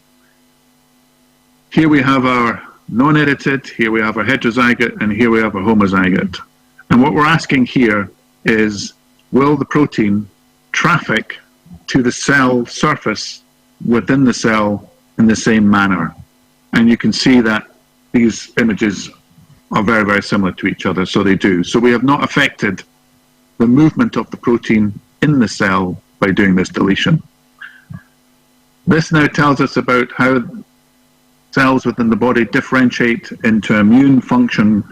Here we have our non-edited, here we have our heterozygote, and here we have our homozygote. And what we're asking here is, will the protein traffic to the cell surface within the cell in the same manner? And you can see that these images are very, very similar to each other, so they do. So we have not affected the movement of the protein in the cell by doing this deletion. This now tells us about how cells within the body differentiate into immune functioning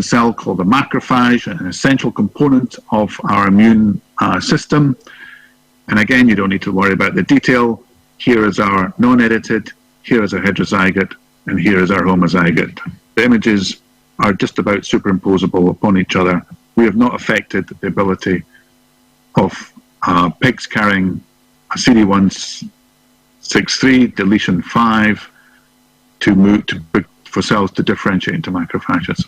cell called a macrophage, an essential component of our immune system. And again, you don't need to worry about the detail. Here is our non-edited, here is our heterozygote, and here is our homozygote. The images are just about superimposable upon each other. We have not affected the ability of pigs carrying a CD163 deletion 5 to move for cells to differentiate into macrophages.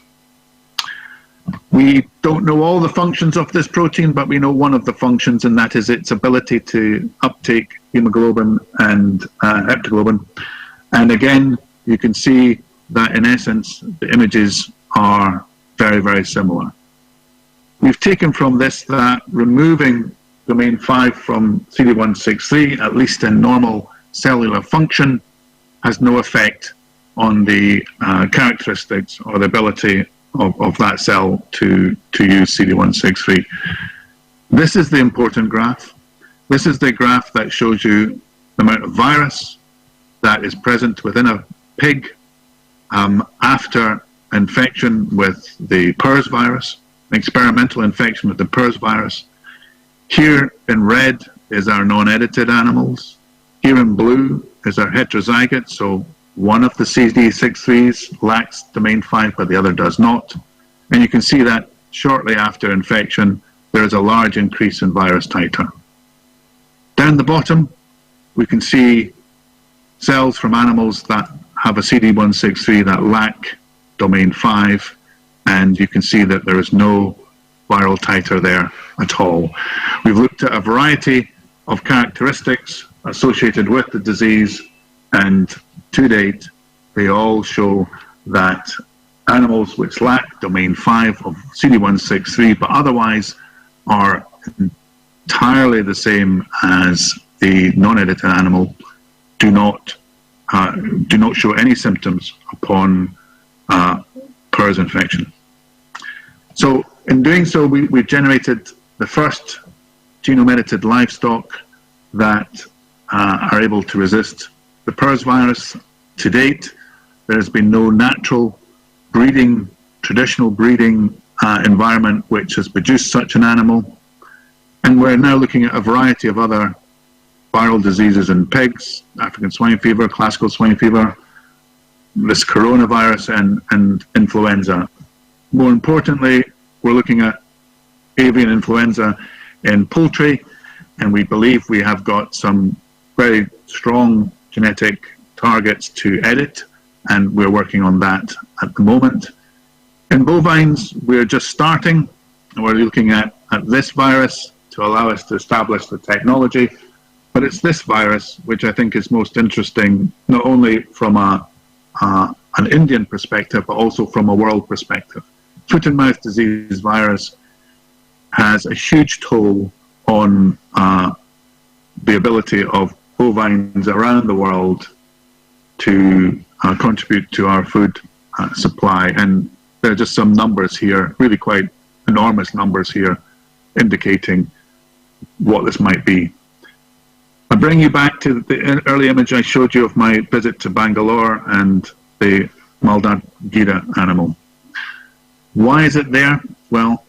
We don't know all the functions of this protein, but we know one of the functions, and that is its ability to uptake hemoglobin and heptoglobin. And again, you can see that in essence, the images are very, very similar. We've taken from this that removing domain 5 from CD163, at least in normal cellular function, has no effect on the characteristics or the ability of that cell to use CD163. This is the important graph. This is the graph that shows you the amount of virus that is present within a pig after infection with the PRRS virus, experimental infection with the PRRS virus. Here in red is our non-edited animals. Here in blue is our heterozygote, so one of the CD63s lacks domain 5, but the other does not. And you can see that shortly after infection, there is a large increase in virus titer. Down the bottom, we can see cells from animals that have a CD163 that lack domain 5, and you can see that there is no viral titer there at all. We've looked at a variety of characteristics associated with the disease, and to date, they all show that animals which lack domain 5 of CD163 but otherwise are entirely the same as the non-edited animal do not show any symptoms upon PRRS infection. So in doing so, we've generated the first genome-edited livestock that are able to resist the PRRS virus. To date, there has been no natural breeding, traditional breeding environment which has produced such an animal. And we're now looking at a variety of other viral diseases in pigs, African swine fever, classical swine fever, this coronavirus, and influenza. More importantly, we're looking at avian influenza in poultry, and we believe we have got some very strong genetic targets to edit, and we're working on that at the moment. In bovines, we're just starting, and we're looking at this virus to allow us to establish the technology, but it's this virus which I think is most interesting, not only from an Indian perspective, but also from a world perspective. Foot and mouth disease virus has a huge toll on the ability of bovines around the world to contribute to our food supply. And there are just some numbers here, really quite enormous numbers here, indicating what this might be. I bring you back to the early image I showed you of my visit to Bangalore and the Maldagira animal. Why is it there? Well,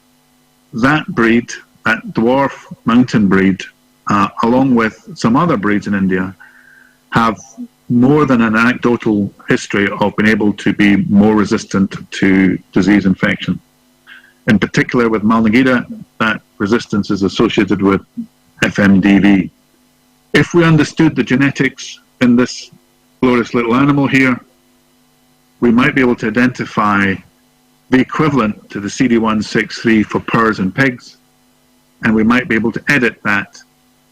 that breed, that dwarf mountain breed, along with some other breeds in India, have more than an anecdotal history of being able to be more resistant to disease infection. In particular with Maldagira, that resistance is associated with FMDV. If we understood the genetics in this glorious little animal here, we might be able to identify the equivalent to the CD163 for PRRS in pigs, and we might be able to edit that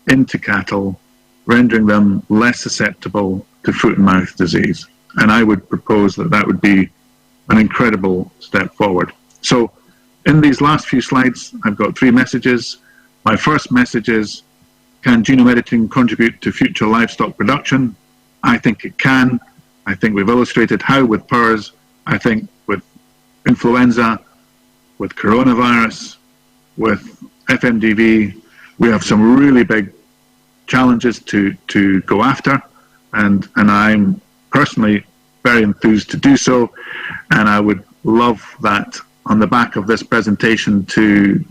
into cattle, rendering them less susceptible to foot and mouth disease. And I would propose that that would be an incredible step forward. So in these last few slides, I've got three messages. My first message is, can genome editing contribute to future livestock production? I think it can. I think we've illustrated how with PRRS. I think with influenza, with coronavirus, with FMDV, we have some really big challenges to go after, and I'm personally very enthused to do so, and I would love that on the back of this presentation to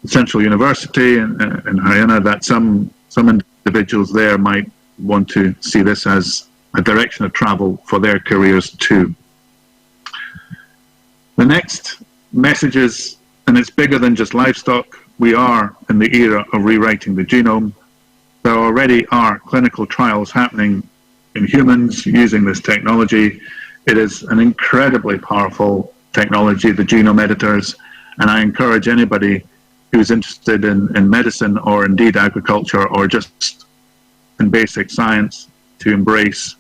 Central University in Haryana, that some individuals there might want to see this as a direction of travel for their careers too. The next message is, and it's bigger than just livestock, we are in the era of rewriting the genome. There already are clinical trials happening in humans using this technology. It is an incredibly powerful technology, the genome editors, and I encourage anybody who's interested in medicine or indeed agriculture or just in basic science to embrace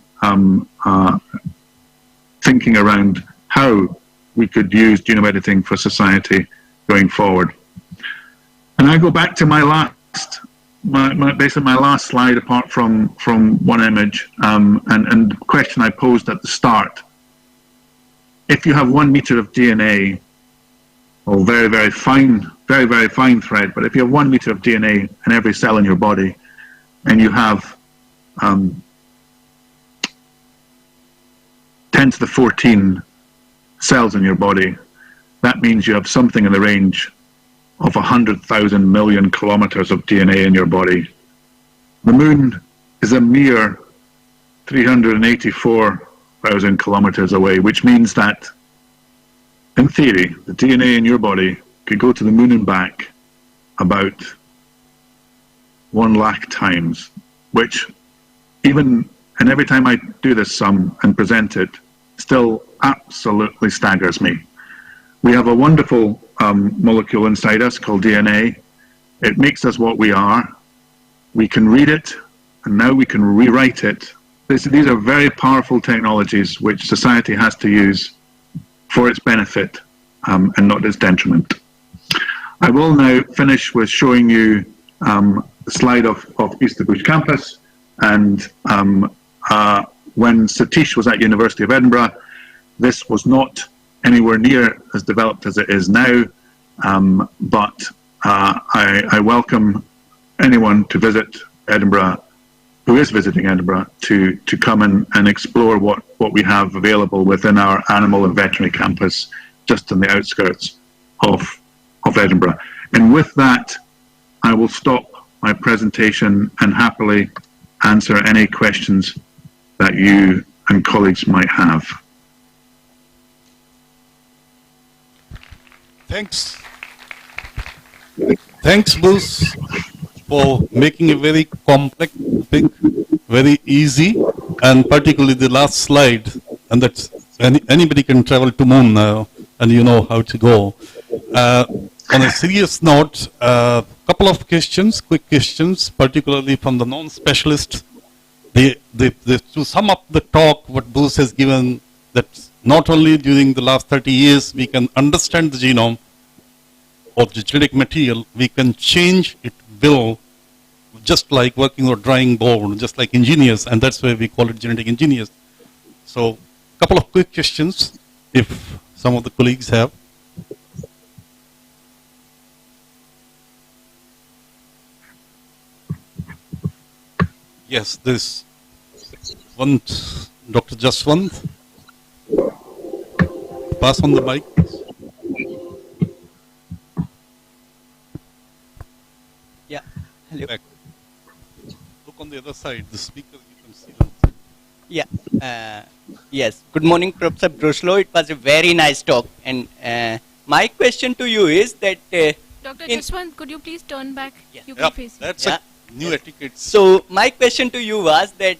thinking around how we could use genome editing for society going forward. And I go back to my last, basically my last slide apart from one image, and the question I posed at the start. If you have 1 meter of DNA, or very, very fine thread, but if you have 1 meter of DNA in every cell in your body, and you have 10 to the 14 cells in your body, that means you have something in the range of 100,000 million kilometers of DNA in your body. The moon is a mere 384,000 kilometers away, which means that, in theory, the DNA in your body could go to the moon and back about 1 lakh times, which even, and every time I do this sum and present it, still absolutely staggers me. We have a wonderful molecule inside us called DNA. It makes us what we are. We can read it, and now we can rewrite it. These are very powerful technologies which society has to use for its benefit and not its detriment. I will now finish with showing you the slide of East of Bush campus, and when Satish was at University of Edinburgh, this was not anywhere near as developed as it is now, but I welcome anyone to visit Edinburgh, who is visiting Edinburgh, to come and explore what we have available within our animal and veterinary campus just on the outskirts of Edinburgh. And with that, I will stop my presentation and happily answer any questions that you and colleagues might have. Thanks. Thanks, Bruce, for making a very complex topic very easy, and particularly the last slide, and that anybody can travel to moon now, and you know how to go. On a serious note, a couple of questions, quick questions, particularly from the non-specialists. To sum up the talk, what Bruce has given, that not only during the last 30 years we can understand the genome or the genetic material, we can change it will, just like working or drawing board, just like engineers, and that's why we call it genetic engineers. So, a couple of quick questions, if some of the colleagues have. Yes, this one, Dr. Jaswant. Pass on the mic. Yeah. Hello. Back. Look on the other side. The speakers you can see them. Yeah. Yes. Good morning, Professor Bruslow. It was a very nice talk. And my question to you is that... Dr. Jaswant, could you please turn back? Yeah. You can face That's yeah. a new etiquette. So, my question to you was that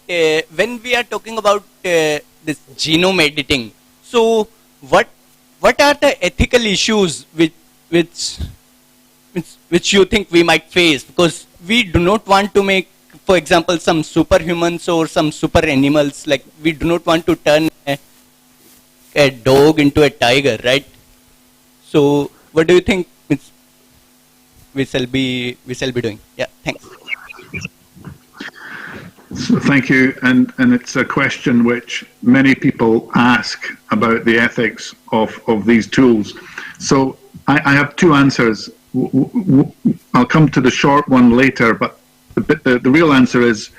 when we are talking about this genome editing, so what are the ethical issues which which you think we might face? Because we do not want to make, for example, some superhumans or some super animals. Like we do not want to turn a dog into a tiger, right? So what do you think we shall be doing? Yeah, thanks. So thank you, and it's a question which many people ask about the ethics of these tools. So I have two answers. I'll come to the short one later, but the real answer is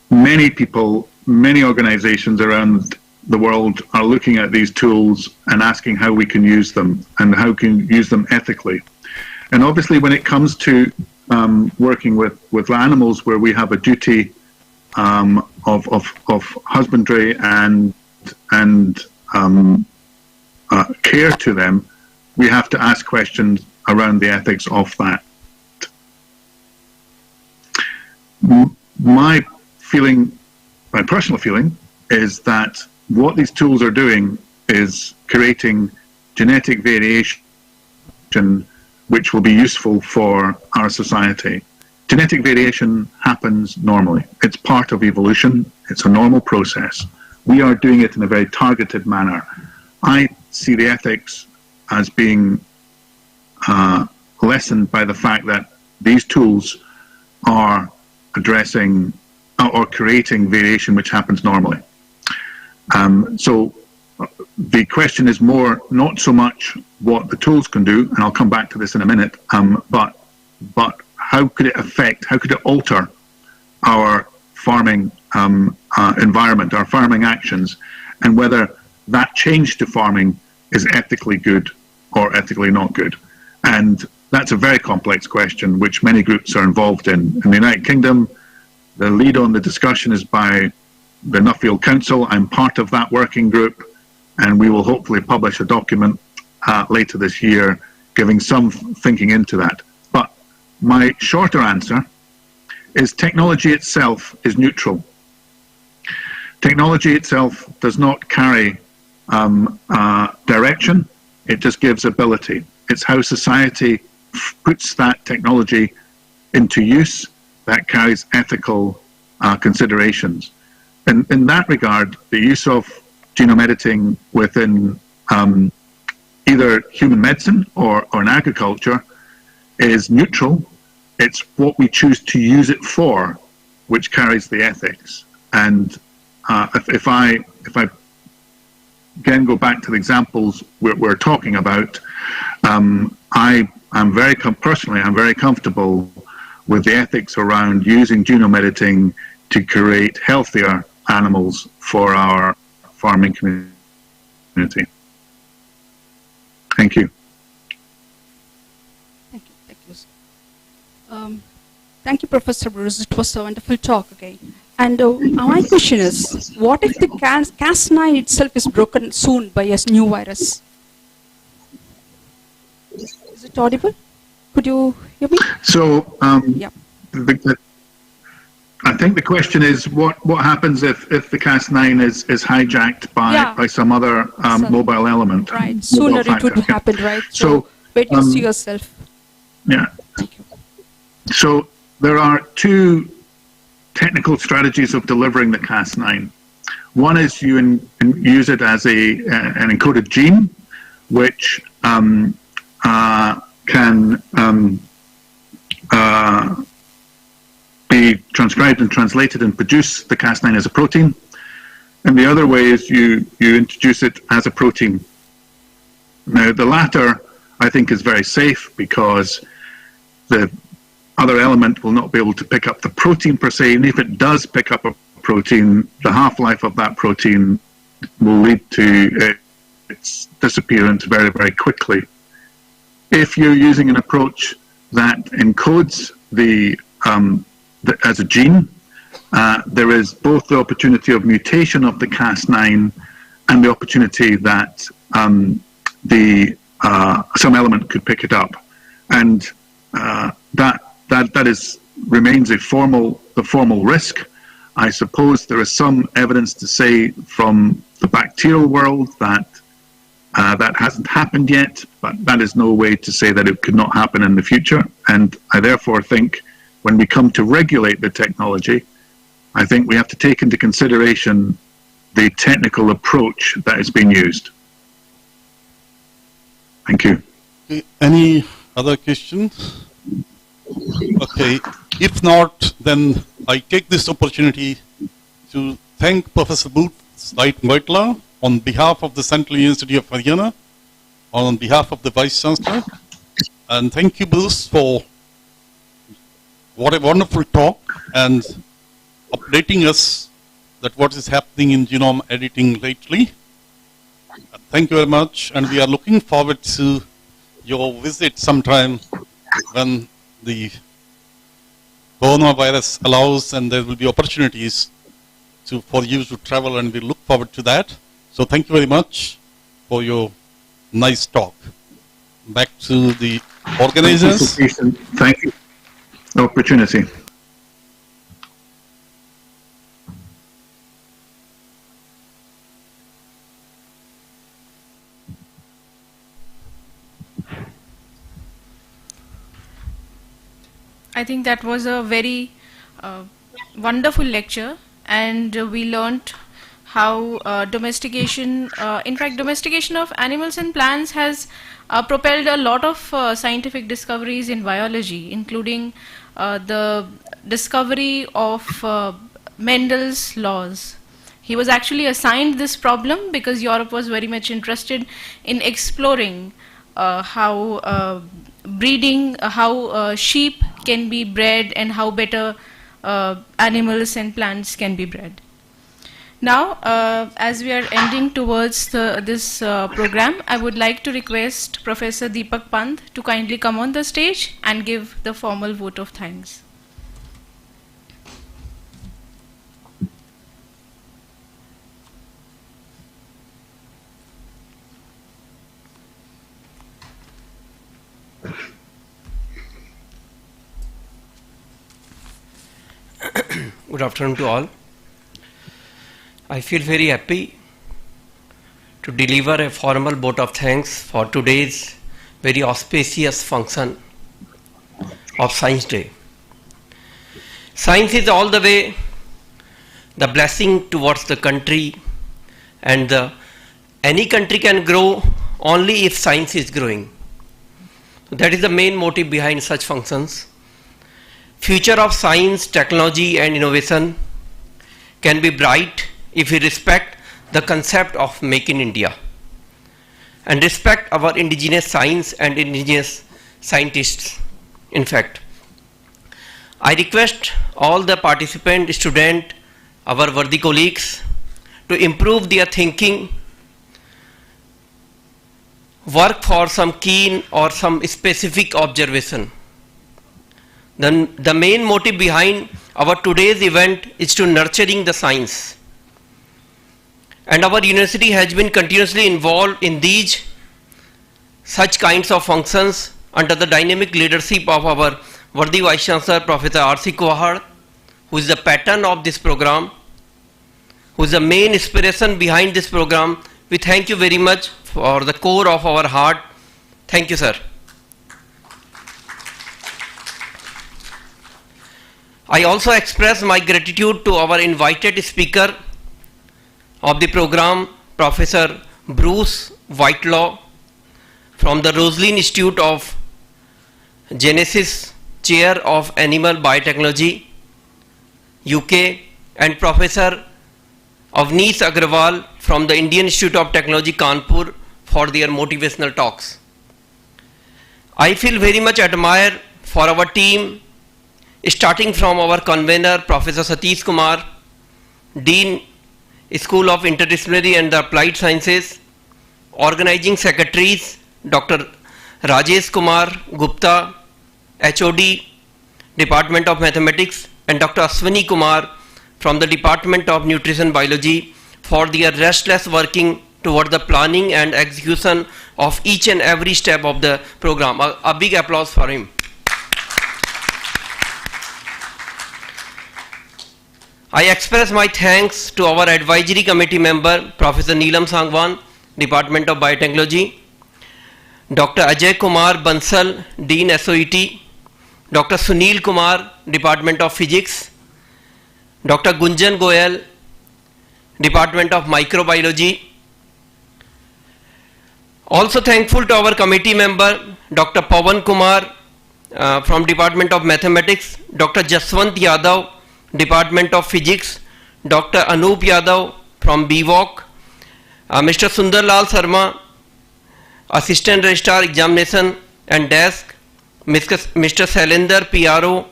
many people, many organizations around the world are looking at these tools and asking how we can use them and how we can use them ethically. And obviously when it comes to working with animals where we have a duty of husbandry and care to them, we have to ask questions around the ethics of that. My personal feeling is that what these tools are doing is creating genetic variation which will be useful for our society. Genetic variation happens normally. It's part of evolution. It's a normal process. We are doing it in a very targeted manner. I see the ethics as being lessened by the fact that these tools are addressing or creating variation which happens normally. So the question is more not so much what the tools can do, and I'll come back to this in a minute, but how could it affect, how could it alter our farming environment, our farming actions, and whether that change to farming is ethically good or ethically not good. And that's a very complex question which many groups are involved in. In the United Kingdom, the lead on the discussion is by the Nuffield Council. I'm part of that working group, and we will hopefully publish a document later this year giving some thinking into that. But my shorter answer is technology itself is neutral. Technology itself does not carry direction, it just gives ability. It's how society puts that technology into use that carries ethical considerations. And in that regard, the use of genome editing within either human medicine or in agriculture is neutral. It's what we choose to use it for which carries the ethics. And if I again go back to the examples we're talking about, I'm very comfortable with the ethics around using genome editing to create healthier animals for our farming community. Thank you. Thank you. Thank you. Thank you, Professor Bruce. It was a wonderful talk again. And my question is, what if the Cas9 itself is broken soon by a new virus? Is it audible? Could you hear me? So, yeah. I think the question is what happens if the Cas9 is hijacked by some other mobile element. Right. Sooner it would happen, right? So wait and see yourself. Yeah. Thank you. So there are two technical strategies of delivering the Cas9. One is you use it as an encoded gene, which can be transcribed and translated and produce the Cas9 as a protein. And the other way is you introduce it as a protein. Now, the latter, I think, is very safe because the other element will not be able to pick up the protein per se, and if it does pick up a protein, the half-life of that protein will lead to its disappearance very, very quickly. If you're using an approach that encodes as a gene, there is both the opportunity of mutation of the Cas9 and the opportunity that some element could pick it up, and that remains the formal risk. I suppose there is some evidence to say from the bacterial world that That hasn't happened yet, but that is no way to say that it could not happen in the future. And I therefore think when we come to regulate the technology, I think we have to take into consideration the technical approach that is being used. Thank you. Okay, any other questions? Okay, if not, then I take this opportunity to thank Professor Booth Vaitla on behalf of the Central University of Haryana, on behalf of the Vice Chancellor, and thank you, Bruce, for what a wonderful talk and updating us that what is happening in genome editing lately. Thank you very much, and we are looking forward to your visit sometime when the coronavirus allows and there will be opportunities for you to travel, and we look forward to that. So thank you very much for your nice talk. Back to the organizers. Thank you for the opportunity. I think that was a very wonderful lecture, and we learnt how domestication, in fact domestication of animals and plants has propelled a lot of scientific discoveries in biology, including the discovery of Mendel's laws. He was actually assigned this problem because Europe was very much interested in exploring how breeding, how sheep can be bred and how better animals and plants can be bred. Now, as we are ending towards this program, I would like to request Professor Deepak Pant to kindly come on the stage and give the formal vote of thanks. Good afternoon to all. I feel very happy to deliver a formal vote of thanks for today's very auspicious function of Science Day. Science is all the way the blessing towards the country, and any country can grow only if science is growing. That is the main motive behind such functions. Future of science, technology and innovation can be bright if we respect the concept of Make in India and respect our indigenous science and indigenous scientists. In fact, I request all the participant students, our worthy colleagues, to improve their thinking, work for some keen or some specific observation. Then the main motive behind our today's event is to nurturing the science. And our university has been continuously involved in these such kinds of functions under the dynamic leadership of our worthy Vice Chancellor Professor R.C. Kuahad, who is the pattern of this program, who is the main inspiration behind this program. We thank you very much for the core of our heart. Thank you, sir. I also express my gratitude to our invited speaker of the program, Professor Bruce Whitelaw from the Roslin Institute of Genesis, Chair of Animal Biotechnology, UK, and Professor Avneesh Agrawal from the Indian Institute of Technology, Kanpur, for their motivational talks. I feel very much admired for our team, starting from our convener, Professor Satish Kumar, Dean, School of Interdisciplinary and Applied Sciences, organizing secretaries, Dr. Rajesh Kumar Gupta, HOD, Department of Mathematics, and Dr. Aswini Kumar from the Department of Nutrition Biology for their restless working toward the planning and execution of each and every step of the program. A big applause for him. I express my thanks to our advisory committee member, Professor Neelam Sangwan, Department of Biotechnology, Dr. Ajay Kumar Bansal, Dean SOET, Dr. Sunil Kumar, Department of Physics, Dr. Gunjan Goyal, Department of Microbiology. Also thankful to our committee member, Dr. Pawan Kumar from Department of Mathematics, Dr. Jaswant Yadav, Department of Physics, Dr. Anup Yadav from BVOC, Mr. Sundarlal Sarma, Assistant Registrar Examination and Desk, Mr. Salinder PRO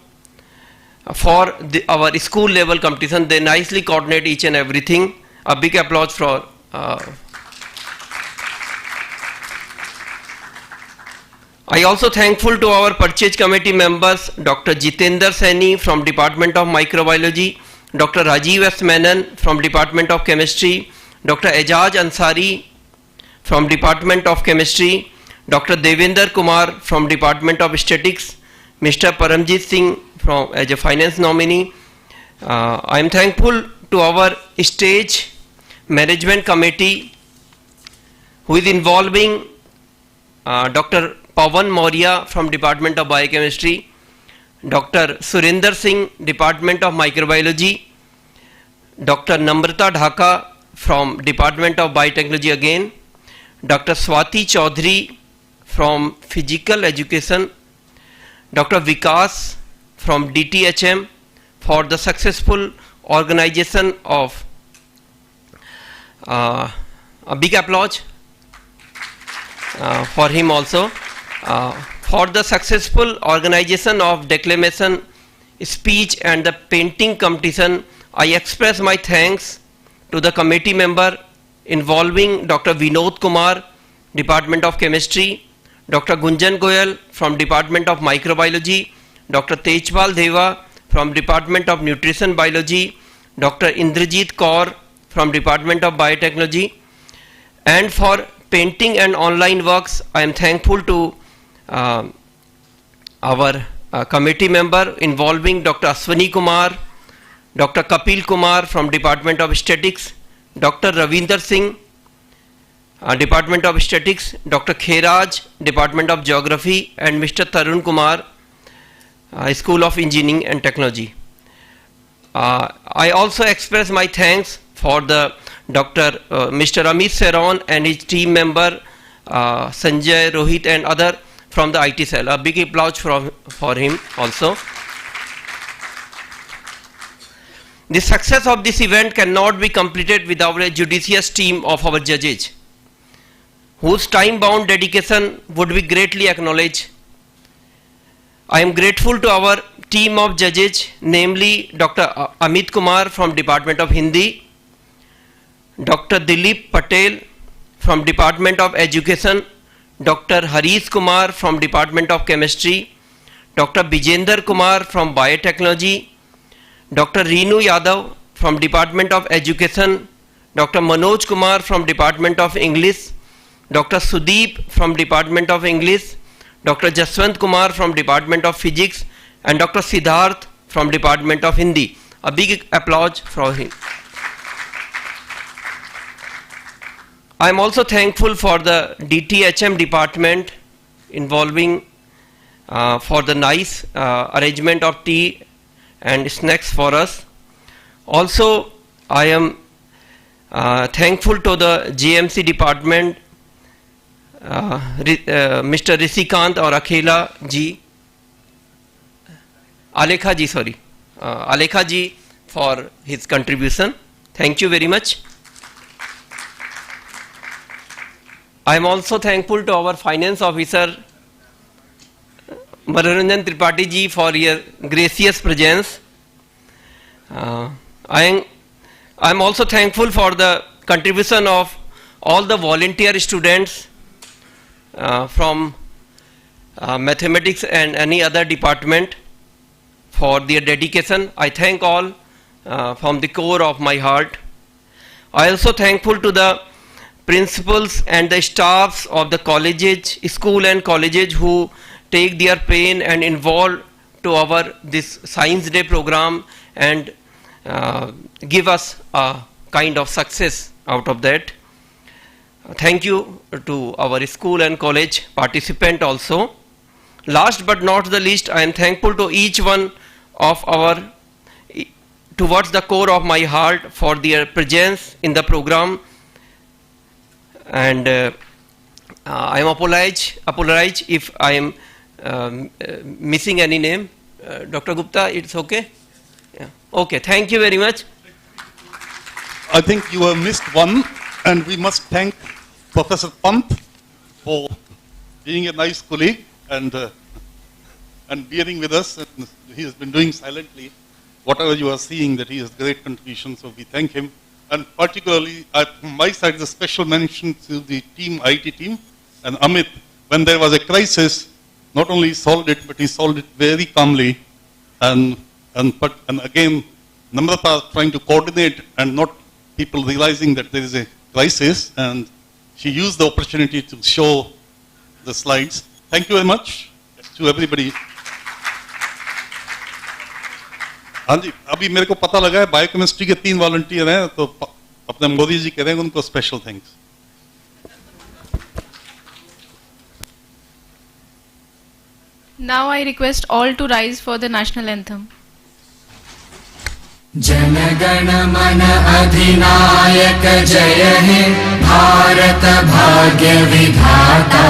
for our school level competition. They nicely coordinate each and everything. A big applause for I also thankful to our purchase committee members, Dr. Jitendra Saini from Department of Microbiology, Dr. Rajiv S. Menon from Department of Chemistry, Dr. Ejaz Ansari from Department of Chemistry, Dr. Devinder Kumar from Department of Statistics, Mr. Paramjit Singh from as a finance nominee. I am thankful to our stage management committee who is involving Dr. Pawan Maurya from Department of Biochemistry, Dr. Surinder Singh, Department of Microbiology, Dr. Namrata Dhaka from Department of Biotechnology again, Dr. Swati Chaudhary from Physical Education, Dr. Vikas from DTHM for the successful organization of a big applause for him also. For the successful organization of declamation, speech and the painting competition, I express my thanks to the committee member involving Dr. Vinod Kumar, Department of Chemistry, Dr. Gunjan Goyal from Department of Microbiology, Dr. Tejpal Deva from Department of Nutrition Biology, Dr. Indrajit Kaur from Department of Biotechnology. And for painting and online works, I am thankful to our committee member involving Dr. Aswani Kumar, Dr. Kapil Kumar from Department of Statistics, Dr. Ravinder Singh, Department of Statistics, Dr. Kheraj, Department of Geography, and Mr. Tarun Kumar, School of Engineering and Technology. I also express my thanks for the Mr. Amit Seron and his team member Sanjay, Rohit and other from the IT cell. A big applause for him also. The success of this event cannot be completed without a judicious team of our judges, whose time-bound dedication would be greatly acknowledged. I am grateful to our team of judges, namely Dr. Amit Kumar from Department of Hindi, Dr. Dilip Patel from Department of Education, Dr. Harish Kumar from Department of Chemistry, Dr. Bijender Kumar from Biotechnology, Dr. Reenu Yadav from Department of Education, Dr. Manoj Kumar from Department of English, Dr. Sudeep from Department of English, Dr. Jaswant Kumar from Department of Physics, and Dr. Siddharth from Department of Hindi. A big applause for him. I am also thankful for the DTHM department involving for the nice arrangement of tea and snacks for us. Also, I am thankful to the GMC department, Mr. Rishikant or Akhila ji, Alekha ji, sorry, Alekha ji for his contribution. Thank you very much. I am also thankful to our finance officer Manoranjan Tripathi ji for your gracious presence. I am also thankful for the contribution of all the volunteer students from mathematics and any other department for their dedication. I thank all from the core of my heart. I am also thankful to the principals and the staffs of the colleges, school and colleges who take their pain and involve to our this Science Day program and give us a kind of success out of that. Thank you to our school and college participant also. Last but not the least, I am thankful to each one of our, towards the core of my heart, for their presence in the program. And I am apologize if I am missing any name. Dr. Gupta, it's okay? Yeah. Okay, thank you very much. I think you have missed one, and we must thank Professor Pant for being a nice colleague and bearing with us. And he has been doing silently whatever you are seeing, that he has great contribution, so we thank him. And particularly, from my side, the special mention to the team, IT team, and Amit. When there was a crisis, not only solved it, but he solved it very calmly. And again, Namrata trying to coordinate and not people realizing that there is a crisis, and she used the opportunity to show the slides. Thank you very much to everybody. हाँ जी, अभी मेरे को पता लगा है biochemistry के 3 volunteer हैं, तो अपने मोदी जी कह रहे हैं उनको special thanks. Now I request all to rise for the national anthem. जनगण मन अधिनायक जय हे भारत भाग्य विधाता.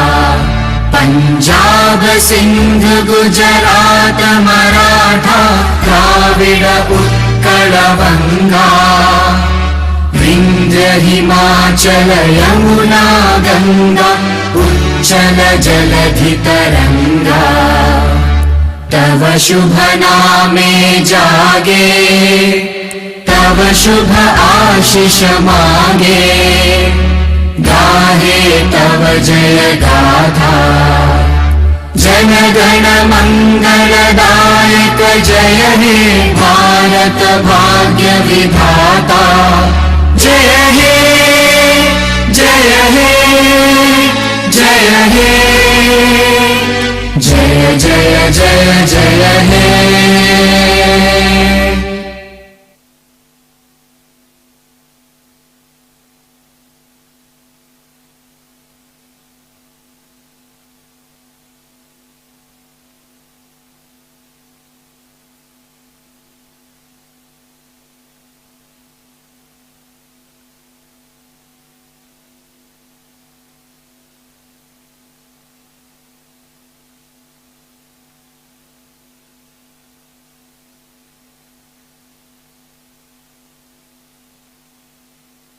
पंजाब सिंध गुजरात मराठा द्राविड उत्कल बंगा. विंध्य हिमाचल यमुना गंगा उच्चल जलधि तरंगा. तव शुभ नामे जागे, तव शुभ आशीष मांगे. गाहे तव जय गाथा. जन गण मंगलदायक जय हे भारत भाग्य विधाता. जय हे जय हे जय हे. जय जय जय जय हे.